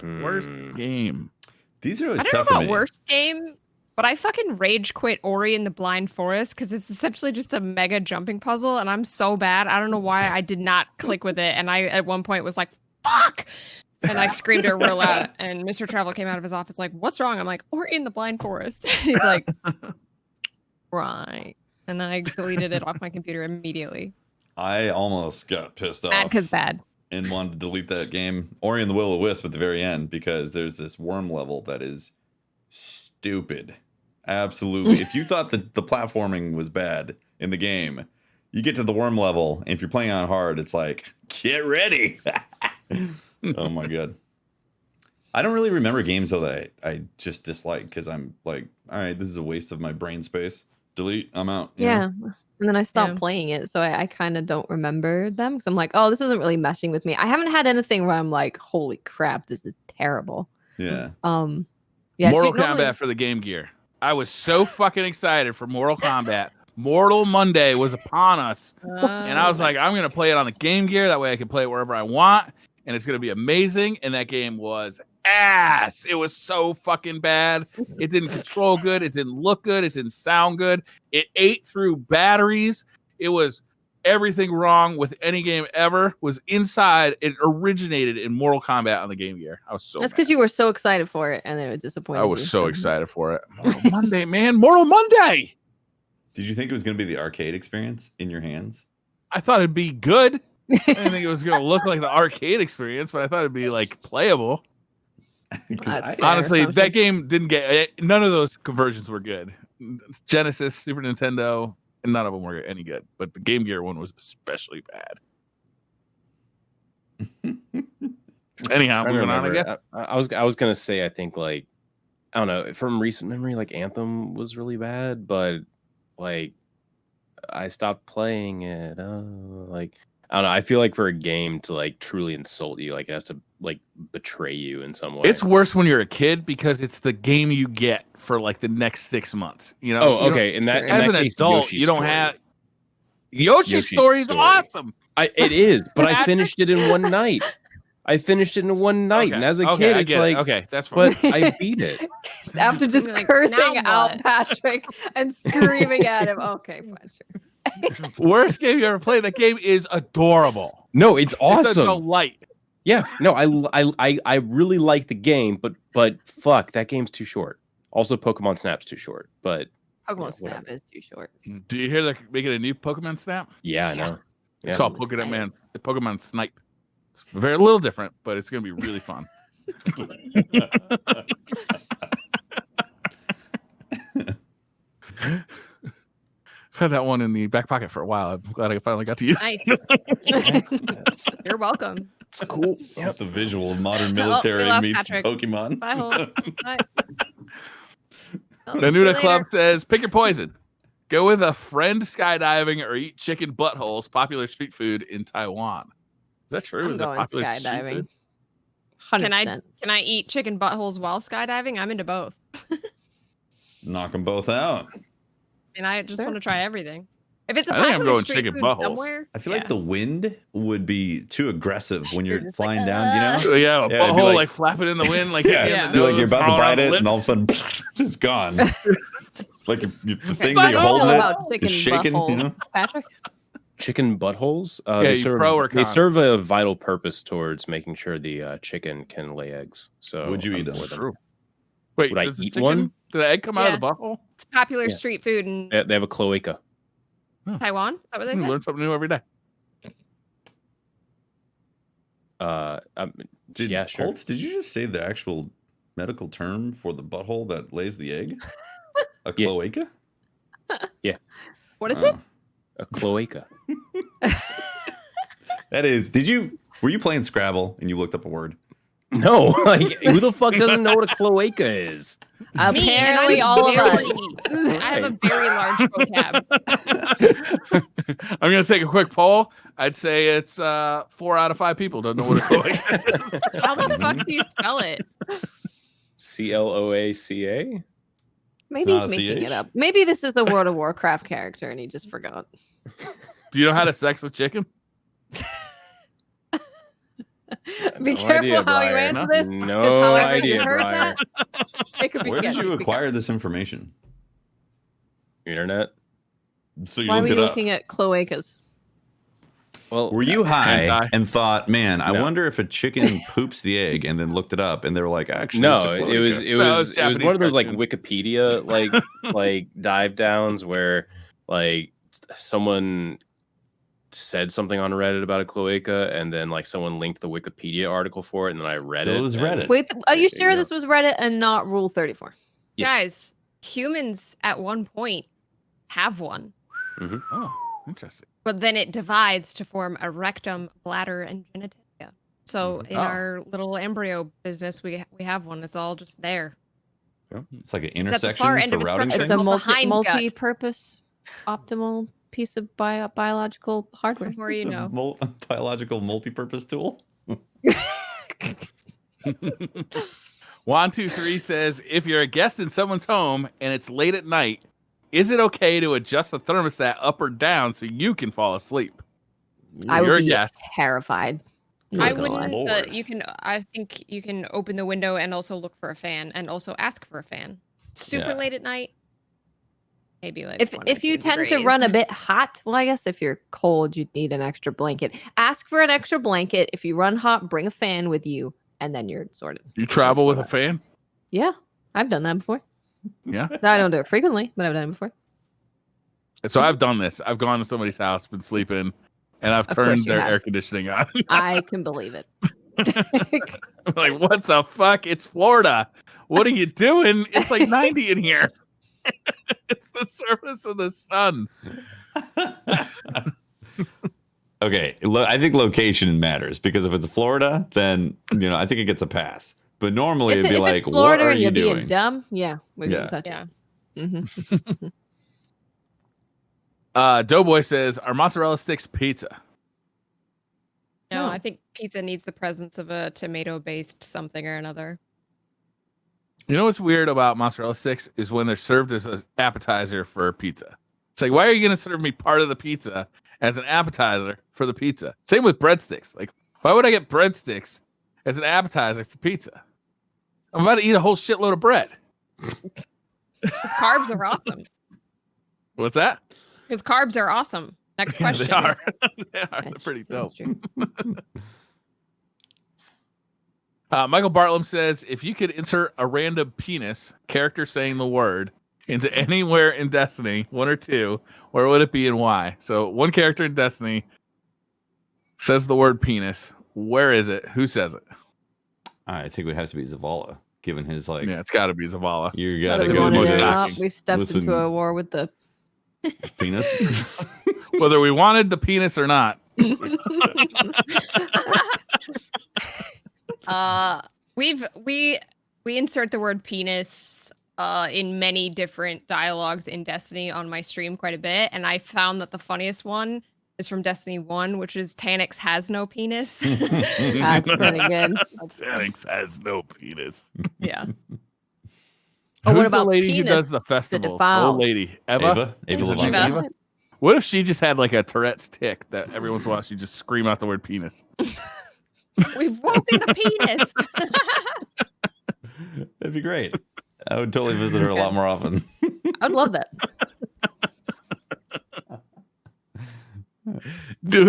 Worst game. These are always I don't tough know for about me. worst game, but I fucking rage quit Ori and the Blind Forest because it's essentially just a mega jumping puzzle, and I'm so bad. I don't know why I did not click with it, and I at one point was like, "Fuck!" and I screamed it real loud. And Mr. Travel came out of his office like, "What's wrong?" I'm like, "Ori and the Blind Forest." And he's like, "Right," and then I deleted it off my computer immediately. I almost got pissed off. Bad because bad. And wanted to delete that game, Ori and the Will o' Wisp, at the very end, because there's this worm level that is stupid. Absolutely. If you thought that the platforming was bad in the game, you get to the worm level, and if you're playing on hard, it's like, get ready. Oh my god. I don't really remember games though that I just dislike because I'm like, all right, this is a waste of my brain space. Delete. I'm out. you know? Yeah. And then I stopped Yeah. playing it, so I kind of don't remember them. Because I'm like, oh, this isn't really meshing with me. I haven't had anything where I'm like, holy crap, this is terrible. Yeah. Yeah. Mortal she normally- Kombat for the Game Gear. I was so fucking excited for Mortal Kombat. Mortal Monday was upon us. And I was like, I'm going to play it on the Game Gear. That way I can play it wherever I want. And it's going to be amazing. And that game was ass. It was so fucking bad. It didn't control good. It didn't look good. It didn't sound good. It ate through batteries. It was everything wrong with any game ever was inside. It originated in Mortal Kombat on the Game Gear. I was so That's mad. because you were so excited for it, and then it disappointed I you. was so excited for it. Mortal Monday, man. Mortal Monday. Did you think it was going to be the arcade experience in your hands? I thought it'd be good. I didn't think it was going to look like the arcade experience, but I thought it'd be like playable. 'Cause That's I- fair. Honestly, assumption. that game didn't get none of those conversions were good. Genesis, Super Nintendo, and none of them were any good. But the Game Gear one was especially bad. Anyhow, I moving on, I remember. guess. I was gonna say I think like I don't know from recent memory like Anthem was really bad, but like I stopped playing it. Like I don't know. I feel like for a game to like truly insult you, like it has to like betray you in some way. It's worse when you're a kid because it's the game you get for like the next 6 months. You know? Oh, You don't- okay. In that, in As that an case, adult, Yoshi's you don't Story. have Yoshi's Story is Story. awesome. It is, but I Patrick? finished it in one night. And as a kid, I it's get like, it. Okay, that's fine. but I beat it. After just You're like, cursing "Now out what?" Patrick and screaming at him. Okay, fine, sure. Worst game you ever played. That game is adorable. No, it's It's a awesome. delight. Yeah, no, I really like the game, but fuck, that game's too short. Also, Pokemon Snap's too short. But Pokemon Yeah, Snap is too short. Do you hear they're making a new Pokemon Snap? yeah, I know. It's Yeah. called Pokemon Snipe. It's very a little different, but it's gonna be really fun. I've had that one in the back pocket for a while. I'm glad I finally got to use it. Nice. You're welcome. It's cool. It's just the visual of modern Oh, we military lost meets Patrick. Pokemon. Bye, Hope. Bye. Oh, The see you Nuda later. Club says, pick your poison. Go with a friend skydiving or eat chicken buttholes, popular street food in Taiwan. Is that true? I'm Is that going popular street skydiving. food? 100%. Can I eat chicken buttholes while skydiving? I'm into both. Knock them both out. And I just Sure. want to try everything. If it's a I think I'm popular going street chicken food buttholes. somewhere, I feel like the wind would be too aggressive when you're just like, flying down, you know? Oh, yeah, a Yeah, it'd be butthole like- like flapping in the wind, like Yeah, hitting Yeah. the You're like nose, you're about to crawling bite around the it, and all of a lips. sudden, just gone. Like the thing But that you're I don't holding know it about chicken is shaking. You buttholes, know? Patrick. Chicken buttholes. Yeah, They you pro or they con? serve a vital purpose towards making sure the chicken can lay eggs. So Would you I'm eat them? for them. True. Wait, Would I does the eat chicken, one? Did the egg come out of the Yeah. butthole? it's popular Yeah. street food in They have a cloaca. Taiwan. Is that what they You said? learn something new every day. Yeah, sure. Holtz, did you just say the actual medical term for the butthole that lays the egg? A Yeah. cloaca? What is it? A cloaca. That is. Were you playing Scrabble and you looked up a word? No, like who the fuck doesn't know what a cloaca is? Apparently, all of us. I have a very large vocab. I'm gonna take a quick poll. I'd say it's 4 out of 5 people don't know what a cloaca is. How the fuck do you spell it? CLOACA? Maybe not he's a making CH? it up. Maybe this is a World of Warcraft character and he just forgot. Do you know how to sex a chicken? Be No careful idea, how you Brian. answer this. No 'cause however idea, you heard Brian. that, it could be Where did sketchy. you Be acquire this information? Internet? So you Why were looked you it up. looking at cloacas? Well, Were you high die. and thought, man, I No. wonder if a chicken poops the egg, and then looked it up, and they were like, actually, no, it's a it was cloaca. it No, was it's it was Japanese one of those like cartoon. Wikipedia like dive downs where like someone said something on Reddit about a cloaca and then like someone linked the Wikipedia article for it and then I read So it. it was and- Reddit. Wait, are you There you sure go. this was Reddit and not Rule 34? Yeah. Guys, humans at one point have one, Oh, interesting. but then it divides to form a rectum, bladder, and genitalia. So in Oh. our little embryo business, we have one. It's all just there. It's like an at the intersection far end for of its routing structure. It's a things. Behind gut. multi-purpose, optimal piece of biological hardware. The more you It's a know. biological multi-purpose tool. 123 says, if you're a guest in someone's home and it's late at night, is it okay to adjust the thermostat up or down so you can fall asleep? I You're would a be guest. terrified. Not I gonna lie. wouldn't. Lord. I think you can open the window and also look for a fan and also ask for a fan. Super Yeah. late at night. Maybe like If 1 or if you 2 tend to degrees. run a bit hot, well, I guess if you're cold, you'd need an extra blanket. Ask for an extra blanket. If you run hot, bring a fan with you, and then you're sorted. You travel with a fan? Yeah, I've done that before. Yeah. I don't do it frequently, but I've done it before. So I've done this. I've gone to somebody's house, been sleeping, and I've Of course turned you their have. air conditioning on. I can believe it. I'm like, what the fuck? It's Florida. What are you doing? It's like 90 in here. It's the surface of the sun. Okay, I think location matters because if it's Florida, then I think it gets a pass. But normally it'd be if like, it's Florida what are and you you're being doing? dumb, yeah, we're Yeah. gonna touch Yeah. it. Mhm. Doughboy says, are mozzarella sticks pizza? No, No. I think pizza needs the presence of a tomato-based something or another. You know what's weird about mozzarella sticks is when they're served as an appetizer for pizza. It's like, why are you going to serve me part of the pizza as an appetizer for the pizza? Same with breadsticks. Like, why would I get breadsticks as an appetizer for pizza? I'm about to eat a whole shitload of bread. Because carbs are awesome. What's that? Because carbs are awesome. Next question. They are. They are. They're That's- pretty that's dope. true. Michael Bartlam says, if you could insert a random penis character saying the word into anywhere in Destiny, 1 or 2, where would it be and why? So one character in Destiny says the word penis. Where is it? Who says it? I think it would have to be Zavala, given his like. Yeah, it's got to be Zavala. You Now gotta that we go wanted with it this up, we've stepped listen. into a war with the penis. Whether we wanted the penis or not. We insert the word penis in many different dialogues in Destiny on my stream quite a bit, and I found that the funniest one is from Destiny 1, which is Tanix has no penis. That's pretty good. Tanix has no penis. Yeah. Oh, what Who's about the lady who penis does the festival? defiled? Old lady. Eva? Eva Is it Levine. Eva? What if she just had like a Tourette's tick that every once in a while she'd just scream out the word penis? We've woken the penis. That'd be great. I would totally visit her a lot more often. I'd love that.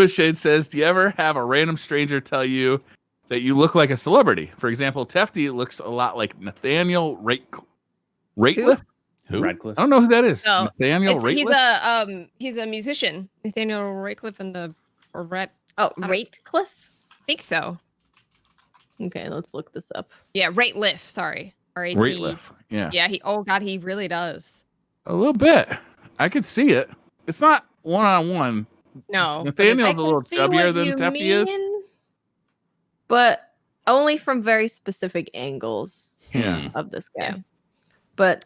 Shade says, do you ever have a random stranger tell you that you look like a celebrity? For example, Tefty looks a lot like Nathaniel Rateliff. Who? Radcliffe. I don't know who that is. No, Nathaniel Rateliff? He's a musician. Nathaniel Rateliff and the Rat. Oh, don't- Ratecliffe? I think so. Okay, let's look this up. Yeah, Rateliff. Sorry, R-A-T. Rateliff. Yeah. Yeah, he. Oh God, he really does. A little bit. I could see it. It's not one-on-one. No, Nathaniel's I a little can see chubbier what than you Teppy is. mean, but only from very specific angles Yeah. of this guy. Yeah. But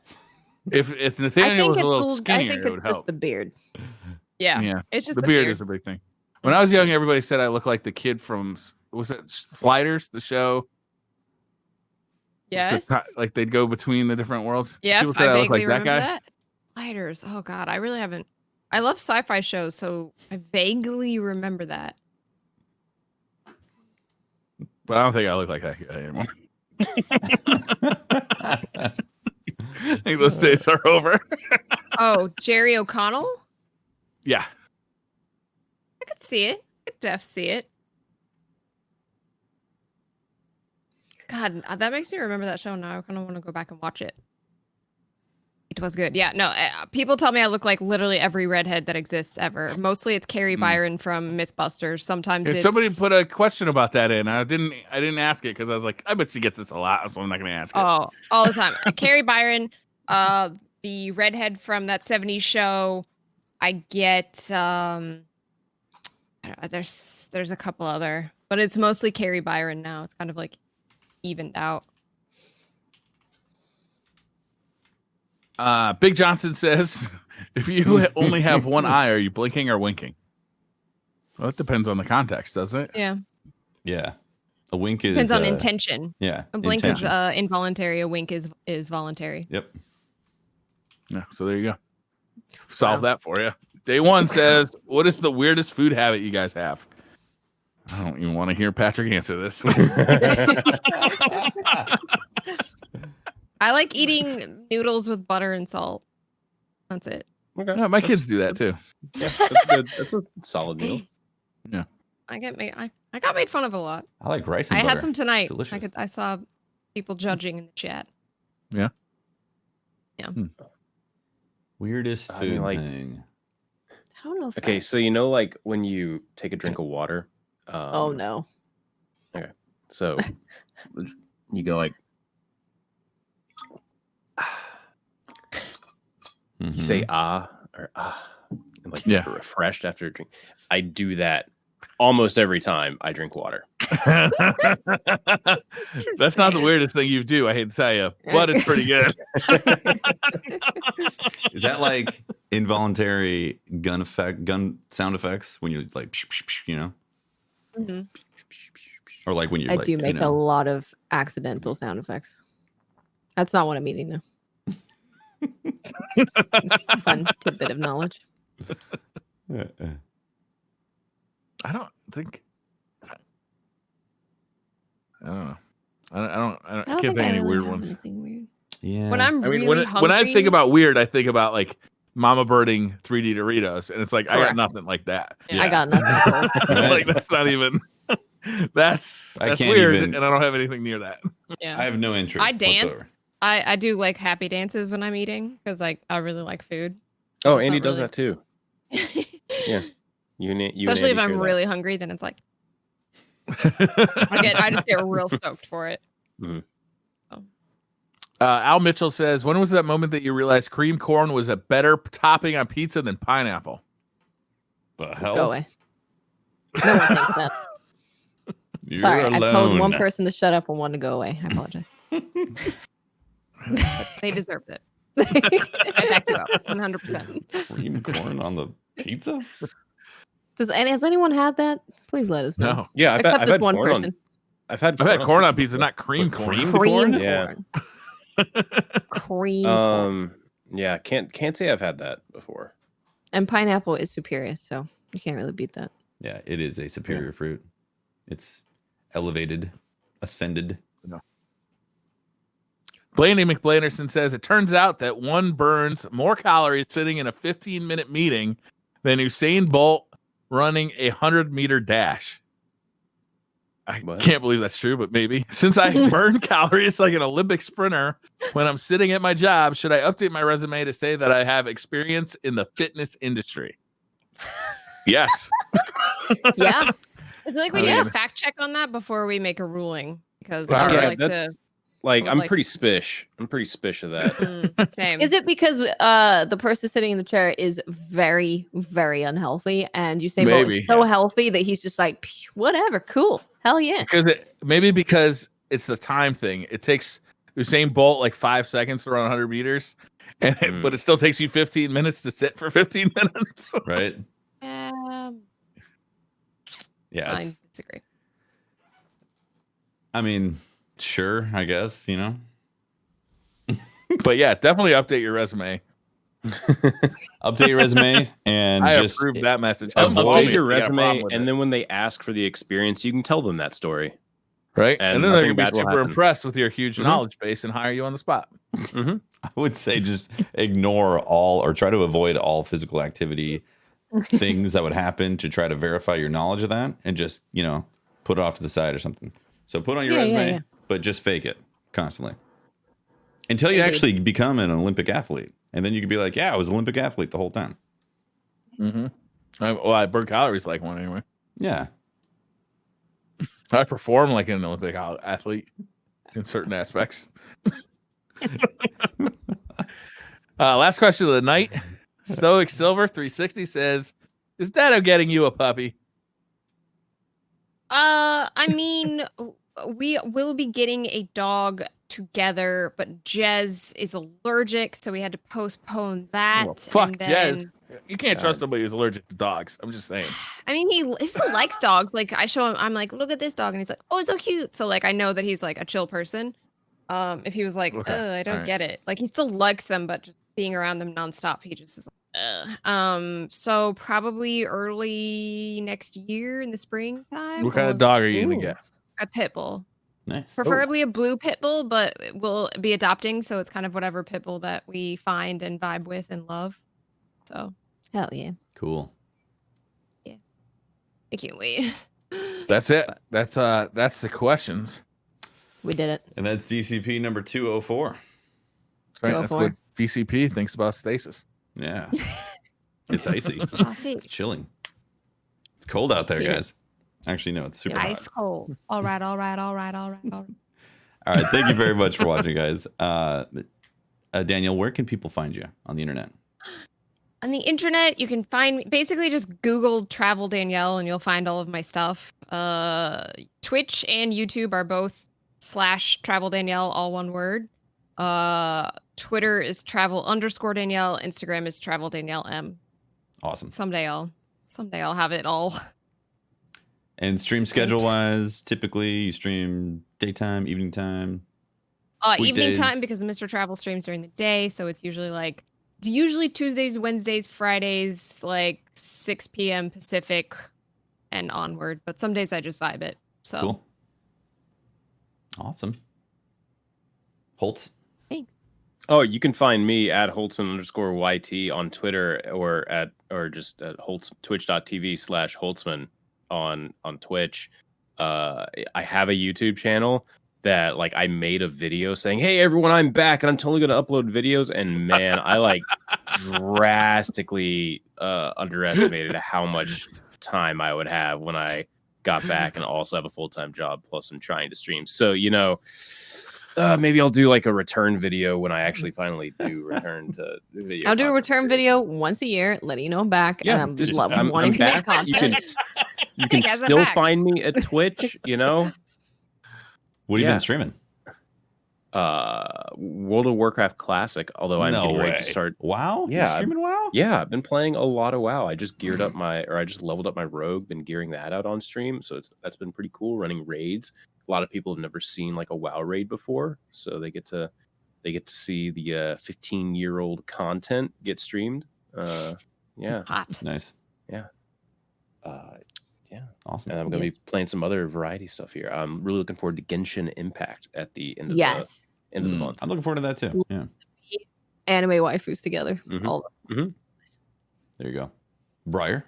If I Nathaniel think was a little I skinnier, think it would it's just help. the beard. yeah, it's just the beard is a big thing. When I was young, everybody said I looked like the kid from was it Sliders, the show? Yes. Like they'd go between the different worlds. Yeah, People said I I look vaguely like that remember guy. that. Sliders. Oh God, I really haven't. I love sci-fi shows, so I vaguely remember that. But I don't think I look like that guy anymore. I think those days are over. Oh, Jerry O'Connell. Yeah. I could see it. I could def see it. God, that makes me remember that show now. I kind of want to go back and watch it. It was good. Yeah, no, people tell me I look like literally every redhead that exists ever. Mostly it's Carrie Byron from Mythbusters. Sometimes If it's... somebody put a question about that in, I didn't ask it because I was like, I bet she gets this a lot, so I'm not going to ask it. Oh, all the time. Carrie Byron, the redhead from that 70s show. I get I don't know, there's a couple other, but it's mostly Carrie Byron now. It's kind of like evened out. Big Johnson says, if you only have one eye, are you blinking or winking? Well, it depends on the context, doesn't it? Yeah. Yeah. A wink is Depends on intention. Yeah. A blink intention. is involuntary. A wink is voluntary. Yep. Yeah, so there you go. Solve that for you. Day one says, what is the weirdest food habit you guys have? I don't even want to hear Patrick answer this. I like eating noodles with butter and salt. That's it. Okay. No, my kids do that too. Yeah, that's good. That's a solid meal. Yeah. I got made fun of a lot. I like rice and I butter. had some tonight. Delicious. I saw people judging in the chat. Yeah. Yeah. Weirdest I food mean, like- thing. I don't know. If Okay, that- so you know, like when you take a drink of water. Oh no. So you go like, you say ah or ah, and like Yeah. you're refreshed after a drink. I do that almost every time I drink water. That's not the weirdest thing you do, I hate to tell you, but it's pretty good. Is that like involuntary gun sound effects when you like, you know, Mm-hmm. or like when you I like, do make you a know, lot of accidental sound effects. That's not what I'm eating though. Just a fun tidbit of knowledge. I don't think. I don't know. I can't think of any really weird have ones. anything weird. yeah. When I'm I mean, really hungry, when I think about weird, I think about like Mama Birding 3D Doritos, and it's like I got Correct. nothing like that. Yeah. I got nothing. Like that's not even. That's I can't weird, even- and I don't have anything near that. yeah. I have no interest. I dance. whatsoever. I do like happy dances when I'm eating because like I really like food. Oh, That's Andy not does really- that too. Yeah. You and Especially if Andy I'm share that. really hungry, then it's like I just get real stoked for it. Al Mitchell says, when was that moment that you realized cream corn was a better topping on pizza than pineapple? The hell? Go away. No one thinks that. You're Sorry, alone. I told one person to shut up and one to go away. I apologize. They deserved it. I back you up 100%. Cream corn on the pizza? Has anyone had that? Please let us know. No. Yeah, Except I've this had one corn person. on. I've had corn on pizza, not cream corn. cream Cream corn? Yeah. corn. Cream corn. Yeah, can't say I've had that before. And pineapple is superior, so you can't really beat that. Yeah, it is a superior fruit. It's elevated, ascended. Blaney McBlanderson says, it turns out that one burns more calories sitting in a 15-minute meeting than Usain Bolt running a 100-meter dash. I What? can't believe that's true, but maybe. Since I burn calories like an Olympic sprinter when I'm sitting at my job, should I update my resume to say that I have experience in the fitness industry? Yes. Yeah. I feel like we I need mean- a fact check on that before we make a ruling because All I would right, like to. Like, Or, I'm like- pretty spish. I'm pretty spish of that. Same. Is it because the person sitting in the chair is very, very unhealthy, and Usain Bolt Maybe, is so yeah. healthy that he's just like, "Phew, whatever, cool, hell yeah." Because it's the time thing. It takes Usain Bolt like 5 seconds to run 100 meters, but it still takes you 15 minutes to sit for 15 minutes. Right? Yeah. I disagree. I mean, sure, I guess, you know. But yeah, definitely update your resume. Update your resume and I just approve that message. Update your Yeah, problem resume, with and it. then when they ask for the experience, you can tell them that story. Right, and and then they're nothing gonna be bad will super happen. impressed with your huge Mhm. knowledge base and hire you on the spot. Mm-hmm. I would say just ignore all or try to avoid all physical activity things that would happen to try to verify your knowledge of that, and just, you know, put it off to the side or something. So put on your resume, but just fake it constantly until you actually become an Olympic athlete, and then you could be like, yeah, I was an Olympic athlete the whole time. Mm-hmm. I burn calories like one anyway. Yeah. I perform like an Olympic athlete in certain aspects. Last question of the night. Stoic Silver 360 says, "Is Datto getting you a puppy?" I mean, we will be getting a dog together, but Jez is allergic, so we had to postpone that. Well, fuck and then, Jez. You can't trust somebody who's allergic to dogs. I'm just saying. I mean, he still likes dogs. Like, I show him, I'm like, look at this dog, and he's like, oh, it's so cute. So like, I know that he's like a chill person. If he was like, Okay. I don't Alright. get it. Like, he still likes them, but just being around them nonstop, he just is like, so probably early next year in the springtime. What kind we'll of dog are you gonna Ooh. get? A pit bull. Nice. Preferably a blue pit bull, but we'll be adopting, so it's kind of whatever pit bull that we find and vibe with and love. So Hell yeah. Cool. I can't wait. That's it. That's the questions. We did it. And that's DCP number 204. Right? That's 204. what DCP thinks about stasis. Yeah. It's icy. Saucy. It's chilling. It's cold out there, Yeah. guys. Actually, no, it's super Ice hot. cold. All right. All right. Thank you very much for watching, guys. Danielle, where can people find you on the internet? On the internet, you can find me, basically just Google Travel Danielle and you'll find all of my stuff. Twitch and YouTube are both /Travel Danielle, all one word. Twitter is travel_Danielle. Instagram is Travel Danielle M. Awesome. Someday I'll have it all. And stream Sweet. schedule wise, typically you stream daytime, evening time. Evening Weekdays. time because Mr. Travel streams during the day, so it's usually Tuesdays, Wednesdays, Fridays, like 6 p.m. Pacific and onward. But some days I just vibe it. So Cool. Awesome. Holtz. Oh, you can find me at Holtzman_YT on Twitter or just at twitch.tv/Holtzman on Twitch. I have a YouTube channel that like I made a video saying, "Hey everyone, I'm back and I'm totally going to upload videos." And man, I like drastically underestimated how much time I would have when I got back and also have a full-time job plus I'm trying to stream. So, you know, maybe I'll do like a return video when I actually finally do return to video. I'll do a content return creation. video once a year, letting you know I'm back. Yeah, and I'm just I'm wanting to make back. You content. can guys, I'm still back. find me at Twitch, you know. What have you Yeah. been streaming? World of Warcraft Classic, although I'm getting ready to start. WoW? You Yeah, streaming WoW? Yeah, I've been playing a lot of WoW. I just I just leveled up my rogue, been gearing that out on stream, so that's been pretty cool running raids. A lot of people have never seen like a WoW raid before, so they get to see the 15-year-old content get streamed. Yeah. hot. Nice. Yeah. Awesome. And I'm going to be playing some other variety stuff here. I'm really looking forward to Genshin Impact at the end of Yes. the month. I'm looking forward to that too. Yeah. Anime waifus together. Mhm. All of us. There you go. Briar.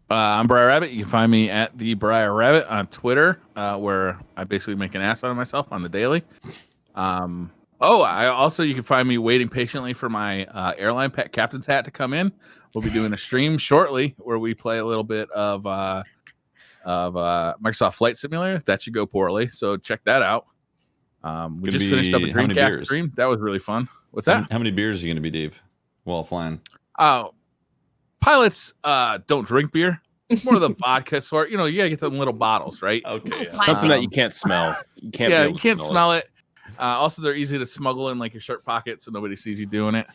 I'm Briar Rabbit. You can find me at the Briar Rabbit on Twitter, where I basically make an ass out of myself on the daily. You can find me waiting patiently for my airline pet captain's hat to come in. We'll be doing a stream shortly where we play a little bit of Microsoft Flight Simulator. That should go poorly, so check that out. We Gonna just finished up a be how many Dreamcast beers? stream. That was really fun. What's that? How many beers are you going to be, Dave, while flying? Oh, pilots don't drink beer. More of the vodka sort. You know, you gotta get them little bottles, right? Okay. Something that you can't smell. You can't. Yeah, be able you to can't smell it. Also, they're easy to smuggle in like your shirt pocket, so nobody sees you doing it.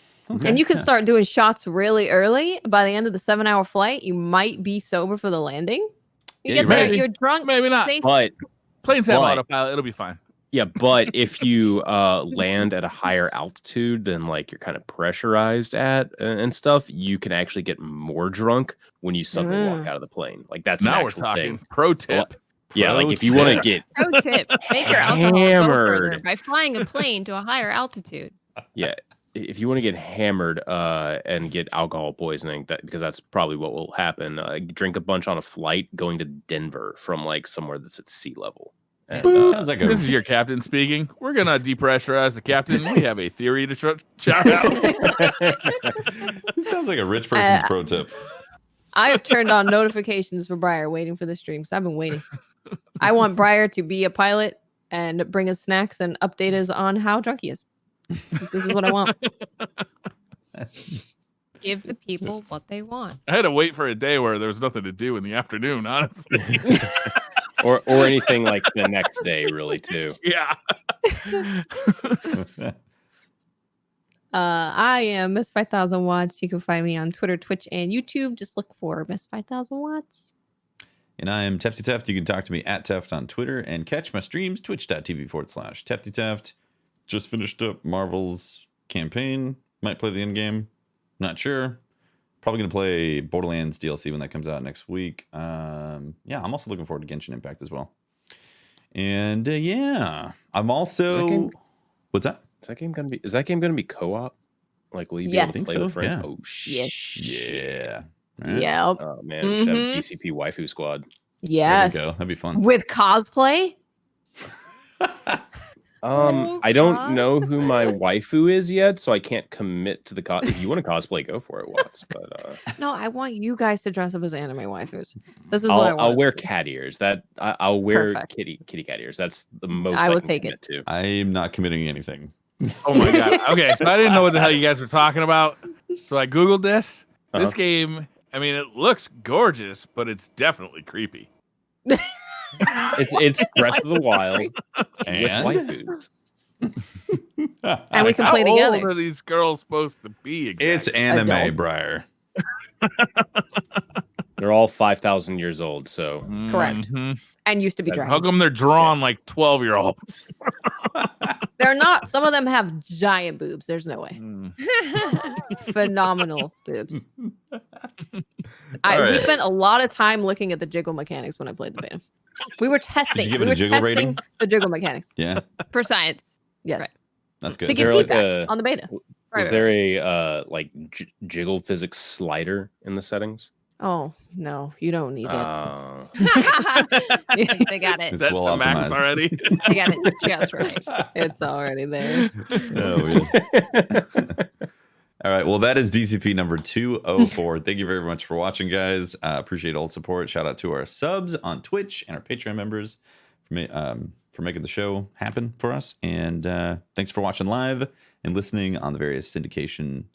And you can start doing shots really early. By the end of the 7-hour flight, you might be sober for the landing. You Yeah, get you're there, right. you're drunk, Maybe not. safe. But Planes have But- autopilot. It'll be fine. yeah, but if you land at a higher altitude than like you're kind of pressurized at and stuff, you can actually get more drunk when you suddenly walk out of the plane. Like that's Now an we're actual talking. thing. Pro tip. Yeah, Pro like if you want to tip. get Pro tip: make your alcohol go further Hammered. by flying a plane to a higher altitude. yeah, if you want to get hammered and get alcohol poisoning, because that's probably what will happen. Drink a bunch on a flight going to Denver from like somewhere that's at sea level. And, That sounds like This is your captain speaking. We're gonna depressurize the captain. We have a theory to shout out. This sounds like a rich person's pro tip. I have turned on notifications for Briar waiting for the stream. So I've been waiting. I want Briar to be a pilot and bring us snacks and update us on how drunk he is. This is what I want. Give the people what they want. I had to wait for a day where there was nothing to do in the afternoon, honestly. or anything like the next day, really, too. Yeah. I am Miss 5000 Watts. You can find me on Twitter, Twitch, and YouTube. Just look for Miss 5000 Watts. And I am Tefty Teft. You can talk to me at Teft on Twitter and catch my streams, twitch.tv/Tefty Teft. Just finished up Marvel's campaign. Might play the end game. Not sure. Probably going to play Borderlands DLC when that comes out next week. Yeah, I'm also looking forward to Genshin Impact as well. And yeah, I'm also... What's that? Is that game gonna be co-op? Like, will you be Yes. able to I think play so, with friends? yeah. Oh Yes. shit! Yeah. Right. Yep. Oh man, we should have Mhm. DCP waifu squad. There Yes. we go. That'd be fun. With cosplay? Oh, I don't God. know who my waifu is yet, so I can't commit to the If you want to cosplay, go for it, Watts. But No, I want you guys to dress up as anime waifus. This is what I want. I'll wear cat ears. I'll wear Perfect. kitty cat ears. That's the most I will can take commit to. I'm not committing anything. Oh my god. Okay, so I didn't know what the hell you guys were talking about. So I googled this. Uh-huh. This game, I mean, it looks gorgeous, but it's definitely creepy. It's Breath of the Wild with And? waifus. And we can How play old together. are these girls supposed to be? It's Exactly? anime, Adult. Briar. They're all 5,000 years old, so Correct. Mhm. And used to be How dragons. come they're drawn like 12-year-olds? They're not. Some of them have giant boobs. There's no way. Phenomenal boobs. We Alright. spent a lot of time looking at the jiggle mechanics when I played the beta. We were testing. give We it a were jiggle testing rating? the jiggle mechanics. Yeah, For science. Yes. Right. that's good. To Is give there like feedback on the beta. is there a jiggle physics slider in the settings? Oh no, you don't need it. They got it. It's That's well a max optimized. already. They got it just right. It's already there. Oh, yeah. All right. Well, that is DCP number 204. Thank you very much for watching, guys. Appreciate all the support. Shout out to our subs on Twitch and our Patreon members for making the show happen for us. And thanks for watching live and listening on the various syndication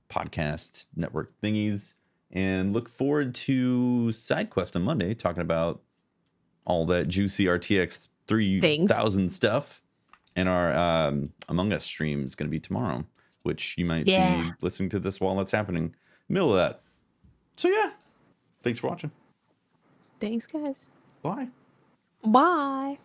podcast network thingies. And look forward to SideQuest on Monday, talking about all that juicy RTX 3000 stuff. And our Among Us stream is going to be tomorrow, which you might be listening to this while it's happening. Middle of that. So yeah, thanks for watching. Thanks, guys. Bye. Bye.